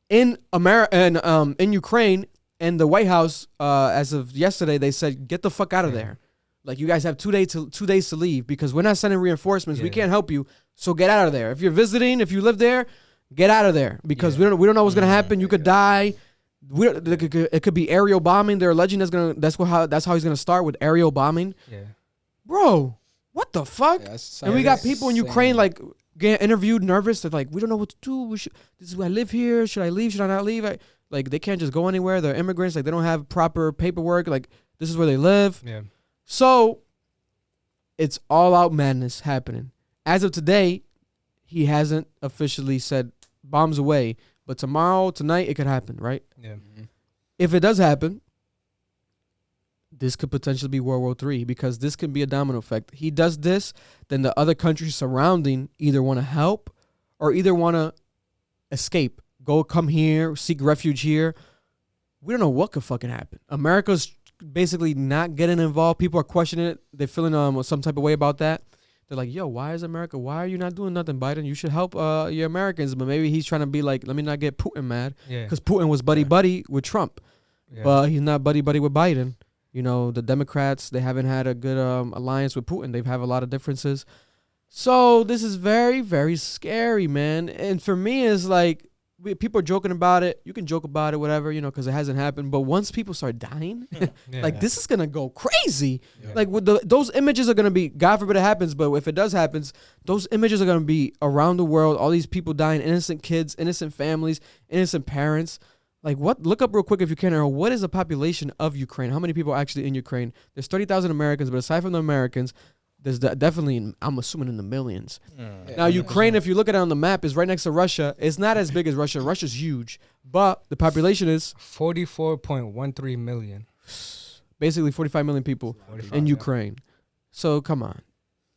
Speaker 2: in in Ukraine, and the White House, as of yesterday, they said, get the fuck out of there. Like, you guys have 2 days to leave, because we're not sending reinforcements. We can't help you. So get out of there. If you're visiting, if you live there, get out of there, because we don't know what's gonna happen. You could die. It could be aerial bombing. They're alleging that's how he's gonna start, with aerial bombing.
Speaker 5: Yeah.
Speaker 2: Bro, what the fuck?
Speaker 3: Yeah,
Speaker 2: And we got people in Ukraine like getting interviewed, nervous. They're like, we don't know what to do. This is where I live here. Should I leave? Should I not leave? Like, they can't just go anywhere. They're immigrants. Like, they don't have proper paperwork. Like, this is where they live.
Speaker 5: Yeah.
Speaker 2: So it's all out madness happening. As of today, he hasn't officially said bombs away, but tomorrow, tonight, it could happen, right?
Speaker 5: Yeah.
Speaker 2: If it does happen, this could potentially be World War III, because this can be a domino effect. He does this, then the other countries surrounding either want to help or either want to escape, come here, seek refuge here. We don't know what could fucking happen. America's basically not getting involved. People are questioning it. They're feeling some type of way about that. They're like, yo, why are you not doing nothing, Biden? You should help your Americans. But maybe he's trying to be like, let me not get Putin mad.
Speaker 5: Yeah.
Speaker 2: Because Putin was buddy-buddy with Trump.
Speaker 5: Yeah.
Speaker 2: But he's not buddy-buddy with Biden. You know, the Democrats, they haven't had a good alliance with Putin. They have a lot of differences. So this is very, very scary, man. And for me, it's like, people are joking about it. You can joke about it, whatever, you know, because it hasn't happened. But once people start dying, like this is gonna go crazy. Yeah. Like with those images are gonna be, God forbid it happens, but if it does happen, those images are gonna be around the world. All these people dying, innocent kids, innocent families, innocent parents. Like what? Look up real quick if you can. Or what is the population of Ukraine? How many people are actually in Ukraine? There's 30,000 Americans, but aside from the Americans, there's definitely, I'm assuming, in the millions. Now, Ukraine, if you look at it on the map, is right next to Russia. It's not as big as Russia. Russia's huge, but the population is
Speaker 5: 44.13 million.
Speaker 2: Basically 45 million people in Ukraine. So come on.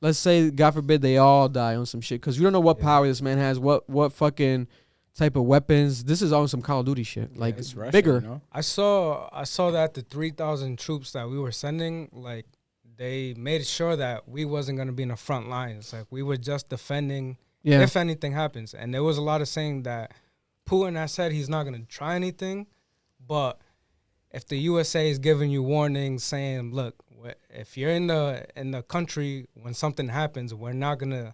Speaker 2: Let's say, God forbid, they all die on some shit, because you don't know what power this man has, what fucking type of weapons. This is on some Call of Duty shit. Like, it's Russia, bigger. You know?
Speaker 5: I saw that the 3,000 troops that we were sending, like, they made sure that we wasn't going to be in the front lines. Like, we were just defending if anything happens. And there was a lot of saying that Putin has said he's not going to try anything. But if the USA is giving you warnings saying, look, if you're in the country when something happens, we're not going to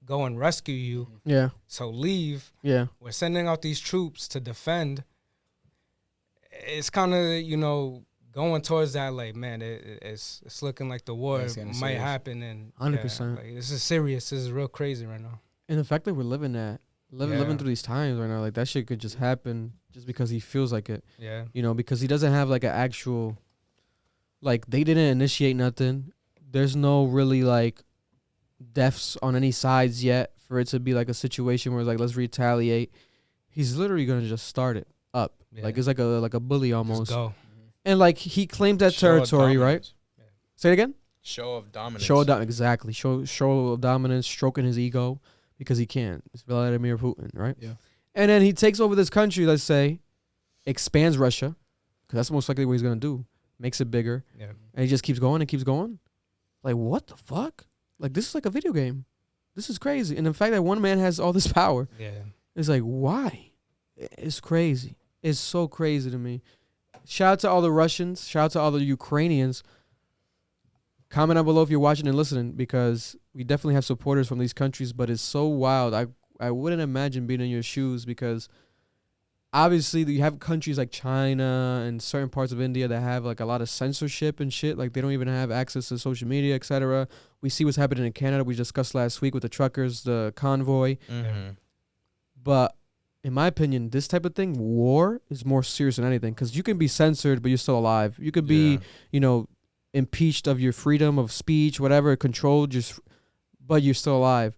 Speaker 5: go and rescue you.
Speaker 2: Yeah.
Speaker 5: So leave.
Speaker 2: Yeah.
Speaker 5: We're sending out these troops to defend. It's kind of, you know, going towards that, like, man, it's looking like the war might happen, and
Speaker 2: 100%.
Speaker 5: Like, this is serious. This is real crazy right now.
Speaker 2: And the fact that we're living through these times right now, like that shit could just happen just because he feels like it.
Speaker 5: Yeah,
Speaker 2: you know, because he doesn't have like an actual, like they didn't initiate nothing. There's no really like deaths on any sides yet for it to be like a situation where like let's retaliate. He's literally gonna just start it up. Like it's like a bully almost.
Speaker 5: Just go.
Speaker 2: And like he claimed that territory, right? Yeah. Say it again.
Speaker 4: Show of dominance.
Speaker 2: Exactly. Show of dominance, stroking his ego because he can. It's Vladimir Putin, right? Yeah. And then he takes over this country. Let's say, expands Russia, because that's most likely what he's gonna do. Makes it bigger. Yeah. And he just keeps going and keeps going. Like what the fuck? Like this is like a video game. This is crazy. And the fact that one man has all this power. Yeah. It's like why? It's crazy. It's so crazy to me. Shout out to all the Russians. Shout out to all the Ukrainians. Comment down below if you're watching and listening, because we definitely have supporters from these countries, but it's so wild. I wouldn't imagine being in your shoes, because obviously you have countries like China and certain parts of India that have like a lot of censorship and shit. Like they don't even have access to social media, etc. We see what's happening in Canada. We discussed last week with the truckers, the convoy. Mm-hmm. But in my opinion, this type of thing, war, is more serious than anything, because you can be censored, but you're still alive. You could be, you know, impeached of your freedom of speech, whatever, controlled, but you're still alive.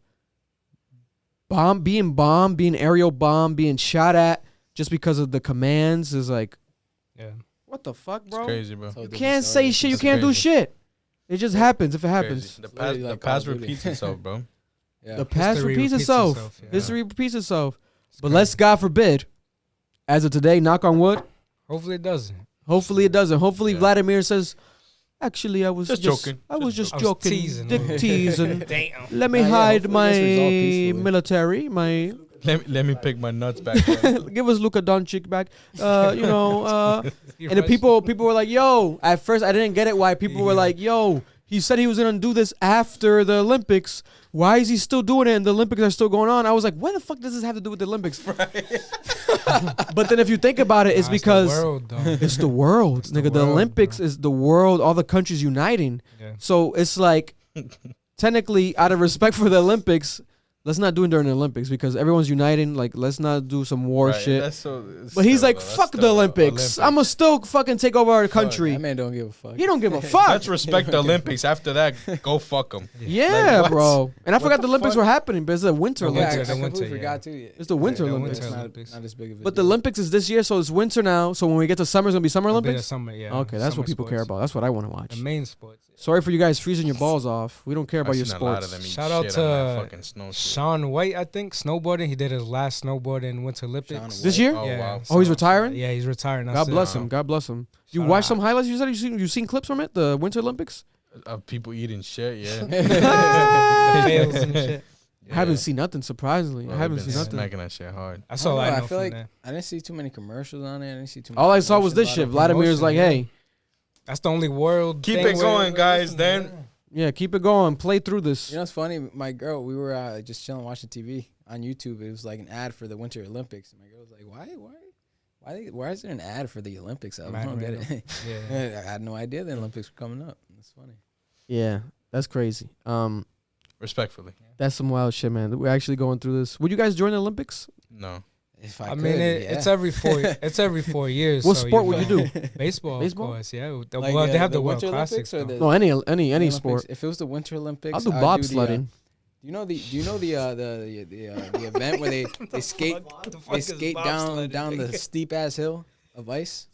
Speaker 2: Being aerial bombed, being shot at just because of the commands is like, what the fuck, bro?
Speaker 4: It's crazy, bro.
Speaker 2: You can't say shit. You can't do shit. It just happens if it happens.
Speaker 4: The past repeats itself, bro.
Speaker 2: Yeah. The past repeats itself. History repeats itself. But let's, God forbid, as of today, knock on wood.
Speaker 5: Hopefully it doesn't.
Speaker 2: Hopefully Vladimir says, actually, I was just joking. I was just joking. Teasing.
Speaker 5: Damn.
Speaker 2: Let me hide my military.
Speaker 4: Let me pick my nuts back.
Speaker 2: Give us Luka Doncic back. You know. And the people were like, yo. At first, I didn't get it. Why people were like, yo. He said he was going to do this after the Olympics. Why is he still doing it and the Olympics are still going on? I was like, what the fuck does this have to do with the Olympics? Right. But then if you think about it, it's because it's the world. Nigga, the Olympics is the world, all the countries uniting. Yeah. So it's like, technically, out of respect for the Olympics, let's not do it during the Olympics, because everyone's uniting. Like, let's not do some war shit. But he's like, fuck the Olympics. I'm going to still fucking take over our country.
Speaker 3: That man don't give a fuck.
Speaker 2: He don't give a fuck.
Speaker 4: Let's respect the Olympics. After that, go fuck them.
Speaker 2: Yeah, like, bro. And I forgot the Olympics were happening, but it's the Winter Olympics.
Speaker 3: I completely forgot too.
Speaker 2: It's the Winter Olympics.
Speaker 3: Not as big of a
Speaker 2: But the Olympics is this year, so it's winter now. So when we get to summer, it's going to be Summer Olympics?
Speaker 5: Summer, yeah.
Speaker 2: Okay, that's what people care about. That's what I want to watch.
Speaker 5: The main sports.
Speaker 2: Sorry for you guys freezing your balls off. We don't care about your sports.
Speaker 5: Shout out to Shaun White, I think, snowboarding. He did his last snowboard in Winter Olympics.
Speaker 2: This year?
Speaker 4: Oh,
Speaker 5: yeah.
Speaker 4: wow.
Speaker 2: Oh, he's retiring?
Speaker 5: Yeah, he's retiring.
Speaker 2: God bless him. God bless him. You watched some highlights? You said you seen clips from it? The Winter Olympics?
Speaker 4: Of people eating shit, yeah.
Speaker 5: The fails and shit.
Speaker 2: I haven't seen nothing, surprisingly.
Speaker 4: Well,
Speaker 2: I haven't seen nothing.
Speaker 4: Smacking that shit hard.
Speaker 5: That's all I know.
Speaker 3: I feel like
Speaker 5: that.
Speaker 3: I didn't see too many commercials on it. I didn't see too.
Speaker 2: All I saw was this shit. Vladimir's like, hey.
Speaker 5: That's the only world.
Speaker 4: Keep it going, guys. Then.
Speaker 2: Yeah, keep it going. Play through this.
Speaker 3: You know what's funny? My girl, we were just chilling watching TV on YouTube. It was like an ad for the Winter Olympics. And my girl was like, why is there an ad for the Olympics? I don't get it. Yeah. I had no idea the Olympics were coming up. That's funny.
Speaker 2: Yeah, that's crazy.
Speaker 4: Respectfully.
Speaker 2: That's some wild shit, man. We're actually going through this. Would you guys join the Olympics?
Speaker 4: No.
Speaker 3: If
Speaker 5: I mean, it's every 4 years.
Speaker 2: What
Speaker 5: so
Speaker 2: sport would you do?
Speaker 5: Baseball,
Speaker 2: Baseball?
Speaker 5: Of course, yeah.
Speaker 3: Like,
Speaker 5: well, they have the World
Speaker 3: Winter
Speaker 5: Classics.
Speaker 3: Olympics or
Speaker 2: No, any
Speaker 3: Olympics?
Speaker 2: sport.
Speaker 3: If it was the Winter Olympics,
Speaker 2: I'll do
Speaker 3: I'd
Speaker 2: bobsledding.
Speaker 3: Do you know the event where they skate down the steep ass hill of ice?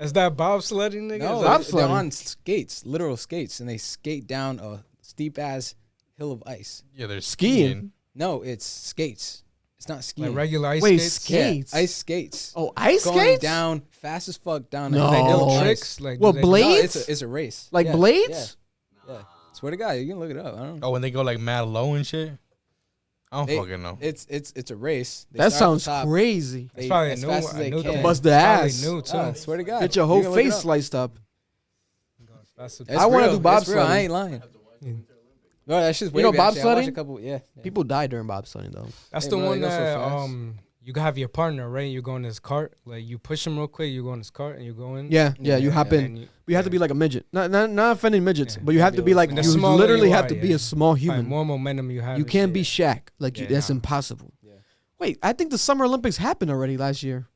Speaker 5: Is that bobsledding, nigga?
Speaker 3: No, they're on skates, literal skates, and they skate down a steep ass hill of ice.
Speaker 4: Yeah, they're
Speaker 2: Skiing.
Speaker 3: No, it's skates. It's not skiing.
Speaker 5: Like regular ice
Speaker 2: Wait,
Speaker 5: skates?
Speaker 2: skates?
Speaker 3: Yeah, ice skates.
Speaker 2: Oh, ice
Speaker 3: Going
Speaker 2: skates?
Speaker 3: down fast as fuck down.
Speaker 2: No.
Speaker 3: Like
Speaker 5: Little
Speaker 3: ice.
Speaker 5: tricks? Like,
Speaker 2: Well,
Speaker 5: do they-
Speaker 2: blades?
Speaker 3: No, it's a race.
Speaker 2: Like
Speaker 3: Yeah,
Speaker 2: blades?
Speaker 3: Yeah. Swear to God, you can look it up. I don't know.
Speaker 4: Oh, when they go like mad low and shit? I don't fucking know.
Speaker 3: It's a race. They
Speaker 2: That
Speaker 3: start at the
Speaker 2: sounds
Speaker 3: top.
Speaker 2: crazy.
Speaker 5: It's probably
Speaker 3: as
Speaker 5: new.
Speaker 3: fast as they
Speaker 5: new
Speaker 3: can.
Speaker 5: thing.
Speaker 2: Bust the
Speaker 5: It's probably
Speaker 2: ass.
Speaker 5: new, too.
Speaker 3: Swear to God.
Speaker 2: Get your
Speaker 3: You
Speaker 2: whole
Speaker 3: can look it
Speaker 2: face
Speaker 3: up.
Speaker 2: sliced up.
Speaker 5: That's
Speaker 3: It's
Speaker 2: I wanna
Speaker 3: real.
Speaker 2: do
Speaker 3: It's real. I
Speaker 2: bobsledding.
Speaker 3: ain't lying. No, that's just
Speaker 2: You know
Speaker 3: wavy, actually. I watched
Speaker 2: bobsledding?
Speaker 3: a couple. Yeah.
Speaker 2: People die during bobsledding, though.
Speaker 5: That's
Speaker 3: Hey,
Speaker 5: the
Speaker 3: bro,
Speaker 5: one
Speaker 3: they go so
Speaker 5: that
Speaker 3: fast.
Speaker 5: you have your partner, right? You go in his cart, like you push him real quick. You go in his cart and you go in.
Speaker 2: Yeah, you hop
Speaker 5: and
Speaker 2: in.
Speaker 5: then
Speaker 2: You have to be like a midget. Not offending midgets,
Speaker 5: Yeah.
Speaker 2: but you have to be like,
Speaker 5: And the
Speaker 2: you
Speaker 5: smaller
Speaker 2: literally
Speaker 5: you
Speaker 2: have
Speaker 5: are,
Speaker 2: to be
Speaker 5: yeah.
Speaker 2: a small
Speaker 5: Like,
Speaker 2: human.
Speaker 5: more momentum you have.
Speaker 2: You
Speaker 5: and
Speaker 2: can't
Speaker 5: shit.
Speaker 2: be Shaq. Like,
Speaker 5: Yeah,
Speaker 2: that's
Speaker 5: nah.
Speaker 2: impossible.
Speaker 3: Yeah.
Speaker 2: Wait, I think the Summer Olympics happened already last year.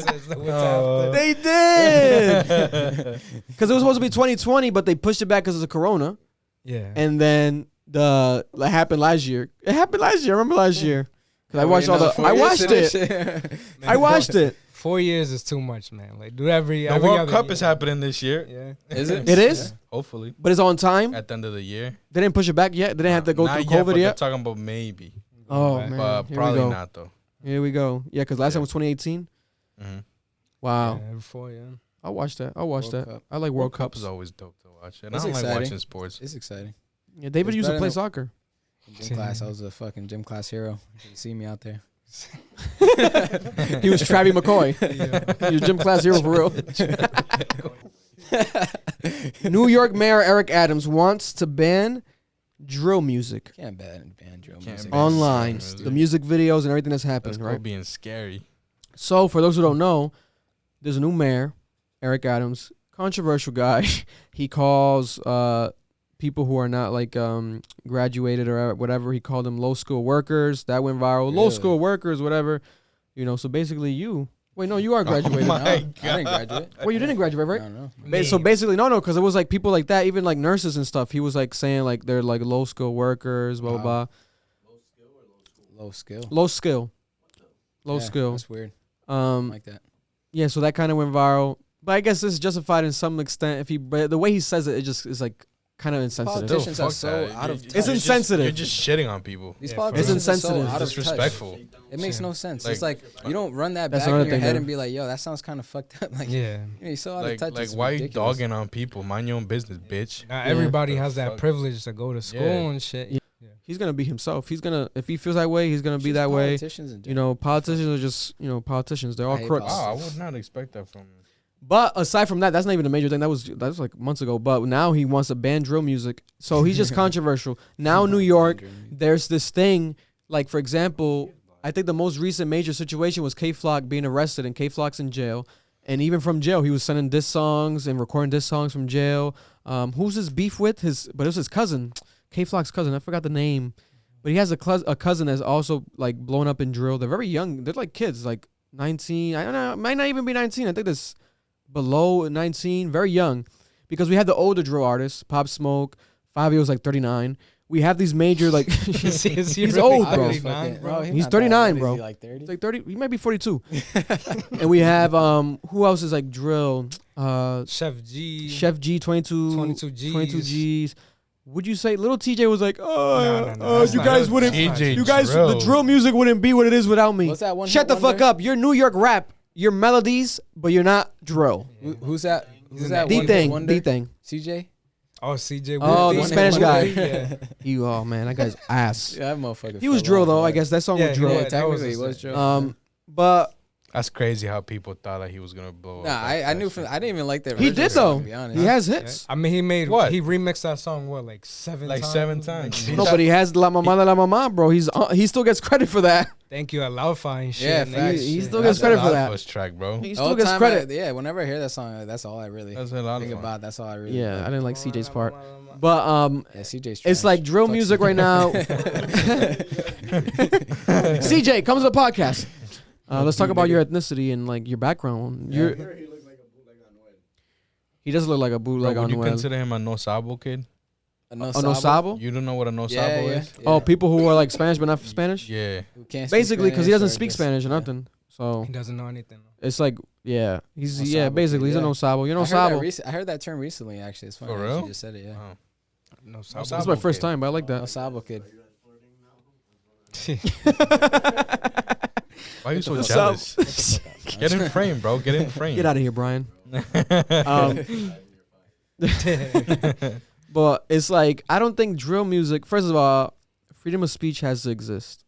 Speaker 2: They did. Because it was supposed to be 2020, but they pushed it back because of the corona.
Speaker 5: Yeah.
Speaker 2: And then it happened last year. It happened last year. I remember last year. Because I watched all the. I watched it. I watched it.
Speaker 5: 4 years is too much, man. Like, do every
Speaker 4: The World
Speaker 5: other
Speaker 4: Cup
Speaker 5: year.
Speaker 4: is happening this year.
Speaker 5: Yeah.
Speaker 3: Is it?
Speaker 2: It is?
Speaker 4: Hopefully.
Speaker 2: But it's on time.
Speaker 4: At the end of the year.
Speaker 2: They didn't push it back yet. They didn't have to go
Speaker 4: Not
Speaker 2: through
Speaker 4: yet,
Speaker 2: COVID
Speaker 4: but
Speaker 2: yet.
Speaker 4: they're talking about maybe.
Speaker 2: Oh,
Speaker 5: But
Speaker 2: man.
Speaker 4: But
Speaker 2: Here we
Speaker 4: probably
Speaker 2: go.
Speaker 4: not, though.
Speaker 2: Here we go. Yeah, because last time was 2018.
Speaker 4: Mm-hmm.
Speaker 2: Wow.
Speaker 5: Yeah, every 4, yeah.
Speaker 2: I'll watch that. I'll watch
Speaker 3: World
Speaker 2: that.
Speaker 3: Cup.
Speaker 2: I like World Cups.
Speaker 4: is always dope to watch. And
Speaker 3: It's
Speaker 4: I don't like
Speaker 3: exciting.
Speaker 4: watching sports.
Speaker 3: It's exciting.
Speaker 2: Yeah, David
Speaker 3: It's
Speaker 2: used to
Speaker 3: better
Speaker 2: play
Speaker 3: than-
Speaker 2: soccer.
Speaker 3: In gym class, I was a fucking gym class hero. You can see me out there.
Speaker 2: He was Travie McCoy. He was gym class hero for real. New York Mayor Eric Adams wants to ban drill music
Speaker 3: Can't ban drill
Speaker 4: Can't
Speaker 3: music.
Speaker 4: ban
Speaker 2: online.
Speaker 4: music.
Speaker 2: The music videos and everything that's
Speaker 4: That's
Speaker 2: happening,
Speaker 4: called
Speaker 2: right?
Speaker 4: being scary.
Speaker 2: So, for those who don't know, there's a new mayor, Eric Adams, controversial guy. He calls people who are not like graduated or whatever. He called them low school workers. That went viral. Low
Speaker 3: Really?
Speaker 2: school workers, whatever. You know, so basically you. Wait, no, you are graduated.
Speaker 4: my
Speaker 3: No, I
Speaker 4: God.
Speaker 3: didn't graduate.
Speaker 2: Well, you didn't graduate,
Speaker 3: I
Speaker 2: right?
Speaker 3: don't know.
Speaker 2: So basically, no, because it was like people like that, even like nurses and stuff. He was like saying like they're like low skill workers, blah, blah, blah.
Speaker 3: Low skill.
Speaker 2: Low skill. Low
Speaker 3: Yeah,
Speaker 2: skill.
Speaker 3: That's weird. I like that.
Speaker 2: Yeah, so that kind of went viral. But I guess this is justified in some extent. But the way he says it, it just is like kind of insensitive.
Speaker 3: Politicians are
Speaker 4: Fuck
Speaker 3: so
Speaker 4: that.
Speaker 3: out of
Speaker 4: You-
Speaker 3: touch.
Speaker 2: It's insensitive.
Speaker 4: You're just shitting on people.
Speaker 3: These
Speaker 5: Yeah,
Speaker 3: politicians
Speaker 2: It's
Speaker 3: are so
Speaker 2: insensitive.
Speaker 3: out of touch.
Speaker 4: Disrespectful.
Speaker 3: It makes no sense.
Speaker 4: Like-
Speaker 3: It's like you don't run that
Speaker 2: That's
Speaker 3: back in
Speaker 2: another
Speaker 3: your
Speaker 2: thing,
Speaker 3: head
Speaker 2: man.
Speaker 3: and be like, "Yo, that sounds kind of fucked up." Like,
Speaker 5: Yeah.
Speaker 3: you're so out of
Speaker 4: Like,
Speaker 3: touch.
Speaker 4: like
Speaker 3: it's
Speaker 4: why you
Speaker 3: ridiculous.
Speaker 4: dogging on people? Mind your own business, bitch.
Speaker 5: Not
Speaker 2: Yeah.
Speaker 5: everybody
Speaker 4: The
Speaker 5: has that
Speaker 4: fuck?
Speaker 5: privilege to go to school
Speaker 4: Yeah.
Speaker 5: and shit.
Speaker 2: Yeah. He's gonna be himself. He's gonna if he feels that way, he's gonna be
Speaker 3: Just
Speaker 2: that way.
Speaker 3: politicians in
Speaker 2: You
Speaker 3: general.
Speaker 2: know, politicians are just politicians. They're all
Speaker 3: I hate
Speaker 2: crooks.
Speaker 4: Wow, I would not expect that from him.
Speaker 2: But aside from that, that's not even a major thing. That was like months ago. But now he wants to ban drill music. So he's just controversial. Now New York, there's this thing. Like for example, I think the most recent major situation was K-Flock being arrested, and K-Flock's in jail. And even from jail, he was sending diss songs and recording diss songs from jail. Who's his beef with? But it was his cousin, K-Flock's cousin. I forgot the name. But he has a cousin that's also like blown up in drill. They're very young. They're like kids, like 19. I don't know. It might not even be 19. I think that's below 19, very young. Because we have the older drill artists, Pop Smoke. Fivio was like 39. We have these major like he's old, bro. He's 39, bro.
Speaker 3: Like 30.
Speaker 2: He's like 30. He might be 42. And we have who else is like drill?
Speaker 5: Chef G.
Speaker 2: Chef G, 22
Speaker 5: G's.
Speaker 2: 22 G's. Would you say Little TJ was like,
Speaker 5: No, that's
Speaker 2: you
Speaker 5: not
Speaker 2: guys
Speaker 5: it.
Speaker 2: wouldn't,
Speaker 4: TJ
Speaker 2: you guys,
Speaker 4: Drill.
Speaker 2: the drill music wouldn't be what it is without me.
Speaker 3: What's that one?
Speaker 2: Shut the fuck up. You're New York rap. You're melodies, but you're not drill.
Speaker 3: Who's that? Who's that?
Speaker 2: D
Speaker 3: one
Speaker 2: thing,
Speaker 3: wonder?
Speaker 2: D thing.
Speaker 3: CJ.
Speaker 5: Oh, CJ.
Speaker 2: Oh,
Speaker 5: Wood.
Speaker 2: the Spanish guy.
Speaker 5: Yeah.
Speaker 2: Oh man, that guy's ass.
Speaker 3: Yeah, that motherfucker.
Speaker 2: He was
Speaker 3: fell
Speaker 2: drill
Speaker 3: off
Speaker 2: though. I
Speaker 3: hard.
Speaker 2: guess that song
Speaker 5: Yeah,
Speaker 2: was drill.
Speaker 3: Yeah,
Speaker 5: that was
Speaker 3: technically
Speaker 5: his
Speaker 3: it was
Speaker 5: shit.
Speaker 3: drill.
Speaker 2: But
Speaker 4: That's crazy how people thought that he was gonna blow
Speaker 3: Nah,
Speaker 4: up.
Speaker 3: I knew from. I didn't even like that.
Speaker 2: He did though.
Speaker 3: To be honest.
Speaker 2: He has hits.
Speaker 5: I mean, he made
Speaker 4: What?
Speaker 5: He remixed that song like 7 times.
Speaker 4: Like 7 times.
Speaker 2: No, but he has La Mama, bro. He still gets credit for that.
Speaker 5: Thank you, Alpha and shit.
Speaker 3: Yeah,
Speaker 5: nigga.
Speaker 3: facts.
Speaker 2: He
Speaker 5: Shit.
Speaker 2: still gets credit for that.
Speaker 4: First track, bro.
Speaker 2: He
Speaker 3: The
Speaker 2: still
Speaker 3: whole
Speaker 2: gets
Speaker 3: time
Speaker 2: credit.
Speaker 3: yeah, whenever I hear that song, that's all I really
Speaker 4: That's a lot of
Speaker 3: think
Speaker 4: fun.
Speaker 3: about. That's all I really.
Speaker 2: Yeah, I
Speaker 3: like.
Speaker 2: didn't like CJ's part. But
Speaker 3: Yeah, CJ's.
Speaker 2: it's like drill music right now. CJ, come to the podcast. Let's talk about your ethnicity and like your background. He does look like a bootleg
Speaker 4: Bro,
Speaker 2: on
Speaker 4: would you
Speaker 2: Noel.
Speaker 4: consider him a no sabo kid?
Speaker 3: No
Speaker 2: Oh, no sabo?
Speaker 4: You don't know what a no
Speaker 3: Yeah,
Speaker 4: sabo
Speaker 3: yeah,
Speaker 4: is?
Speaker 3: yeah.
Speaker 2: Oh, people who are like Spanish but not Spanish?
Speaker 4: Yeah.
Speaker 3: Who can't
Speaker 2: Basically, because he doesn't
Speaker 3: or
Speaker 2: speak
Speaker 3: just-
Speaker 2: Spanish or
Speaker 3: yeah.
Speaker 2: nothing. So
Speaker 5: He doesn't know anything.
Speaker 2: it's like, yeah. He's,
Speaker 3: No
Speaker 2: yeah,
Speaker 3: sabo
Speaker 2: basically,
Speaker 3: kid,
Speaker 2: he's a
Speaker 3: yeah.
Speaker 2: no sabo. You're no
Speaker 3: I heard that
Speaker 2: sabo.
Speaker 3: I heard that term recently, actually. It's funny.
Speaker 4: For
Speaker 3: that
Speaker 4: real?
Speaker 3: You just said it, yeah.
Speaker 4: Oh.
Speaker 5: No
Speaker 4: sabo.
Speaker 2: That's my first
Speaker 4: kid.
Speaker 2: time, but I like
Speaker 3: No
Speaker 2: that.
Speaker 3: sabo kid.
Speaker 4: Why are you so
Speaker 2: What's
Speaker 4: jealous? Get in frame, bro. Get in frame.
Speaker 2: Get out of here, Brian. But it's like, I don't think drill music, first of all, freedom of speech has to exist.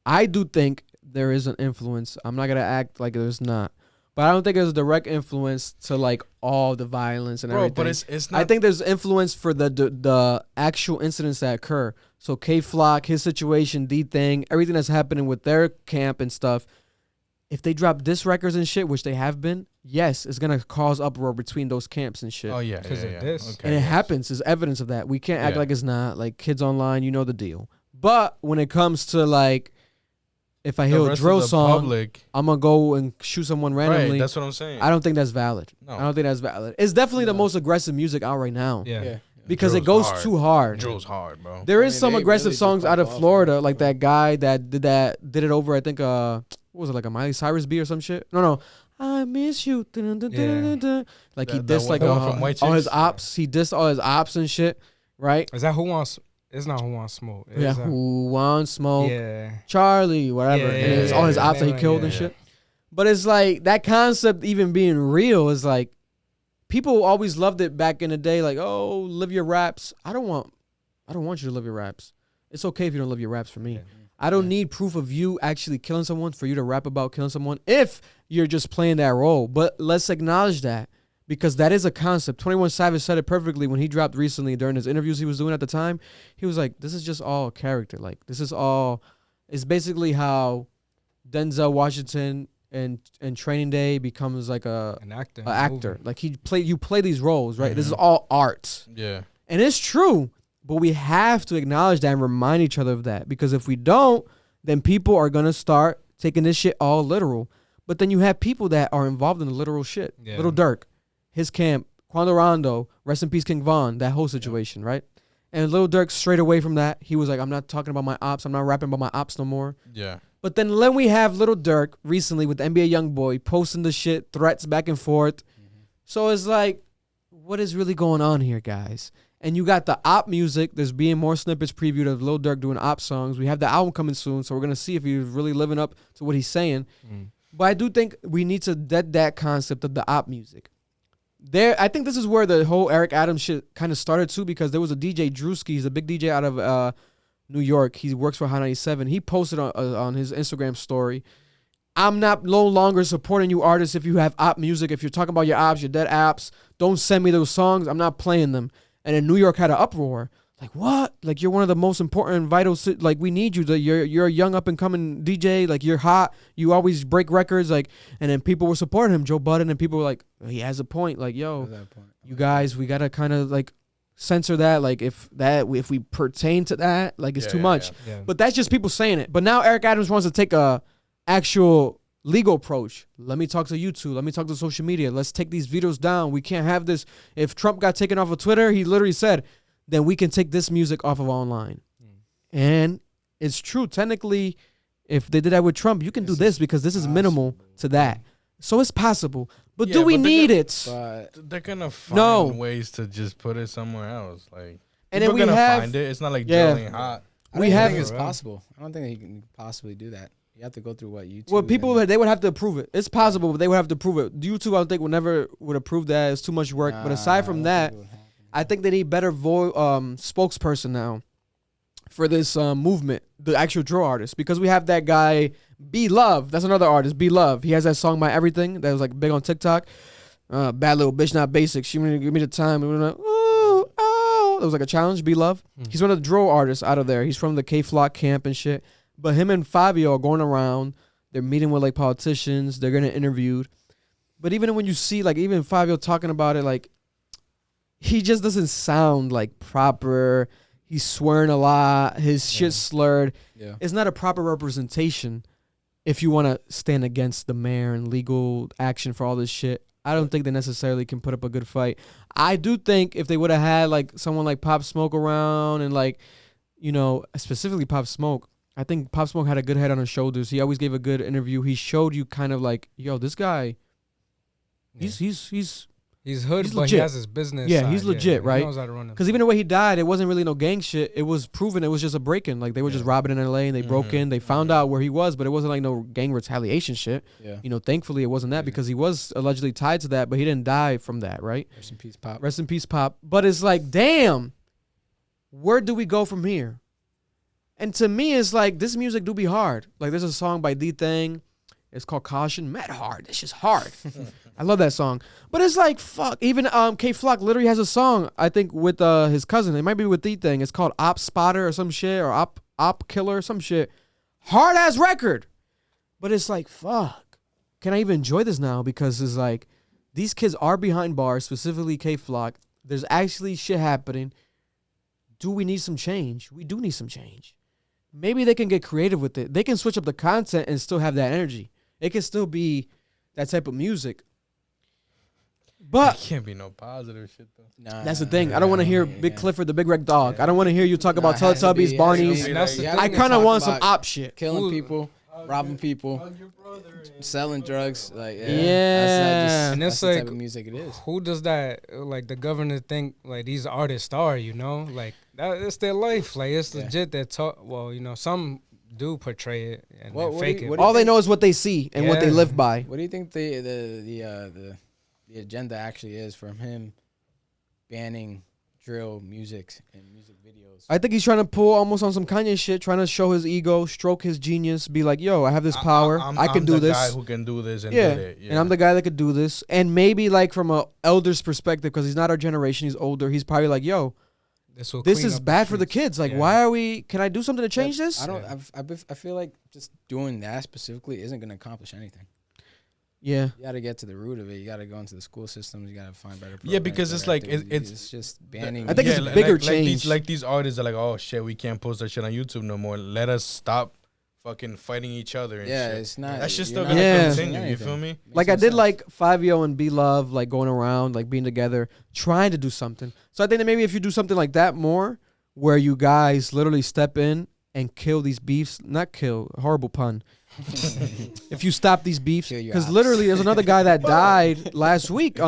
Speaker 2: I do think there is an influence. I'm not going to act like there's not. But I don't think there's a direct influence to like all the violence and
Speaker 4: Bro,
Speaker 2: everything.
Speaker 4: but it's not.
Speaker 2: I think there's influence for the actual incidents that occur. So K-Flock, his situation, D-Thing, everything that's happening with their camp and stuff. If they drop diss records and shit, which they have been, yes, it's going to cause uproar between those camps and shit.
Speaker 4: Oh, yeah.
Speaker 5: 'Cause
Speaker 4: yeah,
Speaker 5: of
Speaker 4: yeah.
Speaker 5: this.
Speaker 4: Okay,
Speaker 2: And it
Speaker 4: yes.
Speaker 2: happens. There's evidence of that. We can't act
Speaker 4: Yeah.
Speaker 2: like it's not. Like, kids online, you know the deal. But when it comes to, like, if I
Speaker 4: The
Speaker 2: hear a
Speaker 4: rest of
Speaker 2: drill
Speaker 4: the
Speaker 2: song,
Speaker 4: public-
Speaker 2: I'm going to go and shoot someone randomly.
Speaker 4: Right, that's what I'm saying.
Speaker 2: I don't think that's valid.
Speaker 4: No.
Speaker 2: I don't think that's valid. It's definitely the most aggressive music out right now.
Speaker 5: Yeah.
Speaker 3: Yeah.
Speaker 2: Because it
Speaker 4: Drill's
Speaker 2: goes
Speaker 4: hard.
Speaker 2: too hard.
Speaker 4: Drill's hard, bro.
Speaker 2: There
Speaker 3: I
Speaker 2: is
Speaker 3: mean,
Speaker 2: some
Speaker 3: they
Speaker 2: aggressive
Speaker 3: really do
Speaker 2: songs
Speaker 3: pop
Speaker 2: out of
Speaker 3: off,
Speaker 2: Florida,
Speaker 3: yeah.
Speaker 2: like that guy that did it over, I think, what was it, like a Miley Cyrus beat or some shit? No. I miss you. Dun, dun, dun, dun, dun. Like he
Speaker 4: That
Speaker 2: dissed like
Speaker 4: one from White
Speaker 2: all his
Speaker 4: Chicks?
Speaker 2: ops. He dissed all his ops and shit, right?
Speaker 5: Is that Who Wants? It's not Who Wants Smoke. It's,
Speaker 2: Yeah, who wants smoke?
Speaker 5: Yeah.
Speaker 2: Charlie, whatever.
Speaker 5: Yeah,
Speaker 2: and it's
Speaker 4: yeah,
Speaker 2: all his
Speaker 4: yeah,
Speaker 2: ops that he
Speaker 5: yeah,
Speaker 2: killed
Speaker 5: yeah.
Speaker 2: and shit. But it's like that concept even being real is like people always loved it back in the day. Like, oh, live your raps. I don't want you to live your raps. It's okay if you don't live your raps for me. I don't need proof of you actually killing someone for you to rap about killing someone if you're just playing that role. But let's acknowledge that because that is a concept. 21 Savage said it perfectly when he dropped recently during his interviews he was doing at the time. He was like, this is just all character. Like, this is all, it's basically how Denzel Washington and Training Day becomes like
Speaker 5: An actor.
Speaker 2: a actor. Like you play these roles, right? This is
Speaker 4: Mhm.
Speaker 2: all art.
Speaker 4: Yeah.
Speaker 2: And it's true, but we have to acknowledge that and remind each other of that. Because if we don't, then people are going to start taking this shit all literal. But then you have people that are involved in the literal shit.
Speaker 5: Yeah.
Speaker 2: Little Durk, his camp, Quando Rondo, rest in peace King Von, that whole situation, right? And Lil Durk straight away from that, he was like, I'm not talking about my ops. I'm not rapping about my ops no more.
Speaker 4: Yeah.
Speaker 2: But then we have Lil Durk recently with NBA Youngboy posting the shit, threats back and forth. So it's like, what is really going on here, guys? And you got the op music. There's being more snippets previewed of Lil Durk doing op songs. We have the album coming soon, so we're going to see if he's really living up to what he's saying. But I do think we need to dead that concept of the op music. I think this is where the whole Eric Adams shit kind of started too, because there was a DJ Drewski. He's a big DJ out of New York. He works for High 97. He posted on his Instagram story, I'm no longer supporting you artists if you have op music. If you're talking about your ops, your dead apps, don't send me those songs. I'm not playing them. And then New York had an uproar. Like, what? Like, you're one of the most important and vital, like, we need you. You're a young up-and-coming DJ. Like, you're hot. You always break records. Like, and then people were supporting him, Joe Budden, and people were like, he has a point. Like, yo, you guys, we got to kind of, like, censor that. Like, if we pertain to that, like, it's too much.
Speaker 5: Yeah.
Speaker 2: But that's just people saying it. But now Eric Adams wants to take a actual legal approach. Let me talk to YouTube. Let me talk to social media. Let's take these videos down. We can't have this. If Trump got taken off of Twitter, he literally said, then we can take this music off of online. And it's true. Technically, if they did that with Trump, you can do this because this is minimal to that. So it's possible. But
Speaker 4: Yeah,
Speaker 2: do we
Speaker 4: but
Speaker 2: need it?
Speaker 3: But
Speaker 4: They're gonna find
Speaker 2: No.
Speaker 4: ways to just put it somewhere else. Like,
Speaker 2: And
Speaker 4: people
Speaker 2: then we
Speaker 4: gonna
Speaker 2: have,
Speaker 4: find it. It's not like
Speaker 2: Yeah.
Speaker 4: drilling hot.
Speaker 3: I
Speaker 2: We
Speaker 3: don't
Speaker 2: have-
Speaker 3: think it's
Speaker 5: Right.
Speaker 3: possible. I don't think you can possibly do that. You have to go through what YouTube.
Speaker 2: well, people,
Speaker 3: and-
Speaker 2: they would have to approve it. It's possible, but they would have to prove it. YouTube, I don't think, would approve that. It's too much work. But aside
Speaker 3: Nah, I
Speaker 2: from
Speaker 3: don't
Speaker 2: that,
Speaker 3: think it would happen.
Speaker 2: I think they need better spokesperson now for this movement, the actual drill artist, because we have that guy B Love. That's another artist, B Love. He has that song My Everything that was like big on TikTok. Bad little bitch, not basic. She wanted to give me the time. And we were like, oh, oh. It was like a challenge. B Love. He's one of the drill artists out of there. He's from the K Flock camp and shit. But him and Fivio are going around. They're meeting with like politicians. They're getting interviewed. But even when you see like even Fivio talking about it, like he just doesn't sound like proper. He's swearing a lot. His shit's slurred. Yeah. It's not a proper representation if you want to stand against the mayor and legal action for all this shit. I don't think they necessarily can put up a good fight. I do think if they would have had like someone like Pop Smoke around and like, you know, specifically Pop Smoke, I think Pop Smoke had a good head on his shoulders. He always gave a good interview. He showed you kind of like, yo, this guy, he's
Speaker 5: hood, but he has his business.
Speaker 2: Yeah, he's legit, right?
Speaker 5: He knows how to run it.
Speaker 2: Because even the way he died, it wasn't really no gang shit. It was proven it was just a break-in. Like, they were just robbing in L.A. and they broke in. They found out where he was, but it wasn't like no gang retaliation shit. Yeah. You know, thankfully it wasn't that because he was allegedly tied to that, but he didn't die from that, right?
Speaker 3: Rest in peace, Pop.
Speaker 2: Rest in peace, Pop. But it's like, damn, where do we go from here? And to me, it's like, this music do be hard. Like, there's a song by D-Thang. It's called Caution. Mad hard. This shit's hard. I love that song. But it's like, fuck. Even K Flock literally has a song, I think, with his cousin. It might be with D-Thang. It's called Op Spotter or some shit, or Op Killer or some shit. Hard-ass record. But it's like, fuck. Can I even enjoy this now? Because it's like, these kids are behind bars, specifically K Flock. There's actually shit happening. Do we need some change? We do need some change. Maybe they can get creative with it. They can switch up the content and still have that energy. It can still be that type of music. But
Speaker 4: it can't be no positive shit though.
Speaker 2: Nah, that's the thing. I don't want to hear Big Clifford, the Big Red Dog. I don't want to hear you talk about Teletubbies, Barneys. I kind of want some op shit.
Speaker 3: Killing people, robbing people, selling drugs. Like
Speaker 5: and
Speaker 3: that's
Speaker 5: it's
Speaker 3: the
Speaker 5: like
Speaker 3: type of music it is.
Speaker 5: Who does that? Like the governor think like these artists are? You know, like it's their life. Like it's legit. That talk. Well, you know, some do portray it and fake it.
Speaker 2: All they know is what they see and what they live by.
Speaker 3: What do you think the agenda actually is from him banning drill music and music videos?
Speaker 2: I think he's trying to pull almost on some Kanye shit, trying to show his ego, stroke his genius, be like, yo, I have this power. I can do this.
Speaker 4: I'm the guy who can do this and did it. Yeah.
Speaker 2: And I'm the guy that could do this. And maybe like from a elder's perspective, because he's not our generation, he's older, he's probably like, yo, this is bad for the kids. Like, why are we? Can I do something to change this?
Speaker 3: I feel like just doing that specifically isn't going to accomplish anything.
Speaker 2: Yeah,
Speaker 3: you got to get to the root of it. You got to go into the school systems. You got to find better programs.
Speaker 4: Yeah, because it's like it's
Speaker 3: just banning.
Speaker 2: I think it's a bigger change.
Speaker 4: Like these artists are like, oh shit, we can't post that shit on YouTube no more. Let us stop fucking fighting each other. And shit.
Speaker 3: It's not.
Speaker 4: That's just still gonna continue. You feel me?
Speaker 2: Like I did like Fivio and B Love, like going around, like being together, trying to do something. So I think that maybe if you do something like that more, where you guys literally step in and kill these beefs, not kill, horrible pun. If you stop these beefs, because literally there's another guy that died last week.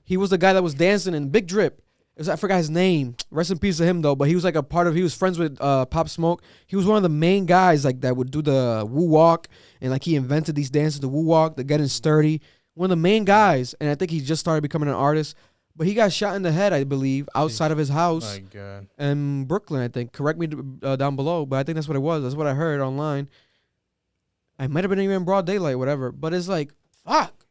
Speaker 2: He was the guy that was dancing in Big Drip. I forgot his name. Rest in peace to him though. But he was like he was friends with Pop Smoke. He was one of the main guys like that would do the woo walk, and like he invented these dances, the woo walk, the getting sturdy. One of the main guys, and I think he just started becoming an artist. But he got shot in the head, I believe, outside of his house.
Speaker 4: My God.
Speaker 2: In Brooklyn, I think. Correct me down below, but I think that's what it was. That's what I heard online. I might have been even in broad daylight, whatever. But it's like, fuck.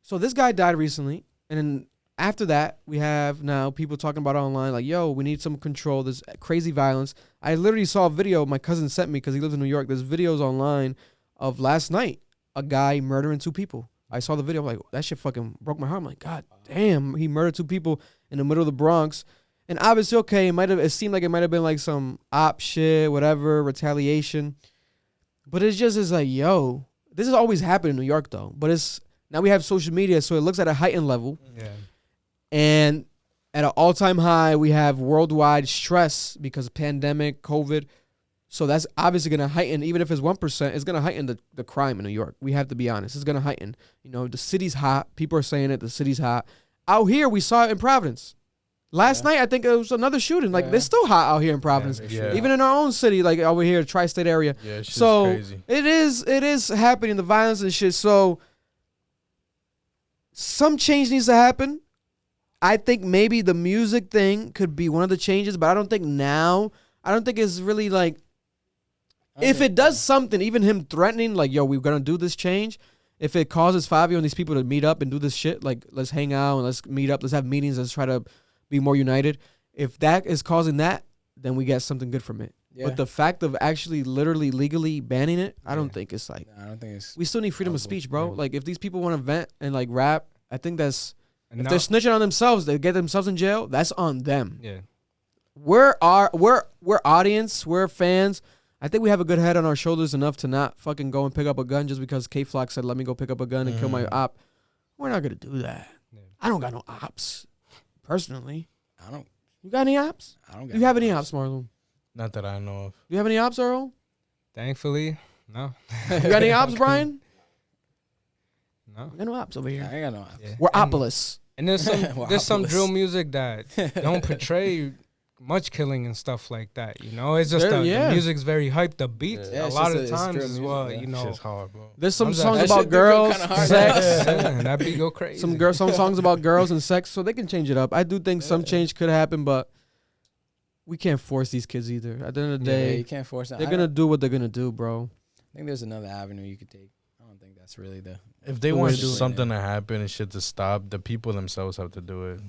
Speaker 2: So this guy died recently, and then after that, we have now people talking about online, like, yo, we need some control. There's crazy violence. I literally saw a video my cousin sent me because he lives in New York. There's videos online of last night, a guy murdering 2 people. I saw the video. I'm like, that shit fucking broke my heart. I'm like, God damn, he murdered 2 people in the middle of the Bronx. And obviously, okay, it seemed like it might have been like some op shit, whatever, retaliation. But it's just, it's like, yo, this has always happened in New York, though. But now we have social media, so it looks at a heightened level.
Speaker 5: Yeah.
Speaker 2: And at an all-time high, we have worldwide stress because of pandemic, COVID. So that's obviously going to heighten, even if it's 1%, it's going to heighten the crime in New York. We have to be honest. It's going to heighten. You know, the city's hot. People are saying it. The city's hot. Out here, we saw it in Providence. Last night, I think it was another shooting. Like, they're still hot out here in Providence. Even in our own city, like over here, tri-state area.
Speaker 4: Yeah, it's
Speaker 2: so
Speaker 4: crazy.
Speaker 2: It is happening, the violence and shit. So some change needs to happen. I think maybe the music thing could be one of the changes, but I don't think now I don't think it's really like. If it does something, even him threatening, like, yo, we're gonna do this change. If it causes Fivio and these people to meet up and do this shit, like, let's hang out and let's meet up, let's have meetings, let's try to be more united. If that is causing that, then we get something good from it. Yeah. But the fact of actually literally legally banning it, I don't think it's like.
Speaker 3: I don't think it's.
Speaker 2: We still need freedom of speech, bro. Yeah. Like, if these people want to vent and like rap, I think that's. If they're snitching on themselves, they get themselves in jail. That's on them.
Speaker 5: Yeah.
Speaker 2: We're audience. We're fans. I think we have a good head on our shoulders enough to not fucking go and pick up a gun just because K-Flock said, let me go pick up a gun and kill my op. We're not going to do that. Yeah. I don't got no ops, personally.
Speaker 3: I don't.
Speaker 2: You got any ops?
Speaker 3: I don't got
Speaker 2: Do you have any ops, Marlon?
Speaker 4: Not that I know of.
Speaker 2: Do you have any ops, Earl?
Speaker 5: Thankfully, no.
Speaker 2: You got any ops, Brian?
Speaker 5: No.
Speaker 2: We got no ops over here.
Speaker 3: I ain't got no ops.
Speaker 2: Yeah. We're opless.
Speaker 5: And there's some drill music that don't portray much killing and stuff like that, you know. It's just the music's very hyped. The beats a lot of times as well, you know.
Speaker 4: It's hard, bro.
Speaker 2: There's some songs about girls, sex.
Speaker 5: That beat go crazy.
Speaker 2: Some songs about girls and sex, so they can change it up. I do think some change could happen, but we can't force these kids either. At the end of the day,
Speaker 3: you can't force them.
Speaker 2: They're gonna do what they're gonna do, bro.
Speaker 3: I think there's another avenue you could take. I don't think that's really the.
Speaker 4: If they want something to happen and shit to stop, the people themselves have to do it.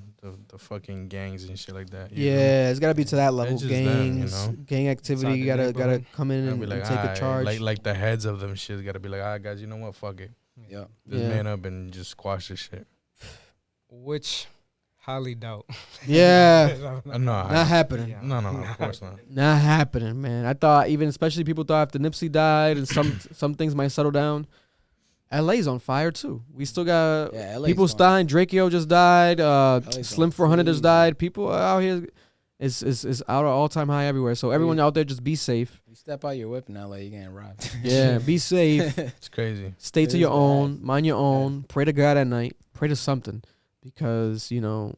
Speaker 4: The fucking gangs and shit like that.
Speaker 2: Yeah, it's gotta be to that level. Gangs,
Speaker 4: them, you know?
Speaker 2: Gang activity. You gotta come in and
Speaker 4: like,
Speaker 2: take a charge.
Speaker 4: Like the heads of them shit gotta be like, all right, guys, you know what? Fuck it.
Speaker 3: Yeah.
Speaker 4: Just man up and just squash this shit.
Speaker 5: Which highly doubt.
Speaker 2: Yeah.
Speaker 4: No,
Speaker 2: not happening.
Speaker 4: Yeah. No, of course not.
Speaker 2: Not happening, man. I thought especially people thought after Nipsey died and some things might settle down. LA's on fire too. We still got people dying. Drakeo just died. Slim 400 just died. People out here is out at all time high everywhere. So everyone out there, just be safe.
Speaker 3: You step out your whip in LA, you getting robbed.
Speaker 2: Yeah, be safe.
Speaker 4: It's crazy.
Speaker 2: Stay to your own. Mind your own. Pray to God at night. Pray to something, because you know,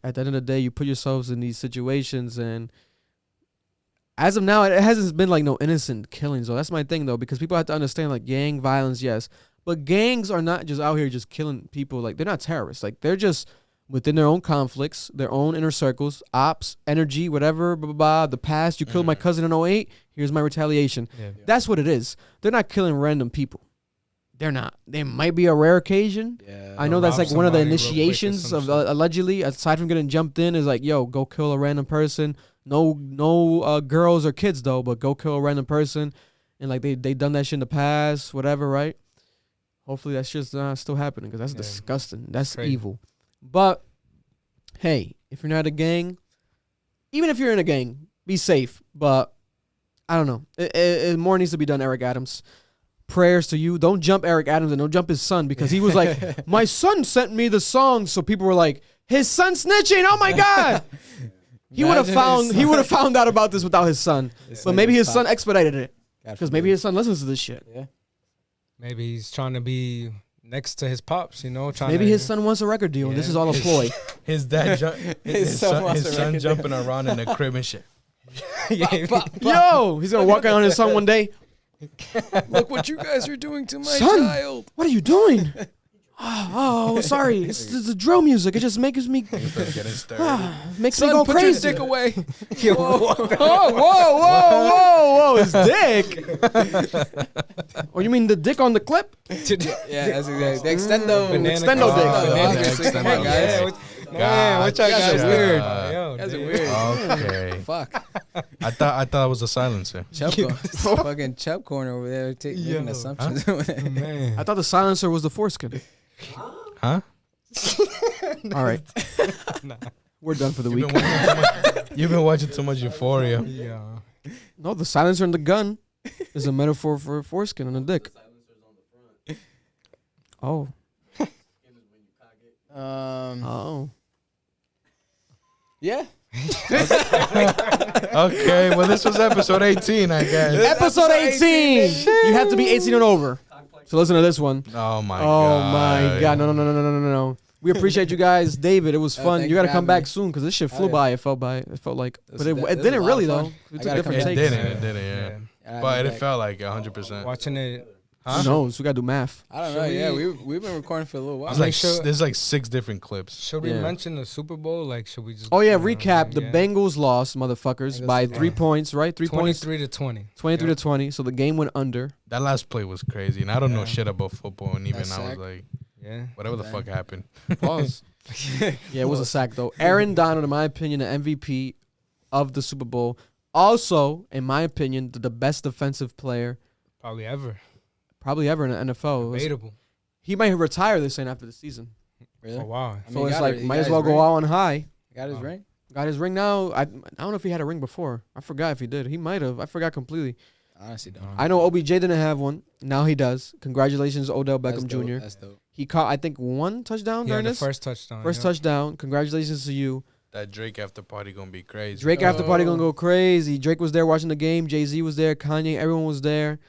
Speaker 2: at the end of the day, you put yourselves in these situations, and as of now, it hasn't been like no innocent killings. So that's my thing though, because people have to understand, like, gang violence, yes. But gangs are not just out here just killing people. Like, they're not terrorists. Like, they're just within their own conflicts, their own inner circles, ops, energy, whatever, blah, blah, blah. The past, you killed my cousin in 2008, here's my retaliation. Yeah. That's what it is. They're not killing random people. They're not. There might be a rare occasion. Yeah, I know that's like one of the initiations of allegedly, aside from getting jumped in, is like, yo, go kill a random person. No girls or kids, though, but go kill a random person. And, like, they done that shit in the past, whatever, right? Hopefully that's just still happening, because that's disgusting. That's crazy. Evil. But, hey, if you're not a gang, even if you're in a gang, be safe. But, I don't know. It more needs to be done, Eric Adams. Prayers to you. Don't jump Eric Adams and don't jump his son, because he was like, my son sent me the song. So people were like, his son snitching. Oh, my God. He would have found out about this without his son. But maybe his son expedited it, because maybe his son listens to this shit.
Speaker 3: Yeah.
Speaker 5: Maybe he's trying to be next to his pops, you know.
Speaker 2: Maybe his son wants a record deal. And this is all a ploy.
Speaker 4: His dad, his son jumping around in the crib and shit.
Speaker 2: Yo, he's gonna walk out on his son one day.
Speaker 3: Look what you guys are doing to my child.
Speaker 2: What are you doing? Oh, sorry. It's the drill music. It just makes me makes me go
Speaker 3: put
Speaker 2: crazy.
Speaker 3: Your dick away.
Speaker 2: Whoa! His dick. Or you mean the dick on the clip?
Speaker 3: Yeah, that's exactly. The extendo
Speaker 2: dick.
Speaker 3: Banana guys.
Speaker 5: Man, what y'all guys are weird.
Speaker 3: That's weird.
Speaker 4: Okay.
Speaker 3: Fuck.
Speaker 4: I thought it was a silencer.
Speaker 3: Fucking Chubb corner over there making assumptions.
Speaker 2: Man. I thought the silencer was the foreskin.
Speaker 4: Huh?
Speaker 2: All right. We're done for the week.
Speaker 4: You've been watching too much Euphoria.
Speaker 5: Yeah.
Speaker 2: No, the silencer and the gun is a metaphor for foreskin and a dick. Oh.
Speaker 3: Yeah.
Speaker 2: Okay,
Speaker 4: well, this was episode 18, I guess.
Speaker 2: Episode 18. You have to be 18 and over. So listen to this one.
Speaker 4: Oh my god.
Speaker 2: No. We appreciate you guys. David, it was fun. You got to come back soon, because this shit flew by. It felt like. But it didn't really, though. We took different takes.
Speaker 4: It didn't, yeah. But it felt like 100%.
Speaker 5: Watching it
Speaker 4: Huh?
Speaker 2: Who knows? We gotta do math.
Speaker 3: I don't know. Yeah, we've been recording for a little while.
Speaker 4: There's like 6 different clips.
Speaker 5: Should we mention the Super Bowl? Like, should we just?
Speaker 2: Oh yeah, recap. The Bengals lost, motherfuckers, by 3 points. Right, 3 points.
Speaker 5: 23-20.
Speaker 2: 23 to 20. So the game went under.
Speaker 4: That last play was crazy, and I don't know shit about football, and even I was like, whatever the fuck happened.
Speaker 2: Pause. Yeah, it was a sack though. Aaron Donald, in my opinion, the MVP of the Super Bowl. Also, in my opinion, the best defensive player
Speaker 5: probably ever
Speaker 2: in the NFL.
Speaker 5: Debatable.
Speaker 2: He might retire this thing after the season.
Speaker 3: Really?
Speaker 5: Oh wow.
Speaker 2: So it's like might as well go out on high.
Speaker 3: Got his ring.
Speaker 2: Got his ring now. I don't know if he had a ring before. I forgot if he did. He might have. I forgot completely.
Speaker 3: Honestly, don't.
Speaker 2: I know OBJ didn't have one. Now he does. Congratulations, Odell Beckham Jr.
Speaker 3: That's dope.
Speaker 2: He caught, I think, 1 touchdown during this.
Speaker 5: First touchdown.
Speaker 2: First touchdown. Congratulations to you.
Speaker 4: That Drake after party gonna be crazy.
Speaker 2: Drake after party gonna go crazy. Drake was there watching the game. Jay-Z was there. Kanye, everyone was there.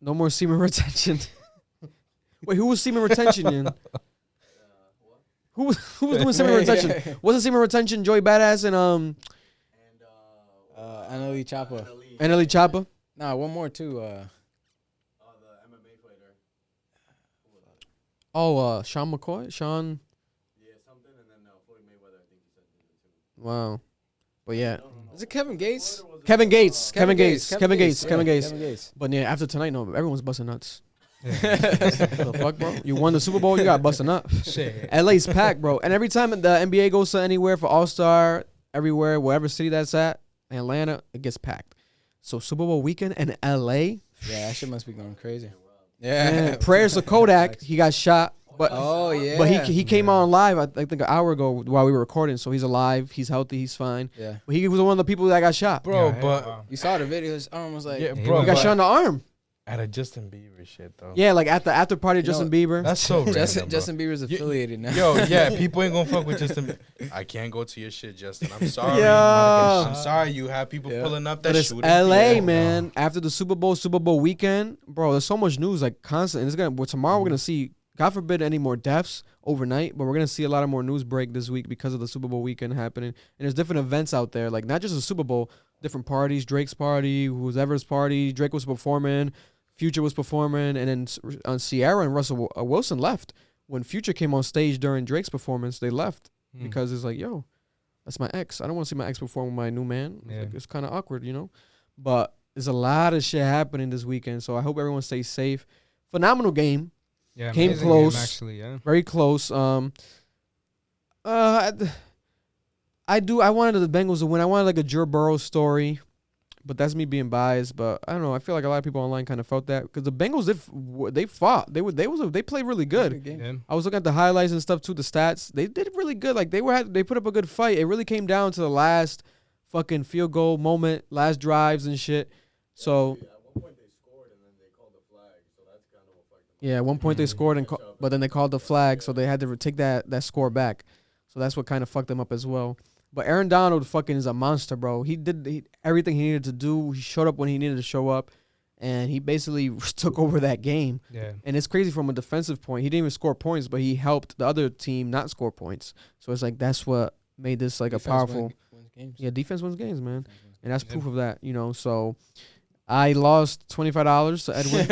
Speaker 2: No more semen retention. Wait, who was semen retention in? Who was doing semen retention? Wasn't semen retention Joey Badass and
Speaker 3: Nelly Choppa.
Speaker 2: Nelly Choppa?
Speaker 3: Nah, one more too.
Speaker 6: The MMA fighter.
Speaker 2: Oh, Sean McCoy? Sean.
Speaker 6: Yeah, something, and then Floyd Mayweather, I think he said it too.
Speaker 2: Wow. But yeah.
Speaker 3: Is it Kevin Gates?
Speaker 2: Kevin Gates.
Speaker 3: Kevin Gates.
Speaker 2: But yeah, after tonight, no, everyone's busting nuts. What the fuck, bro? You won the Super Bowl, you got busting up.
Speaker 5: Shit.
Speaker 2: LA's packed, bro. And every time the NBA goes to anywhere for All-Star, everywhere, wherever city that's at, Atlanta, it gets packed. So Super Bowl weekend in LA.
Speaker 3: Yeah, that shit must be going crazy. Yeah.
Speaker 2: Man, prayers to Kodak. He got shot. But But he came on live, I think an hour ago while we were recording. So he's alive. He's healthy. He's fine.
Speaker 3: Yeah.
Speaker 2: But he was one of the people that got shot.
Speaker 4: Bro, but
Speaker 3: you saw the video. His arm was like,
Speaker 2: He got shot in the arm.
Speaker 4: at a Justin Bieber shit though.
Speaker 2: Yeah, like at the after party, Justin Bieber.
Speaker 4: That's so random,
Speaker 3: Justin Bieber's affiliated now.
Speaker 4: Yo, yeah, people ain't gonna fuck with Justin. I can't go to your shit, Justin. I'm sorry.
Speaker 2: Yeah.
Speaker 4: I'm sorry. You have people pulling up that
Speaker 2: But it's
Speaker 4: shooting.
Speaker 2: LA, man. After the Super Bowl weekend, bro. There's so much news, like constant. It's gonna. Well, tomorrow we're gonna see. God forbid any more deaths overnight, but we're gonna see a lot of more news break this week because of the Super Bowl weekend happening. And there's different events out there, like not just the Super Bowl, different parties. Drake's party, whoever's party. Drake was performing, Future was performing, and then Ciara and Russell Wilson left when Future came on stage during Drake's performance. They left because it's like, yo, that's my ex. I don't want to see my ex perform with my new man.
Speaker 5: Yeah.
Speaker 2: It's kind of awkward, you know. But there's a lot of shit happening this weekend, so I hope everyone stays safe. Phenomenal game.
Speaker 5: Yeah,
Speaker 2: came
Speaker 5: amazing
Speaker 2: close.
Speaker 5: game, actually, yeah.
Speaker 2: Very close. I wanted the Bengals to win. I wanted like a Joe Burrow story, but that's me being biased. But I don't know. I feel like a lot of people online kind of felt that because the Bengals they fought. They played really good.
Speaker 5: Yeah.
Speaker 2: I was looking at the highlights and stuff too. The stats, they did really good. Like they put up a good fight. It really came down to the last fucking field goal moment, last drives and shit. So. Yeah, at one point they scored, but then they called the flag, so they had to take that score back. So that's what kind of fucked them up as well. But Aaron Donald fucking is a monster, bro. He did everything he needed to do. He showed up when he needed to show up, and he basically took over that game.
Speaker 5: Yeah.
Speaker 2: And it's crazy from a defensive point. He didn't even score points, but he helped the other team not score points. So it's like that's what made this like defense a powerful.
Speaker 3: Wins games.
Speaker 2: Yeah, defense wins games, man. And that's proof of that, you know. So I lost $25 to Edwin,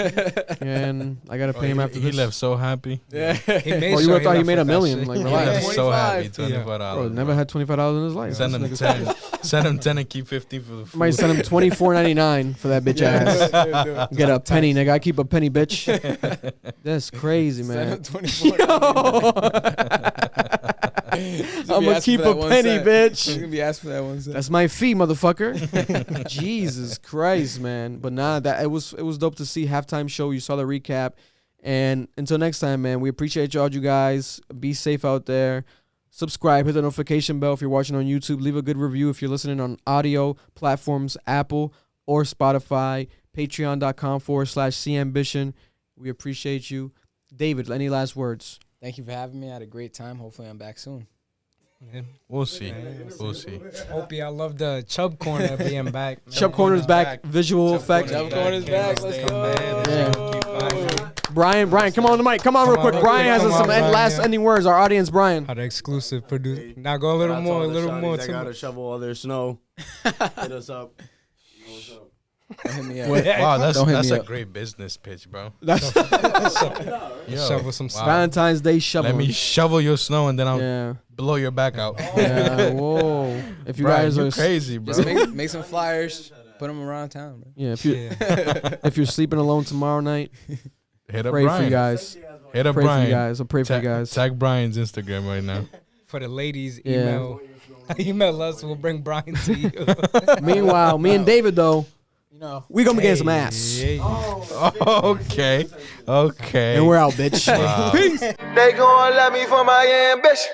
Speaker 2: and I gotta pay him after this.
Speaker 4: He left so happy.
Speaker 3: Yeah.
Speaker 5: He made
Speaker 2: Bro, you
Speaker 5: sure
Speaker 2: would have thought he
Speaker 5: left
Speaker 2: made
Speaker 5: with
Speaker 2: $1
Speaker 5: that
Speaker 2: million.
Speaker 5: shit.
Speaker 2: Like,
Speaker 4: He
Speaker 2: relax.
Speaker 4: left so happy.
Speaker 3: $25.
Speaker 4: $25.
Speaker 2: Bro, never had $25 in his life.
Speaker 4: Send him 10. Send him 10 and keep 15 for the food.
Speaker 2: Might send him $24.99 for that bitch ass. Get a penny, nigga. I keep a penny, bitch. That's crazy, man. I'm gonna keep a penny, bitch.
Speaker 3: You're gonna be asked for that one cent.
Speaker 2: That's my fee, motherfucker. Jesus Christ, man. But nah, that it was dope to see halftime show. You saw the recap. And until next time, man, we appreciate y'all, you guys. Be safe out there. Subscribe, hit the notification bell if you're watching on YouTube. Leave a good review if you're listening on audio platforms, Apple or Spotify. Patreon.com/CAmbition. We appreciate you. David, any last words?
Speaker 3: Thank you for having me. I had a great time. Hopefully I'm back soon.
Speaker 5: Yeah.
Speaker 4: We'll see. We'll see.
Speaker 5: Hope y'all love the Chubb Corner being back.
Speaker 2: Chubb Corner's back. Visual effect.
Speaker 3: Chubb Corner's back. Let's go.
Speaker 2: Yeah. Brian, come on the mic. Come on real quick. Brian has some last ending words. Our audience, Brian.
Speaker 5: How the exclusive producer. Now go a little more.
Speaker 6: I gotta shovel all their snow. Hit us up. You know what's up.
Speaker 3: Don't hit me up.
Speaker 4: Wow,
Speaker 3: Don't hit
Speaker 4: that's
Speaker 3: me
Speaker 4: a
Speaker 3: up.
Speaker 4: great business pitch, bro.
Speaker 2: That's
Speaker 4: Yo,
Speaker 5: Shovel some snow.
Speaker 2: Valentine's Day shovel.
Speaker 4: let me shovel your snow and then I'll
Speaker 2: Yeah.
Speaker 4: blow your back out.
Speaker 2: Yeah. Whoa. If you
Speaker 4: Bro,
Speaker 2: guys
Speaker 4: you
Speaker 2: are
Speaker 4: crazy, bro.
Speaker 3: Just make some flyers, put them around town, bro.
Speaker 2: yeah, if you
Speaker 5: Yeah.
Speaker 2: if you're sleeping alone tomorrow night,
Speaker 4: Hit up
Speaker 2: pray for
Speaker 4: Brian.
Speaker 2: you guys.
Speaker 4: Hit up
Speaker 2: Pray for you
Speaker 4: Brian.
Speaker 2: guys. I'll pray for you guys.
Speaker 4: Tag Brian's Instagram right now.
Speaker 5: For the ladies,
Speaker 2: Yeah.
Speaker 5: email us. We'll bring Brian to you.
Speaker 2: Meanwhile, me and David though,
Speaker 3: You know,
Speaker 2: we gonna be getting some ass.
Speaker 4: Okay. Okay.
Speaker 2: And we're out, bitch.
Speaker 4: Wow.
Speaker 2: Peace.
Speaker 7: They gon' love me for my ambition.